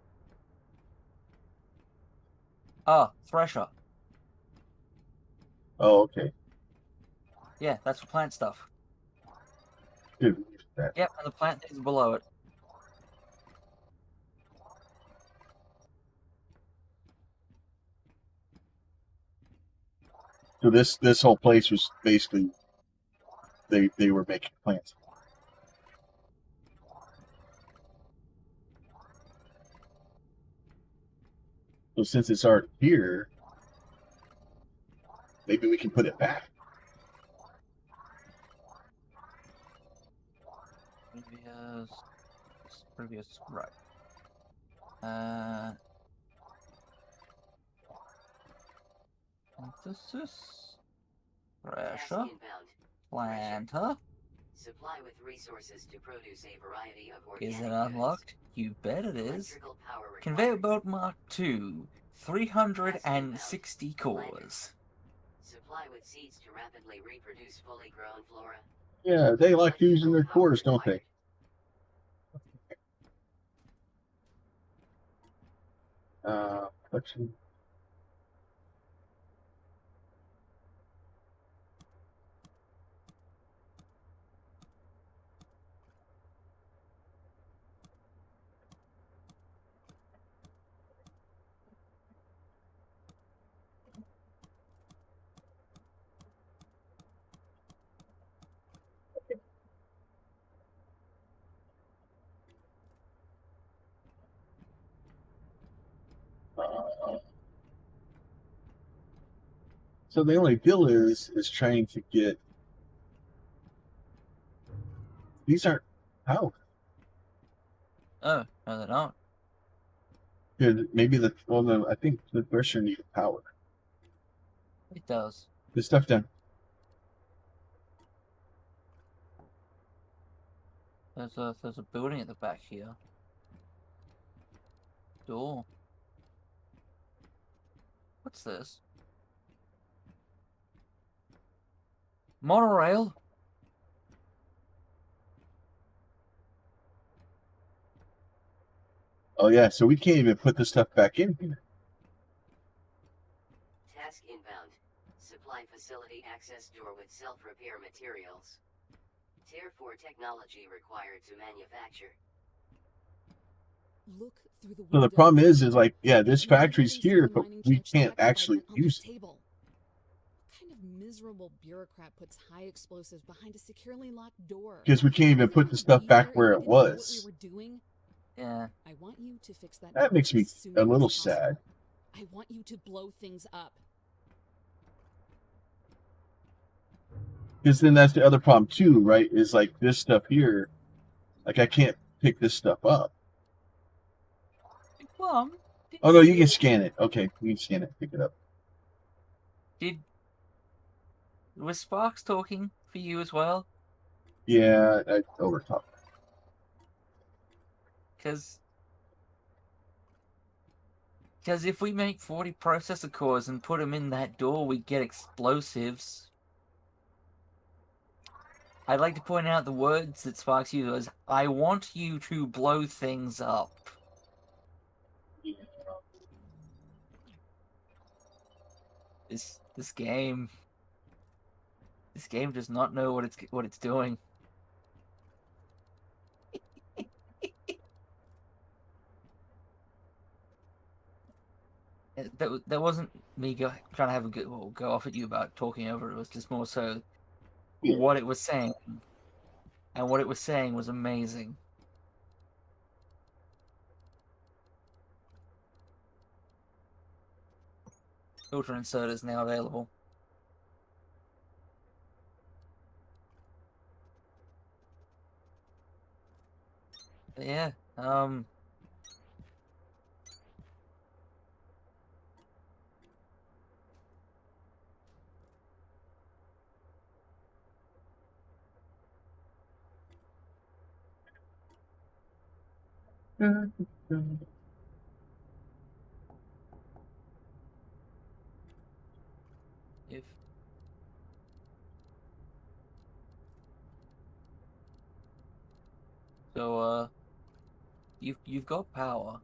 Ah, thresher. Oh, okay. Yeah, that's for plant stuff. Good. That. Yep, and the plant is below it. So this whole place was basically they were making plants. So since it's already here, maybe we can put it back. Previous, right. Synthesis. Pressure. Planter. Supply with resources to produce a variety of organic Is it unlocked? You bet it is. Electrical power Conveyor required. belt Mark II. 360 cores. Supply with seeds to rapidly reproduce fully grown flora. Yeah, they like using their cores, don't they? Collection. So the only deal is trying to get these aren't out. Oh, no, they're not. Good. Maybe no, I think the thresher needed power. It does. This stuff down. There's a building at the back here. Door. What's this? Monorail? Oh yeah, so we can't even put this stuff back in here. Task inbound. Supply facility access door with self-repair materials. Tier 4 technology required to manufacture. Look through the So the window. problem is like, yeah, this You'll factory's never see here, the but mining we trench can't tax actually department on use the it. table. What kind of miserable bureaucrat puts high explosives behind a securely locked door? Because we can't even We put the wouldn't stuff be back here where if it we didn't know what was. we were doing. Yeah. I want you to fix that That door makes me as soon a little as possible. sad. I want you to blow things up. Because then that's the other problem too, right? Is like this stuff here, like I can't pick this stuff up. Plum. Oh no, you can scan it. Okay, you can scan it, pick it up. Was Sparks talking for you as well? Yeah, I overtalked. Because if we make 40 processor cores and put them in that door, we get explosives. I'd like to point out the words that Sparks used was, I want you to blow things up. This game does not know what it's doing. That wasn't me trying to have a go off at you about talking over it. It was just more so what it was saying, and what it was saying was amazing. Filter insert is now available. But yeah, If so, you've got power.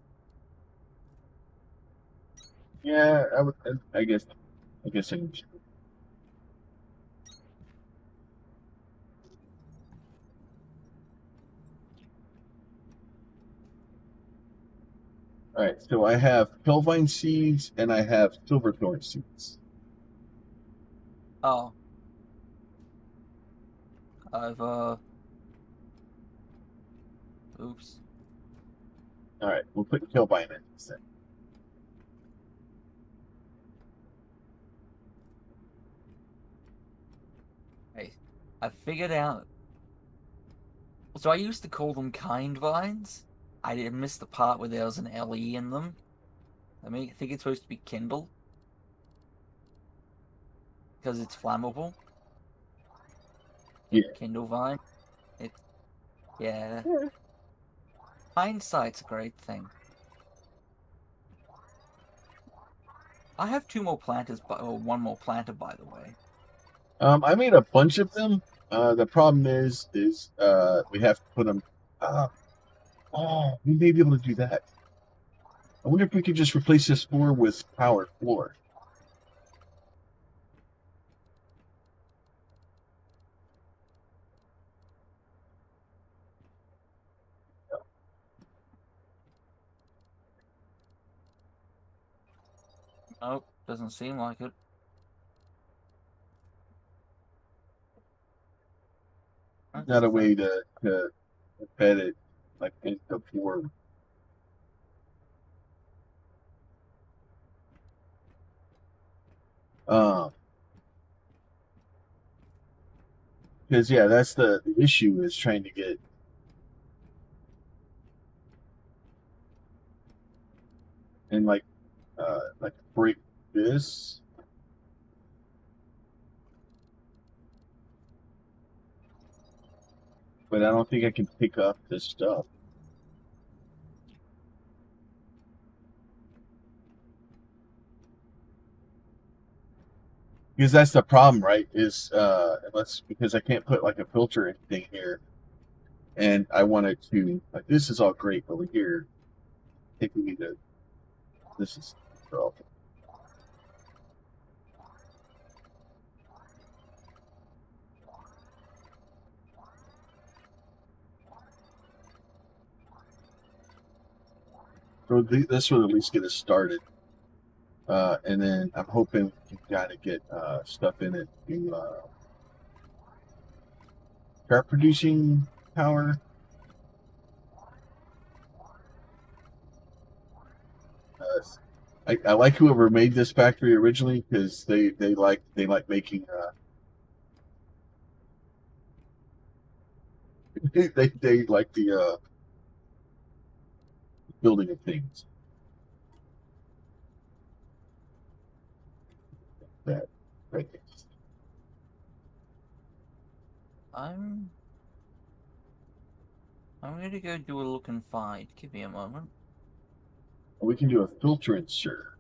Yeah, I would. I guess. I guess I can. All right, so I have Pillvine seeds and I have Silverthorn seeds. Oh, I've oops. All right, we'll put Pillvine in instead. Hey, I figured out. So I used to call them kind vines. I didn't miss the part where there was an LE in them. I think it's supposed to be Kindle because it's flammable. Yeah. Kindle vine. Yeah. Hindsight's a great thing. I have two more planters, or one more planter, by the way. I made a bunch of them. The problem is we have to put them. We may be able to do that. I wonder if we could just replace this floor with powered floor. Nope, doesn't seem like it. Not a way to embed it like into form. Because yeah, that's the issue is trying to get and like break this. But I don't think I can pick up this stuff. Because that's the problem, right? Is because I can't put like a filter or anything here. And I wanted to like this is all great over here. I think we need to this is well. So this will at least get us started. And then I'm hoping we can kind of get stuff in it to start producing power. I like whoever made this factory originally because they like making they like the building of things. That right. I'm gonna go do a look and find. Give me a moment. We can do a filter insert.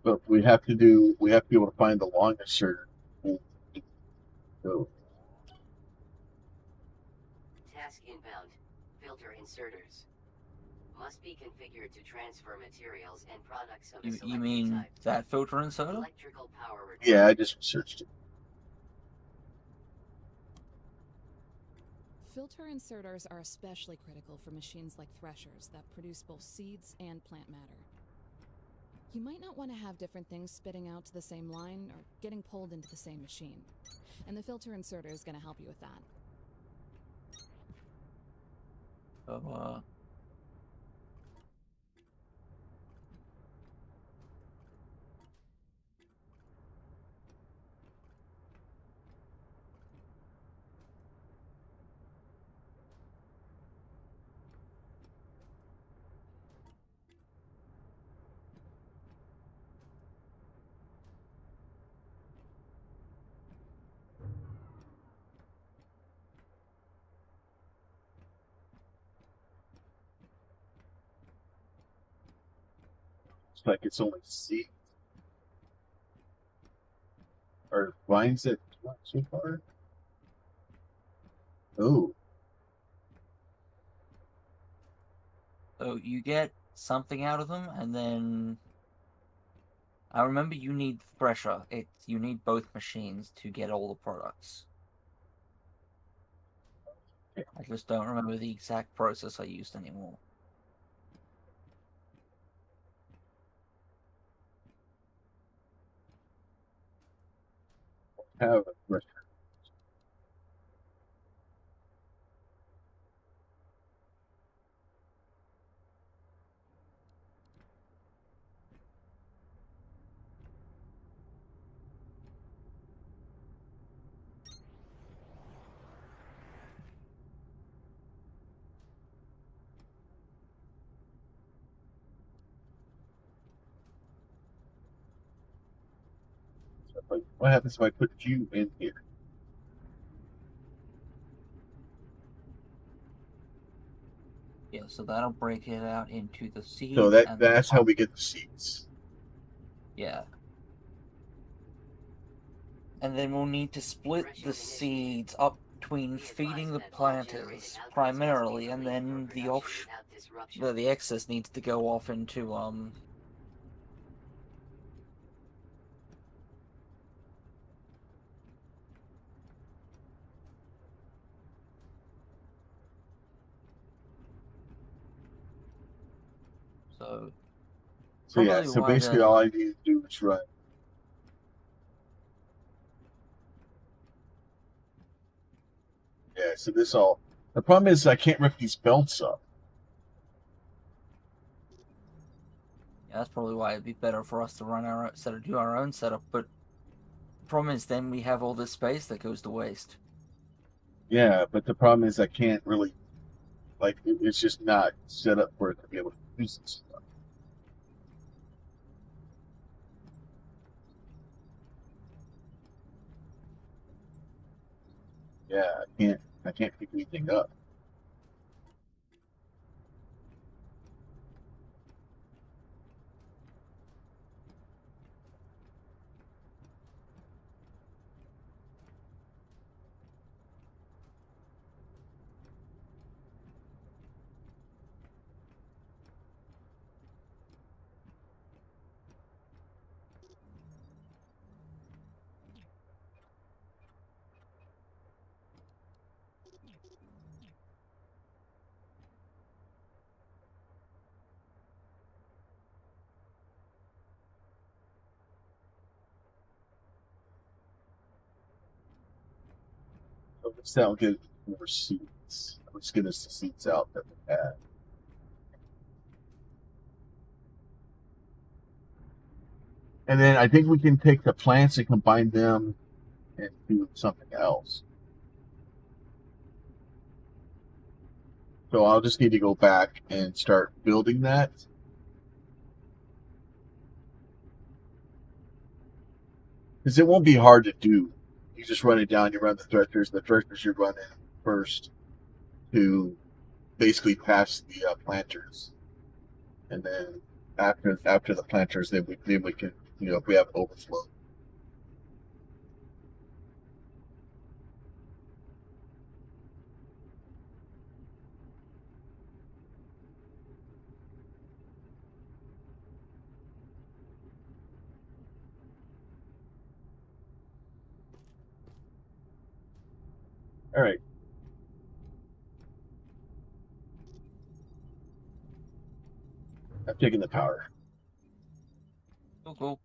But we have to be able to find the long insert. So Task inbound. Filter inserters. Must be configured to transfer materials and products of a You selected mean type. that filter inserter? Electrical power required. yeah, I just researched it. Filter inserters are especially critical for machines like threshers that produce both seeds and plant matter. You might not want to have different things spitting out to the same line or getting pulled into the same machine. And the filter inserter is going to help you with that. So, like it's only seeds or vines that so far. Oh, So you get something out of them, and then I remember you need thresher. You need both machines to get all the products. I just don't remember the exact process I used anymore. have a question. What happens if I put you in here? Yeah, so that'll break it out into the seeds. So and that's how we get the seeds. Yeah. And then we'll need to split the seeds up between feeding the planters primarily, and then the excess needs to go off into So yeah, so basically all I need to do is run. Yeah, so this all. The problem is I can't rip these belts up. Yeah, that's probably why it'd be better for us to run our own, do our own setup. But the problem is then we have all this space that goes to waste. Yeah, but the problem is I can't really, like, it's just not set up for it to be able to use this stuff. Yeah, I can't pick anything up. So that'll get more seeds. Let's get us the seeds out that we have. And then I think we can take the plants and combine them and do something else. So I'll just need to go back and start building that. Because it won't be hard to do. You just run it down, you run the threshers you run in first to basically pass the planters. And then after the planters, then we can, if we have overflow. All right. I'm taking the power. Cool.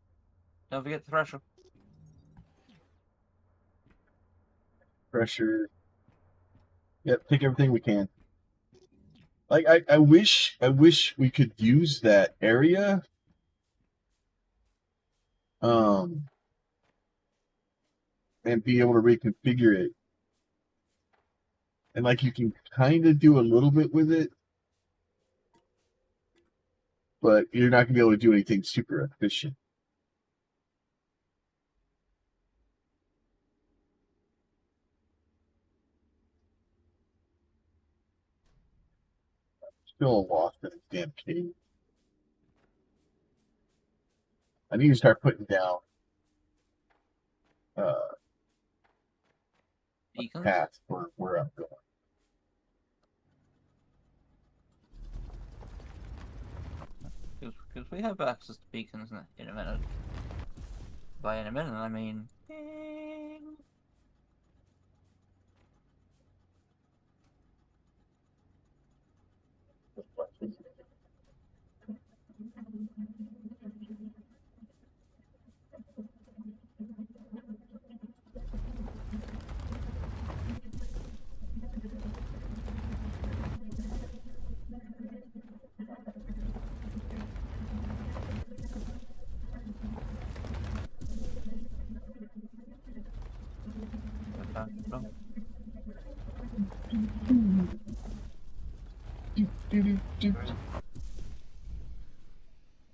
Don't forget the thresher. Pressure. Yep, take everything we can. Like I wish we could use that area. And be able to reconfigure it. And like you can kind of do a little bit with it, but you're not gonna be able to do anything super efficient. Still lost in a damn cave. I need to start putting down Beacons? path for where I'm going. Because we have access to beacons in a minute. By in a minute, I mean... Ding.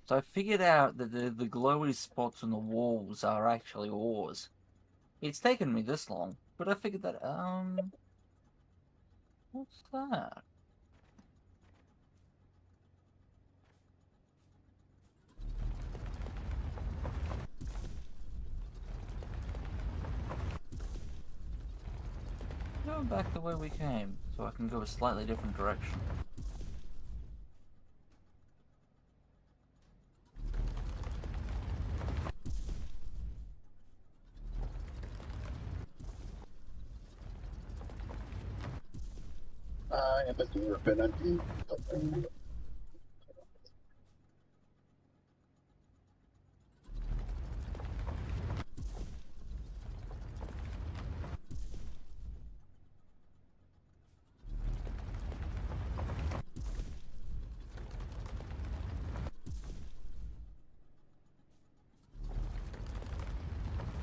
So I figured out that the glowy spots on the walls are actually ores. It's taken me this long, but I figured that, what's that? Go back the way we came, so I can go a slightly different direction. I am a dwarf and I'm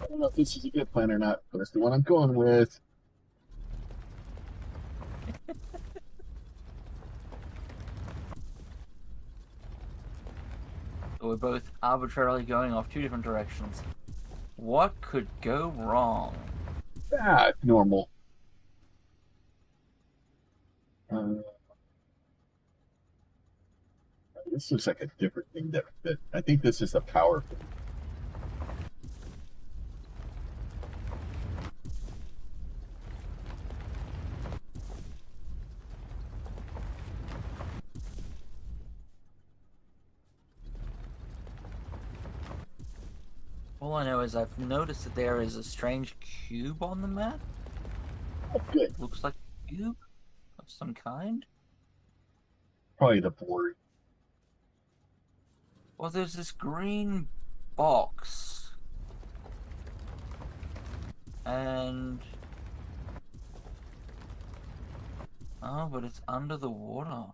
I don't know if this is a good plan or not, but it's the one I'm going with. So we're both arbitrarily going off two different directions. What could go wrong? Normal. This looks like a different thing that I think this is the power thing. All I know is I've noticed that there is a strange cube on the map. Oh, good. Looks like a cube of some kind. Probably the board. Well, there's this green box. And... oh, but it's under the water.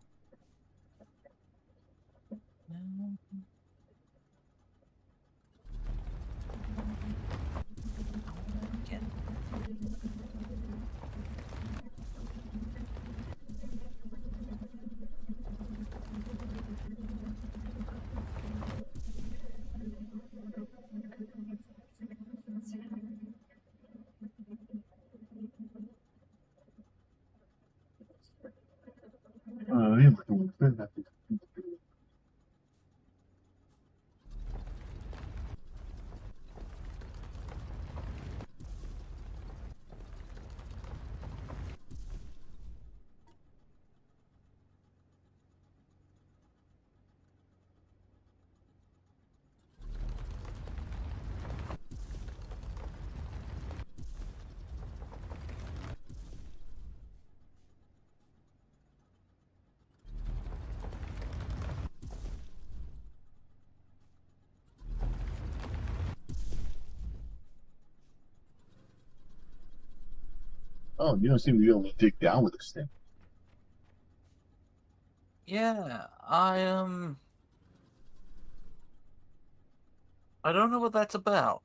Oh, you don't seem to be able to dig down with this thing. Yeah, I don't know what that's about.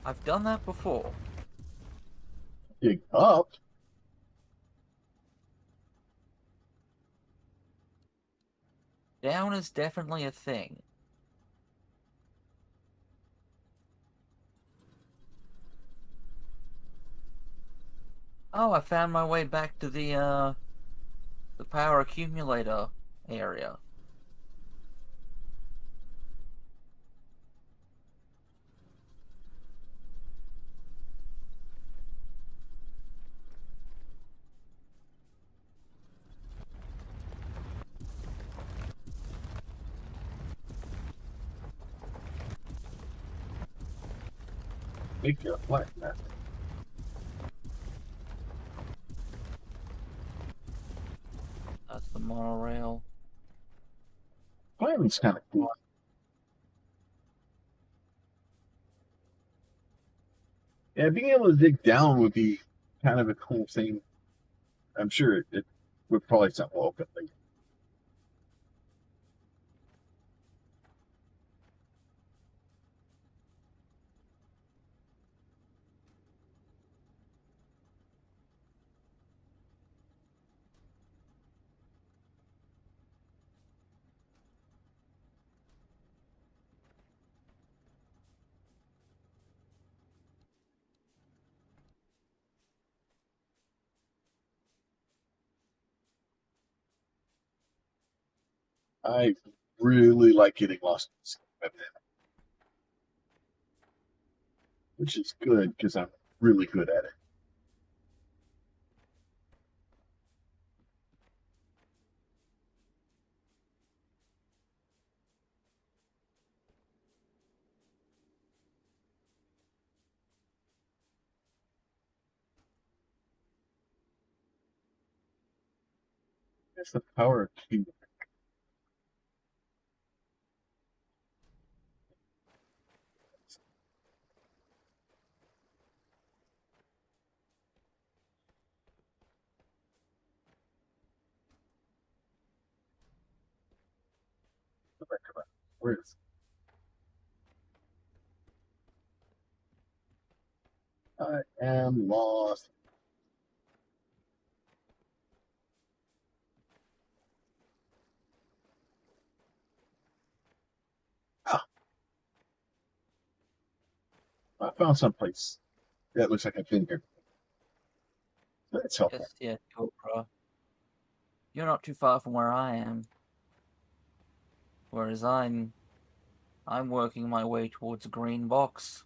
I've done that before. Dig up? Down is definitely a thing. Oh, I found my way back to the power accumulator area. make you a flat map. That's the monorail. Climbing's kind of cool. Yeah, being able to dig down would be kind of a cool thing. I'm sure it would probably sound welcome. Like, I really like getting lost in this game, which is good because I'm really good at it. That's the power of teamwork. Come on. Where is it? I am lost. Ah, I found someplace that looks like I've been here. That's helpful. Yes, yeah, cool, bro. You're not too far from where I am. Whereas I'm working my way towards a green box.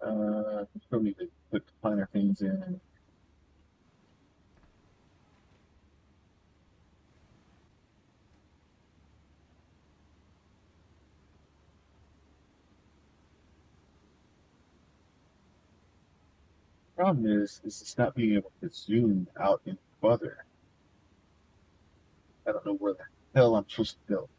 Still need to put the finer things in. Problem is it's not being able to zoom out any further. I don't know where the hell I'm supposed to go.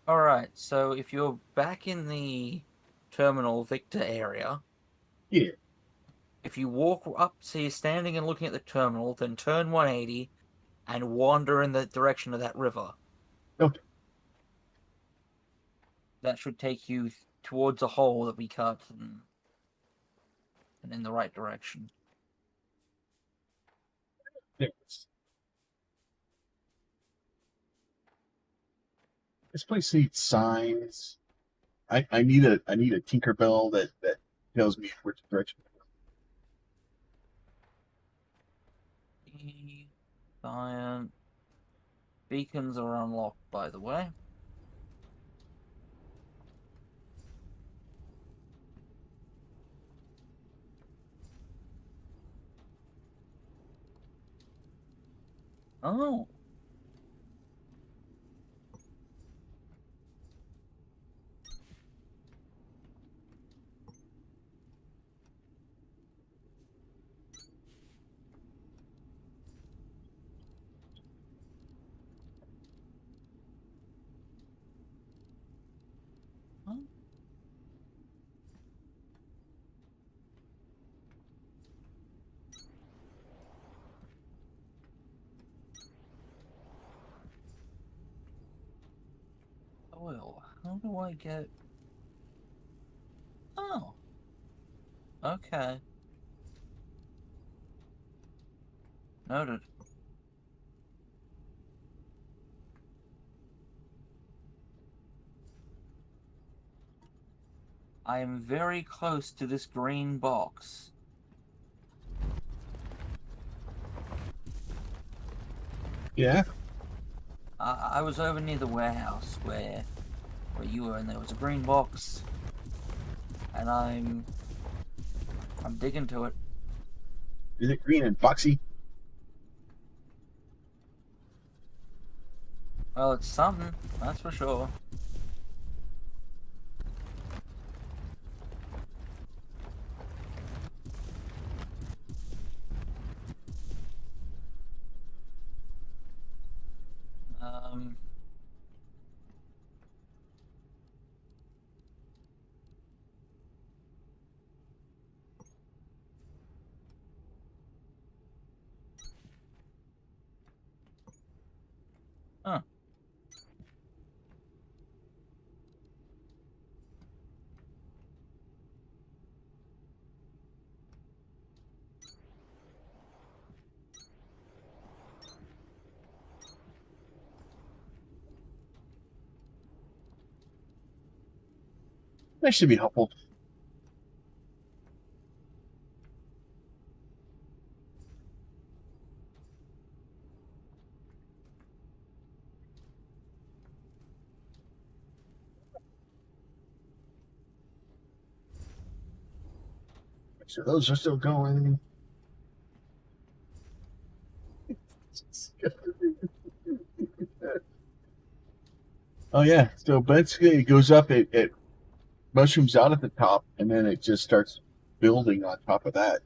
Alright, so if you're back in the Terminal Victor area, Yeah. if you walk up, so you're standing and looking at the terminal, then turn 180 and wander in the direction of that river. Okay. That should take you towards a hole that we cut and in the right direction. Thanks. This place needs signs. I need a Tinkerbell that tells me which direction to go. Giant beacons are unlocked, by the way. Oh. Huh? Oil. How do I get... Oh. Okay. Noted. I am very close to this green box. Yeah. I was over near the warehouse where you were, and there was a green box, and I'm digging to it. Is it green and boxy? Well, it's something, that's for sure. Huh. That should be helpful. So those are still going. Oh yeah. So basically, it goes up. It mushrooms out at the top, and then it just starts building on top of that.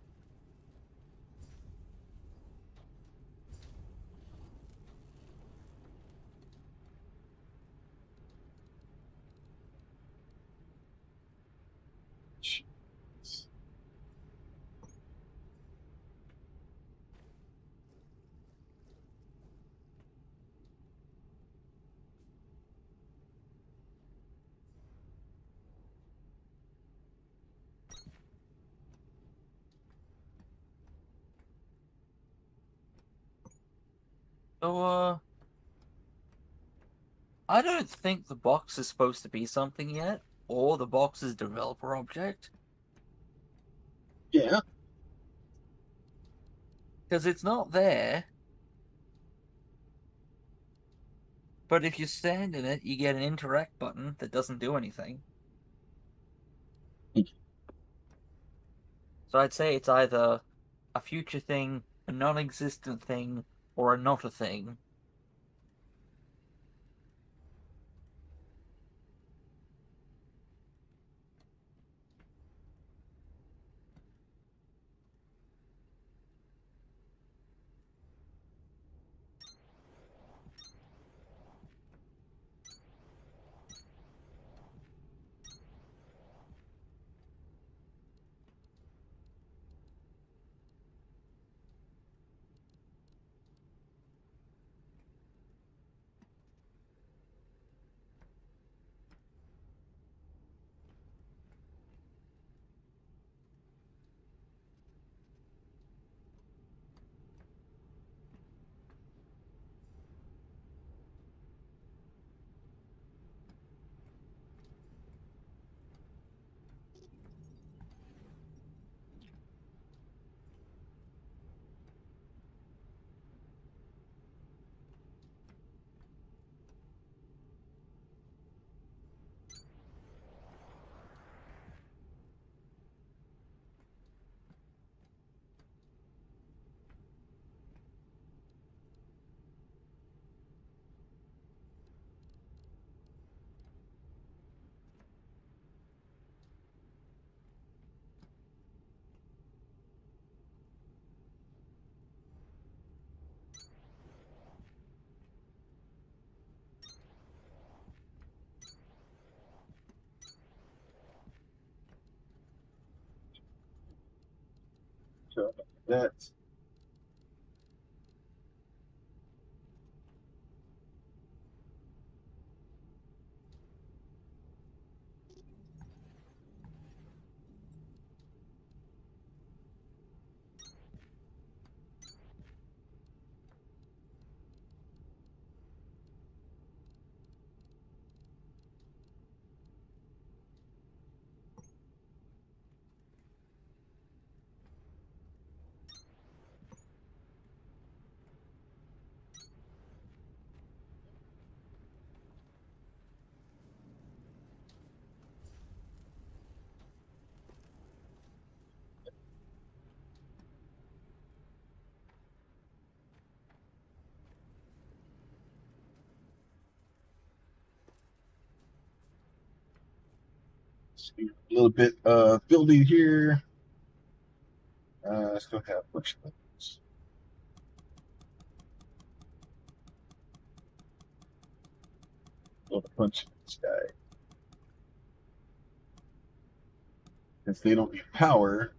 Jeez. So, I don't think the box is supposed to be something yet, or the box is developer object. Yeah. Because it's not there. But if you stand in it, you get an interact button that doesn't do anything. So I'd say it's either a future thing, a non-existent thing, or a not a thing. So that's. A little bit of building here. Still have a bunch of things. Build a bunch of this guy. Since they don't need power,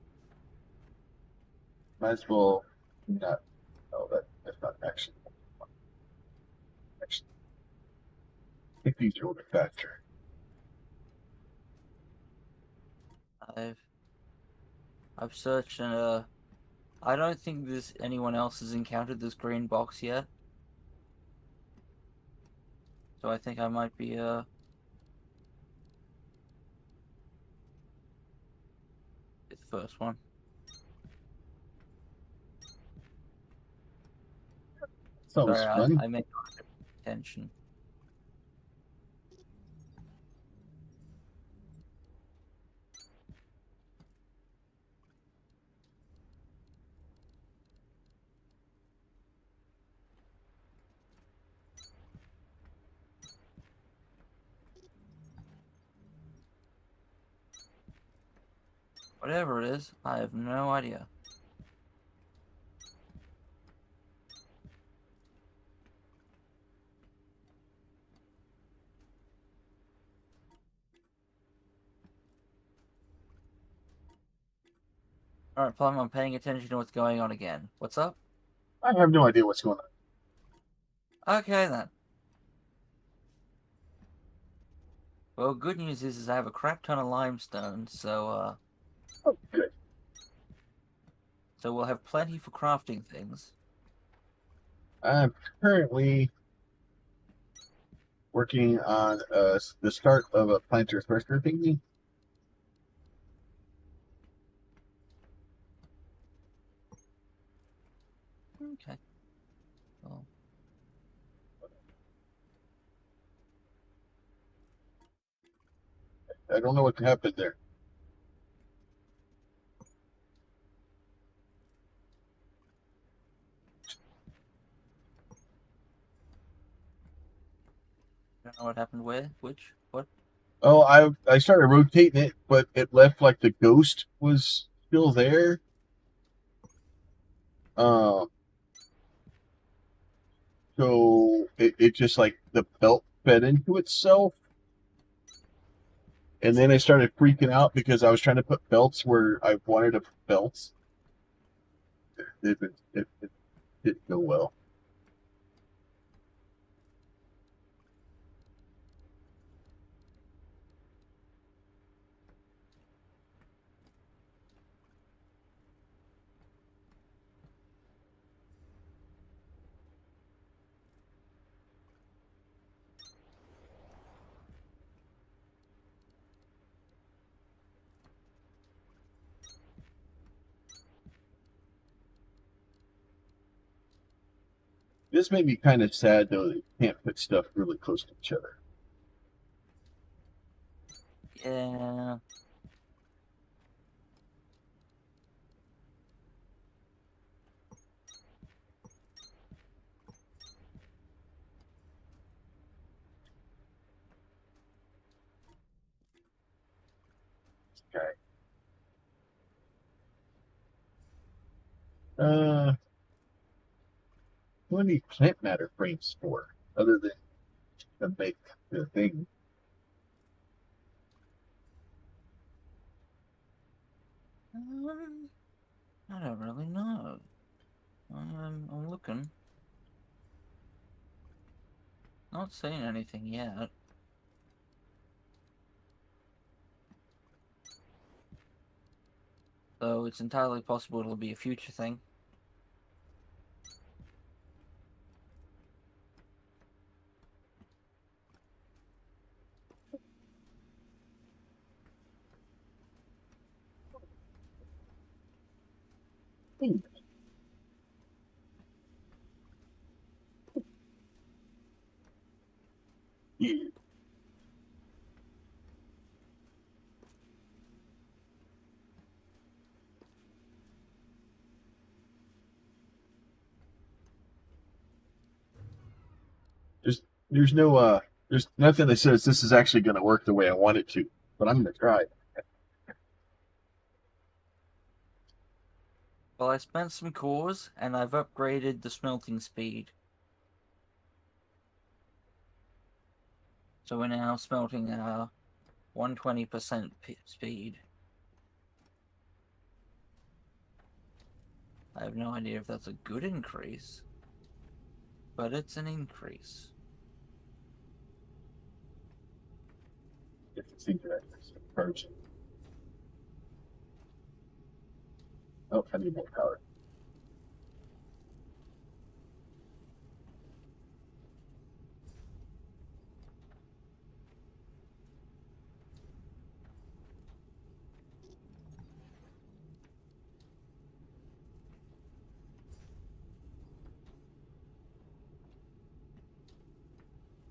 might as well not. Oh, that's not actually. Actually, I think these are a little bit faster. I've searched and I don't think anyone else has encountered this green box yet. So I think I might be the first one. Sorry, I made attention. Whatever it is, I have no idea. Alright, Plum, I'm paying attention to what's going on again. What's up? I have no idea what's going on. Okay, then. Well, good news is I have a crap ton of limestone, so, Oh, good. So we'll have plenty for crafting things. I'm currently working on the start of a planter thresher thingy. Okay. Well. I don't know what happened there. I don't know what happened where, which, what? Oh, I started rotating it, but it left like the ghost was still there. So it just like the belt fed into itself. And then I started freaking out because I was trying to put belts where I wanted to put belts. It didn't go well. This made me kind of sad, though, that you can't put stuff really close to each other. Yeah. Okay. What do I need plant matter frames for, other than to make the thing? I don't really know. I'm looking. Not seeing anything yet. So it's entirely possible it'll be a future thing. Yeah. There's no there's nothing that says this is actually going to work the way I want it to. but I'm going to try. Well, I spent some cores, and I've upgraded the smelting speed. So we're now smelting at 120% speed. I have no idea if that's a good increase, but it's an increase. If it's the approach. Oh, I need more power.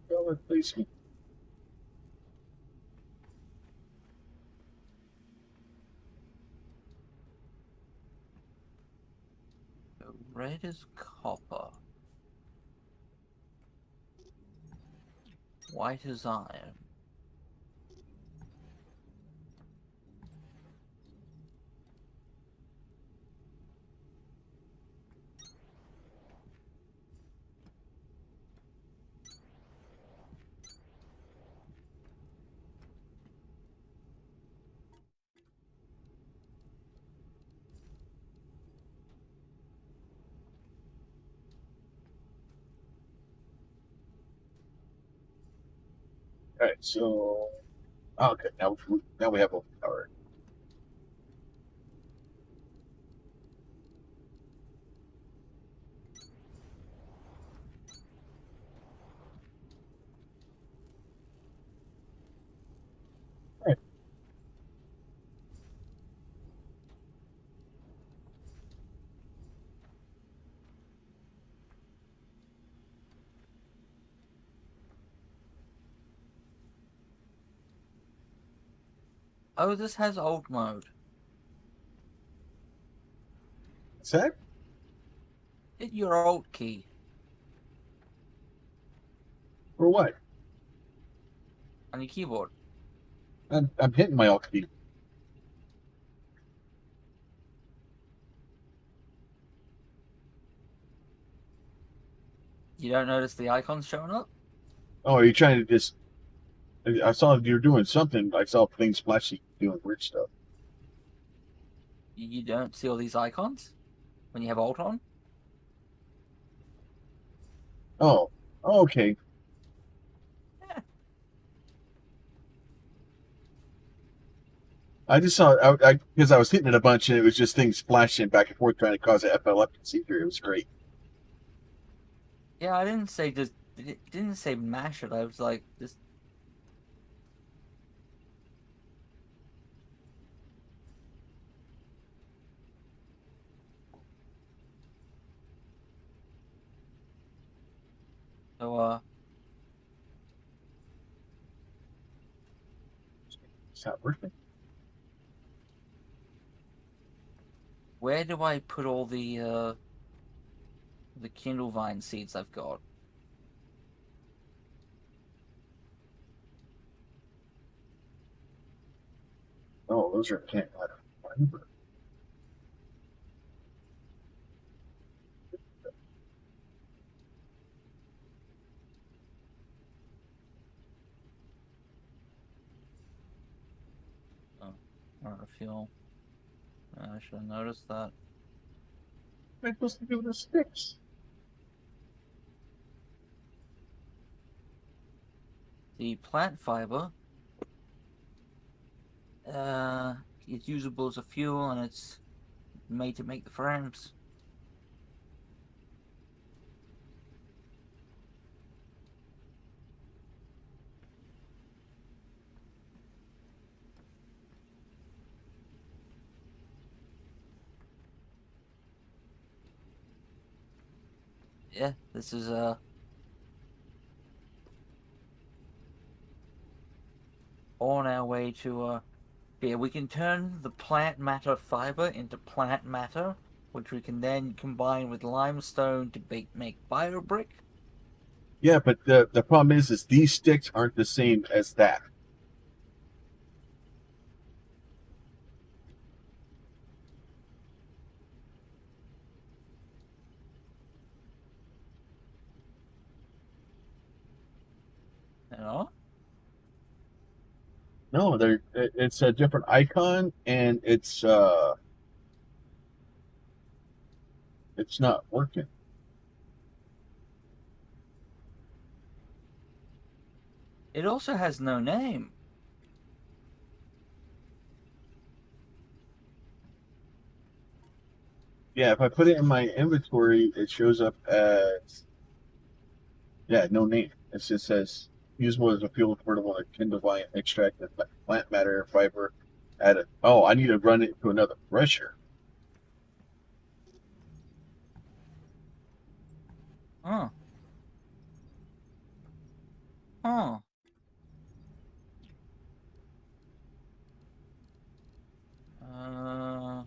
Well, please. So red is copper. White is iron. All right, so okay, now we have overpower. All right. Oh, this has alt mode. What's that? Hit your alt key. For what? On your keyboard. I'm hitting my alt key. You don't notice the icons showing up? Oh, are you trying to just? I saw you were doing something. I saw things flashing, doing weird stuff. You don't see all these icons when you have alt on? Oh, okay. Yeah. I just saw because I was hitting it a bunch and it was just things flashing back and forth trying to cause an epileptic seizure. It was great. Yeah, I didn't say just. It didn't say mash it. I was like, just. So, It's not working. where do I put all the Kindle Vine seeds I've got? Oh, those are can't fiber. Oh, I feel. I should have noticed that. What am I supposed to do with the sticks? The plant fiber is usable as a fuel, and it's made to make the frames. Yeah, this is on our way to yeah, we can turn the plant matter fiber into plant matter, which we can then combine with limestone to make biobrick. Yeah, but the problem is these sticks aren't the same as that. No, it's a different icon, and it's not working. It also has no name. Yeah, if I put it in my inventory, it shows up as no name. It just says usable as a fuel portable and can divine extract and plant matter fiber. Add it. Oh, I need to run it to another thresher. Huh. Huh. I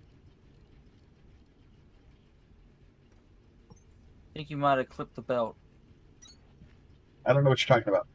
think you might have clipped the belt. I don't know what you're talking about.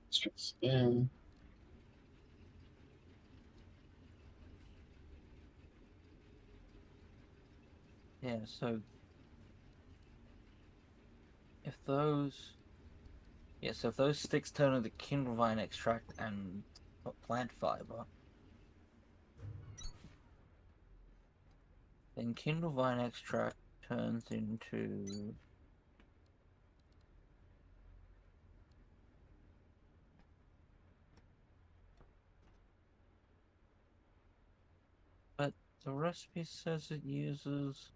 Just in. Yeah, so if those sticks turn into kindlevine extract and plant fiber, then kindlevine extract turns into but the recipe says it uses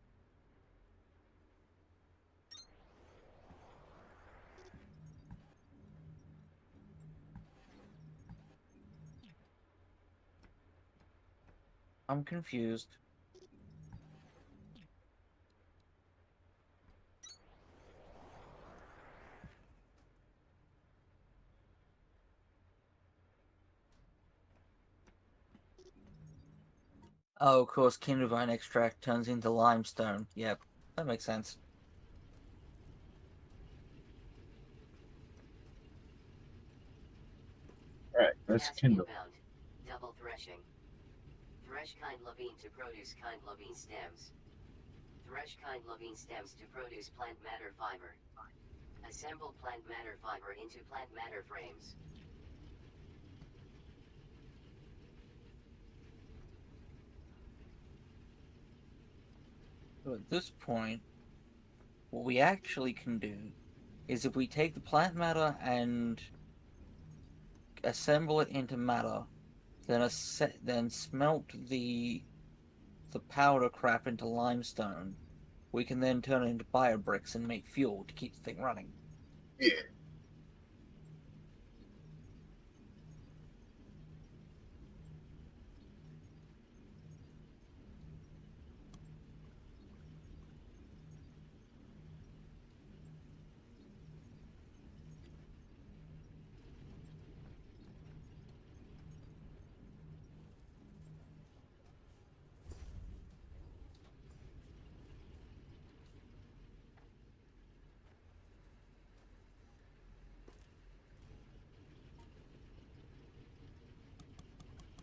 I'm confused. Oh, of course, kindlevine extract turns into limestone. Yep, that makes sense. All right, that's Task Kindle. inbound. Double threshing. Thresh kindlovine to produce kindlovine stems. Thresh kindlovine stems to produce plant matter fiber. Assemble plant matter fiber into plant matter frames. So at this point, what we actually can do is if we take the plant matter and assemble it into matter, then smelt the powder crap into limestone, we can then turn it into biobricks and make fuel to keep the thing running. Yeah.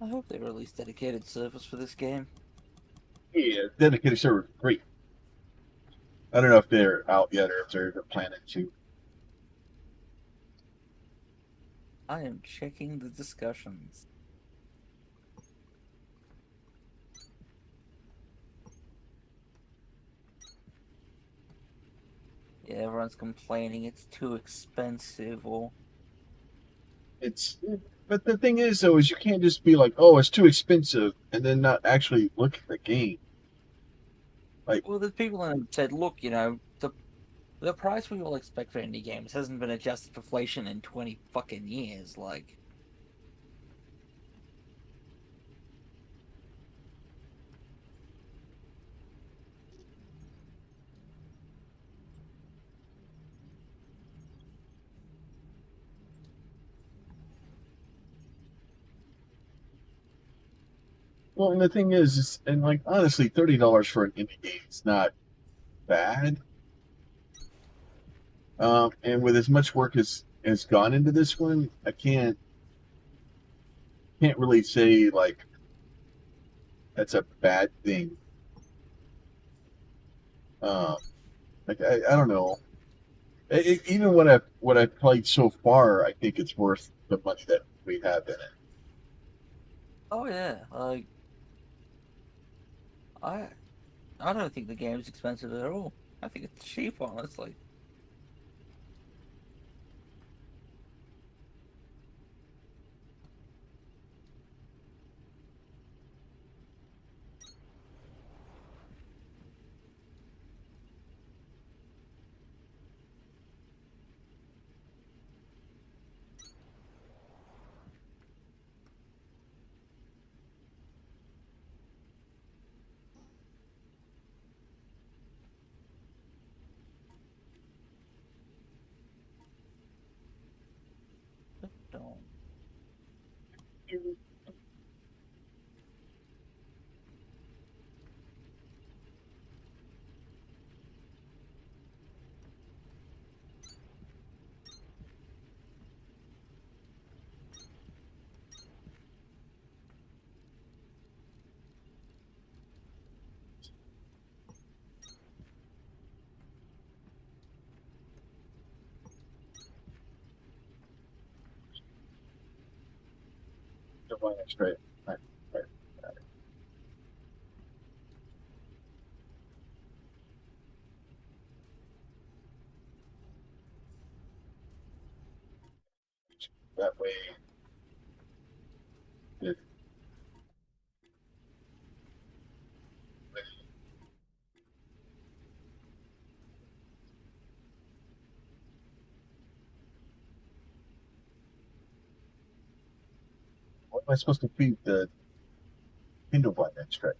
I hope they release dedicated servers for this game. Yeah, dedicated server, great. I don't know if they're out yet or if they're planning to. I am checking the discussions. Yeah, everyone's complaining it's too expensive or But the thing is, though, is you can't just be like, oh, it's too expensive, and then not actually look at the game. Well, there's people that have said, look, the price we all expect for indie games hasn't been adjusted for inflation in 20 fucking years. Like, Well, and the thing is, and like honestly, $30 for an indie game is not bad. And with as much work as has gone into this one, I can't really say like that's a bad thing. Um, like I don't know. Even what I played so far, I think it's worth the money that we have in it. Oh yeah, like I I don't think the game is expensive at all. I think it's cheap, honestly. Don't. Don't mind that straight. Right, right, right. That way, it, what am I supposed to feed the Kindle button that straight?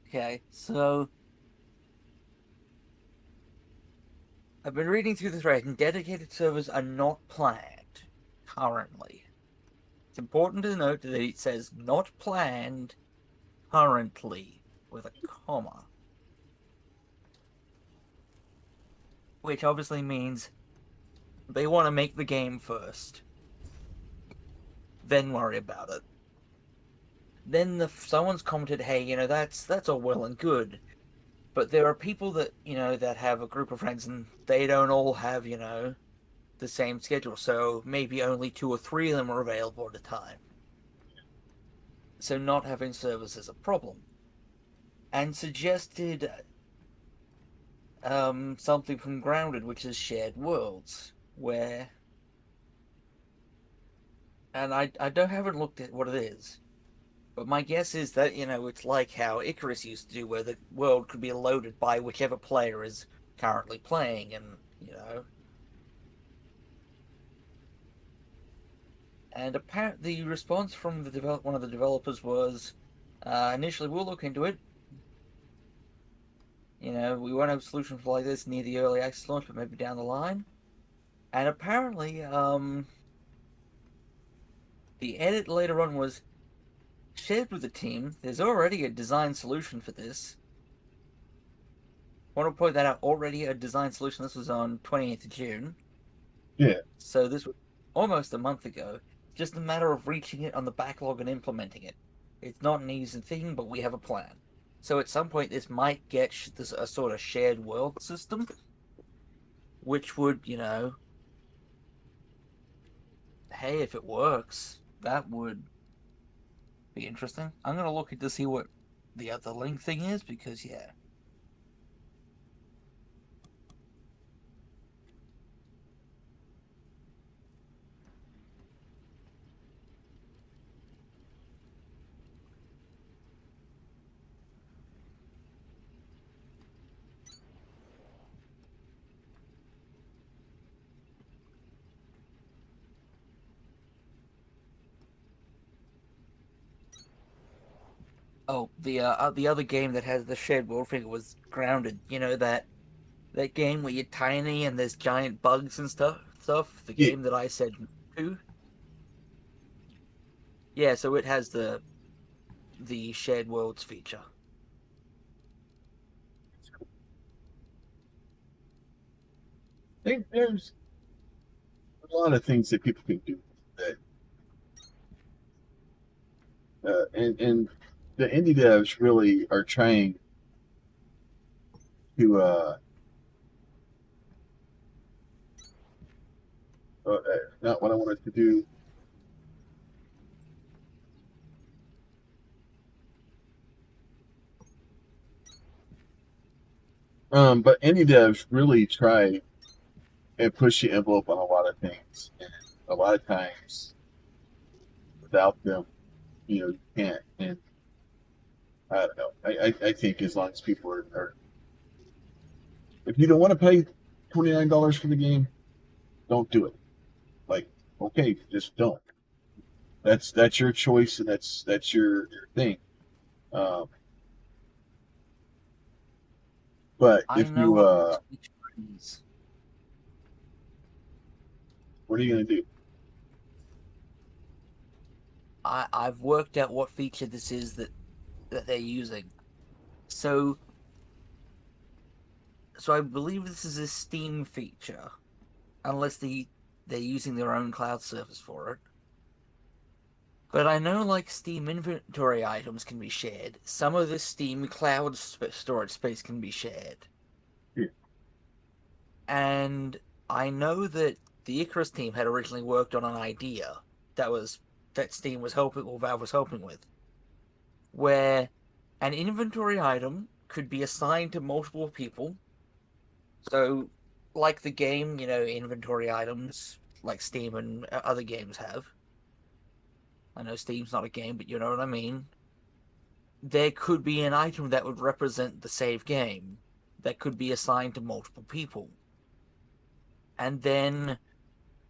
Okay, so I've been reading through the thread, and dedicated servers are not planned currently. It's important to note that it says not planned currently with a comma, which obviously means they want to make the game first, then worry about it. Then someone's commented, "Hey, that's all well and good, but there are people that that have a group of friends and they don't all have the same schedule, so maybe only 2 or 3 of them are available at a time. So not having servers is a problem." And suggested something from Grounded, which is shared worlds, where, and I haven't looked at what it is, but my guess is that it's like how Icarus used to do, where the world could be loaded by whichever player is currently playing, and And apparently, the response from one of the developers was, initially we'll look into it. We won't have a solution for like this near the early access launch, but maybe down the line. And apparently, the edit later on was shared with the team. There's already a design solution for this. I want to point that out. Already a design solution. This was on 28th of June. Yeah. So this was almost a month ago. Just a matter of reaching it on the backlog and implementing it. It's not an easy thing, but we have a plan. So at some point, this might get a sort of shared world system, which would, hey, if it works, that would be interesting. I'm going to look to see what the other link thing is, because, yeah. Oh, the other game that has the shared world figure was Grounded. You know that game where you're tiny and there's giant bugs and stuff. The Yeah. game that I said to. Yeah, so it has the shared worlds feature. I think there's a lot of things that people can do that, and the indie devs really are trying to not what I wanted to do. But indie devs really try and push the envelope on a lot of things, and a lot of times without them, you can't. And I don't know. I think as long as people are if you don't want to pay $29 for the game, don't do it. Like, okay, just don't. That's your choice, and that's your thing. Um, but I if know you what makes me freeze. what are you gonna do? I've worked out what feature this is that they're using. So I believe this is a Steam feature, unless they're using their own cloud service for it. But I know, like, Steam inventory items can be shared. Some of the Steam cloud storage space can be shared. Yeah. And I know that the Icarus team had originally worked on an idea that Steam was helping, or Valve was helping with, where an inventory item could be assigned to multiple people. So, like the game, inventory items like Steam and other games have. I know Steam's not a game, but you know what I mean. There could be an item that would represent the save game that could be assigned to multiple people. And then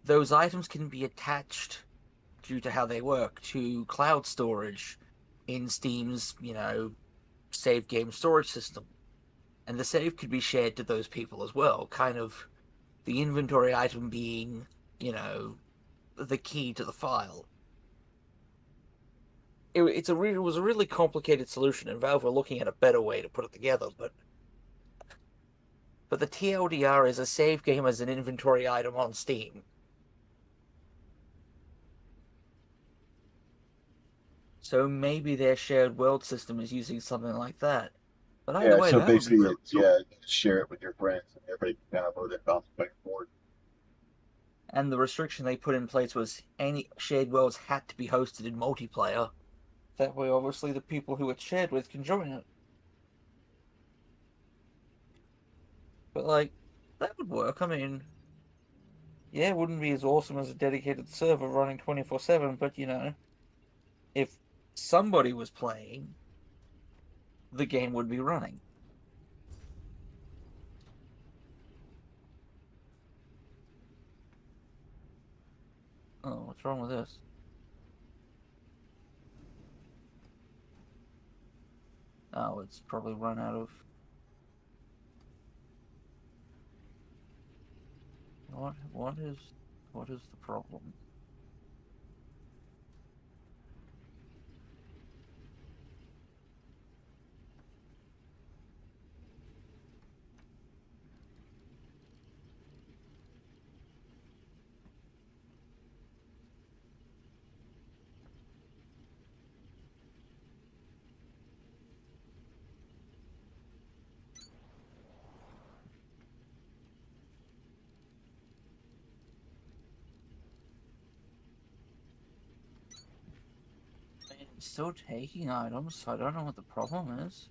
those items can be attached, due to how they work, to cloud storage in Steam's, save game storage system. And the save could be shared to those people as well, kind of the inventory item being, the key to the file. It was a really complicated solution, and Valve were looking at a better way to put it together, but the TLDR is a save game as an inventory item on Steam. So maybe their shared world system is using something like that. But either Yeah. way, So that would be basically, really it's cool. yeah, you share it with your friends, and everybody can download it, bounce back and forth. And the restriction they put in place was any shared worlds had to be hosted in multiplayer. That way, obviously, the people who it's shared with can join it. But, like, that would work. I mean, yeah, it wouldn't be as awesome as a dedicated server running 24/7, but, if somebody was playing, the game would be running. Oh, what's wrong with this? Oh, it's probably run out of... What is the problem? It's still taking items, so I don't know what the problem is.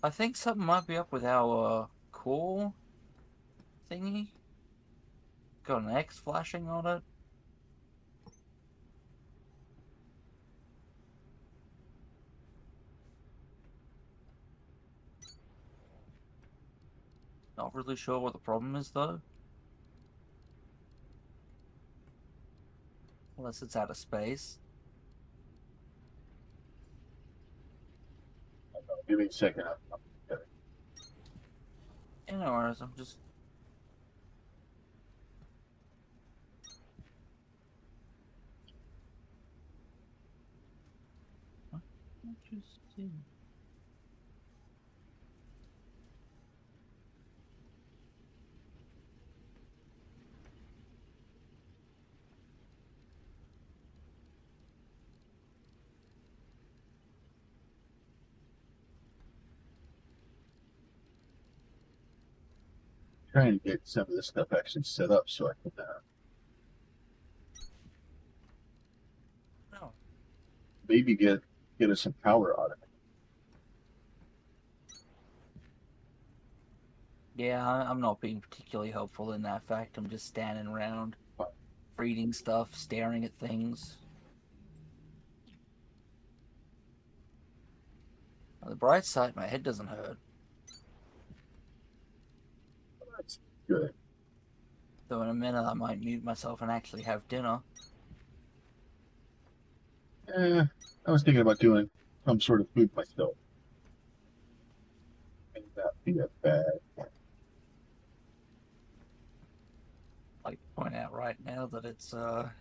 I think something might be up with our core thingy. Got an X flashing on it. Not really sure what the problem is, though. Unless it's out of space. Give me a second. Yeah, no worries. I'm just... Interesting. Trying to get some of this stuff actually set up so I can Oh. maybe get us some power out of it. Yeah, I'm not being particularly helpful in that fact. I'm just standing around, reading stuff, staring at things. On the bright side, my head doesn't hurt. That's good. So in a minute, I might mute myself and actually have dinner. I was thinking about doing some sort of food myself. May not be that bad. I'd like to point out right now that it's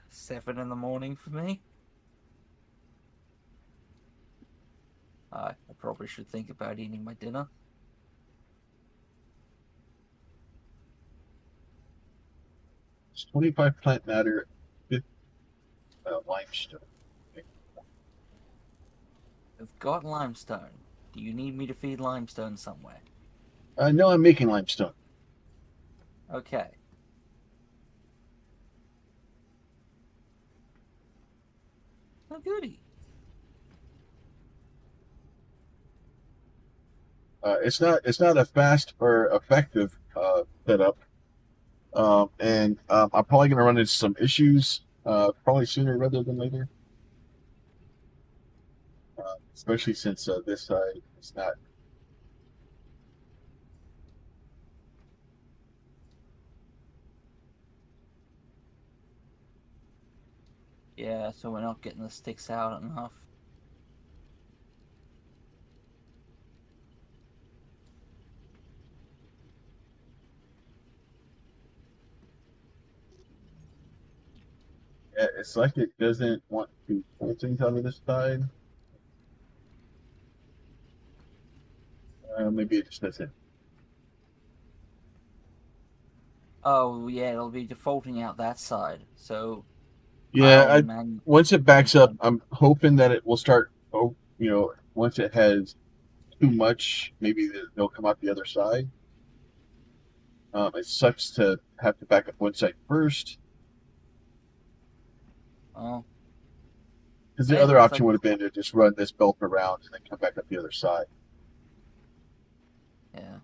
7 in the morning for me. I probably should think about eating my dinner. It's 25 plant matter, 50 limestone. I've got limestone. Do you need me to feed limestone somewhere? No, I'm making limestone. Okay. Oh, goody. It's not a fast or effective setup, and I'm probably going to run into some issues probably sooner rather than later. Especially since this side is not. Yeah, so we're not getting the sticks out enough. Yeah, it's like it doesn't want to pull things out of this side. Maybe it just doesn't. Oh, yeah, it'll be defaulting out that side. So, Yeah, once it backs up, I'm hoping that it will start. Oh, once it has too much, maybe they'll come out the other side. It sucks to have to back up one side first. Oh. Because the other option would have been to just run this belt around and then come back up the other side. Yeah.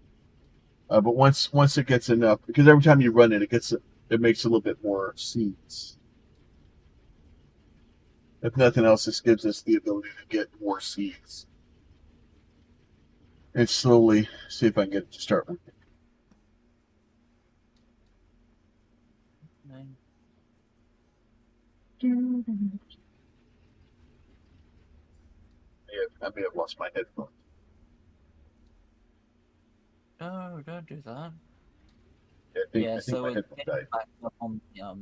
But once it gets enough, because every time you run it, it makes a little bit more seeds. If nothing else, this gives us the ability to get more seeds. And slowly see if I can get it to start working. I may have lost my headphones. No, don't do that. I think so my it's headphones died. back up on the,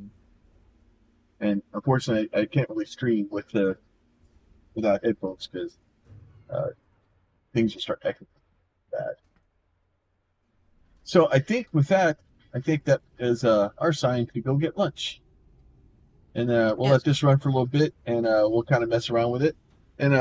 And unfortunately, I can't really stream without headphones because things will start echoing bad. So I think with that, that is our sign to go get lunch. And we'll let this run for a little bit, and we'll kind of mess around with it. And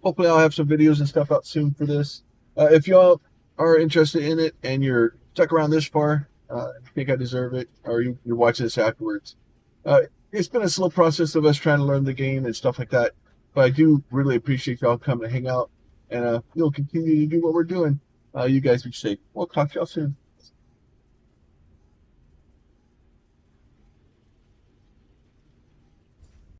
hopefully I'll have some videos and stuff out soon for this. If y'all are interested in it and you're stuck around this far, you think I deserve it, or you're watching this afterwards, it's been a slow process of us trying to learn the game and stuff like that. But I do really appreciate y'all coming to hang out, and we'll continue to do what we're doing. You guys be safe. We'll talk to y'all soon.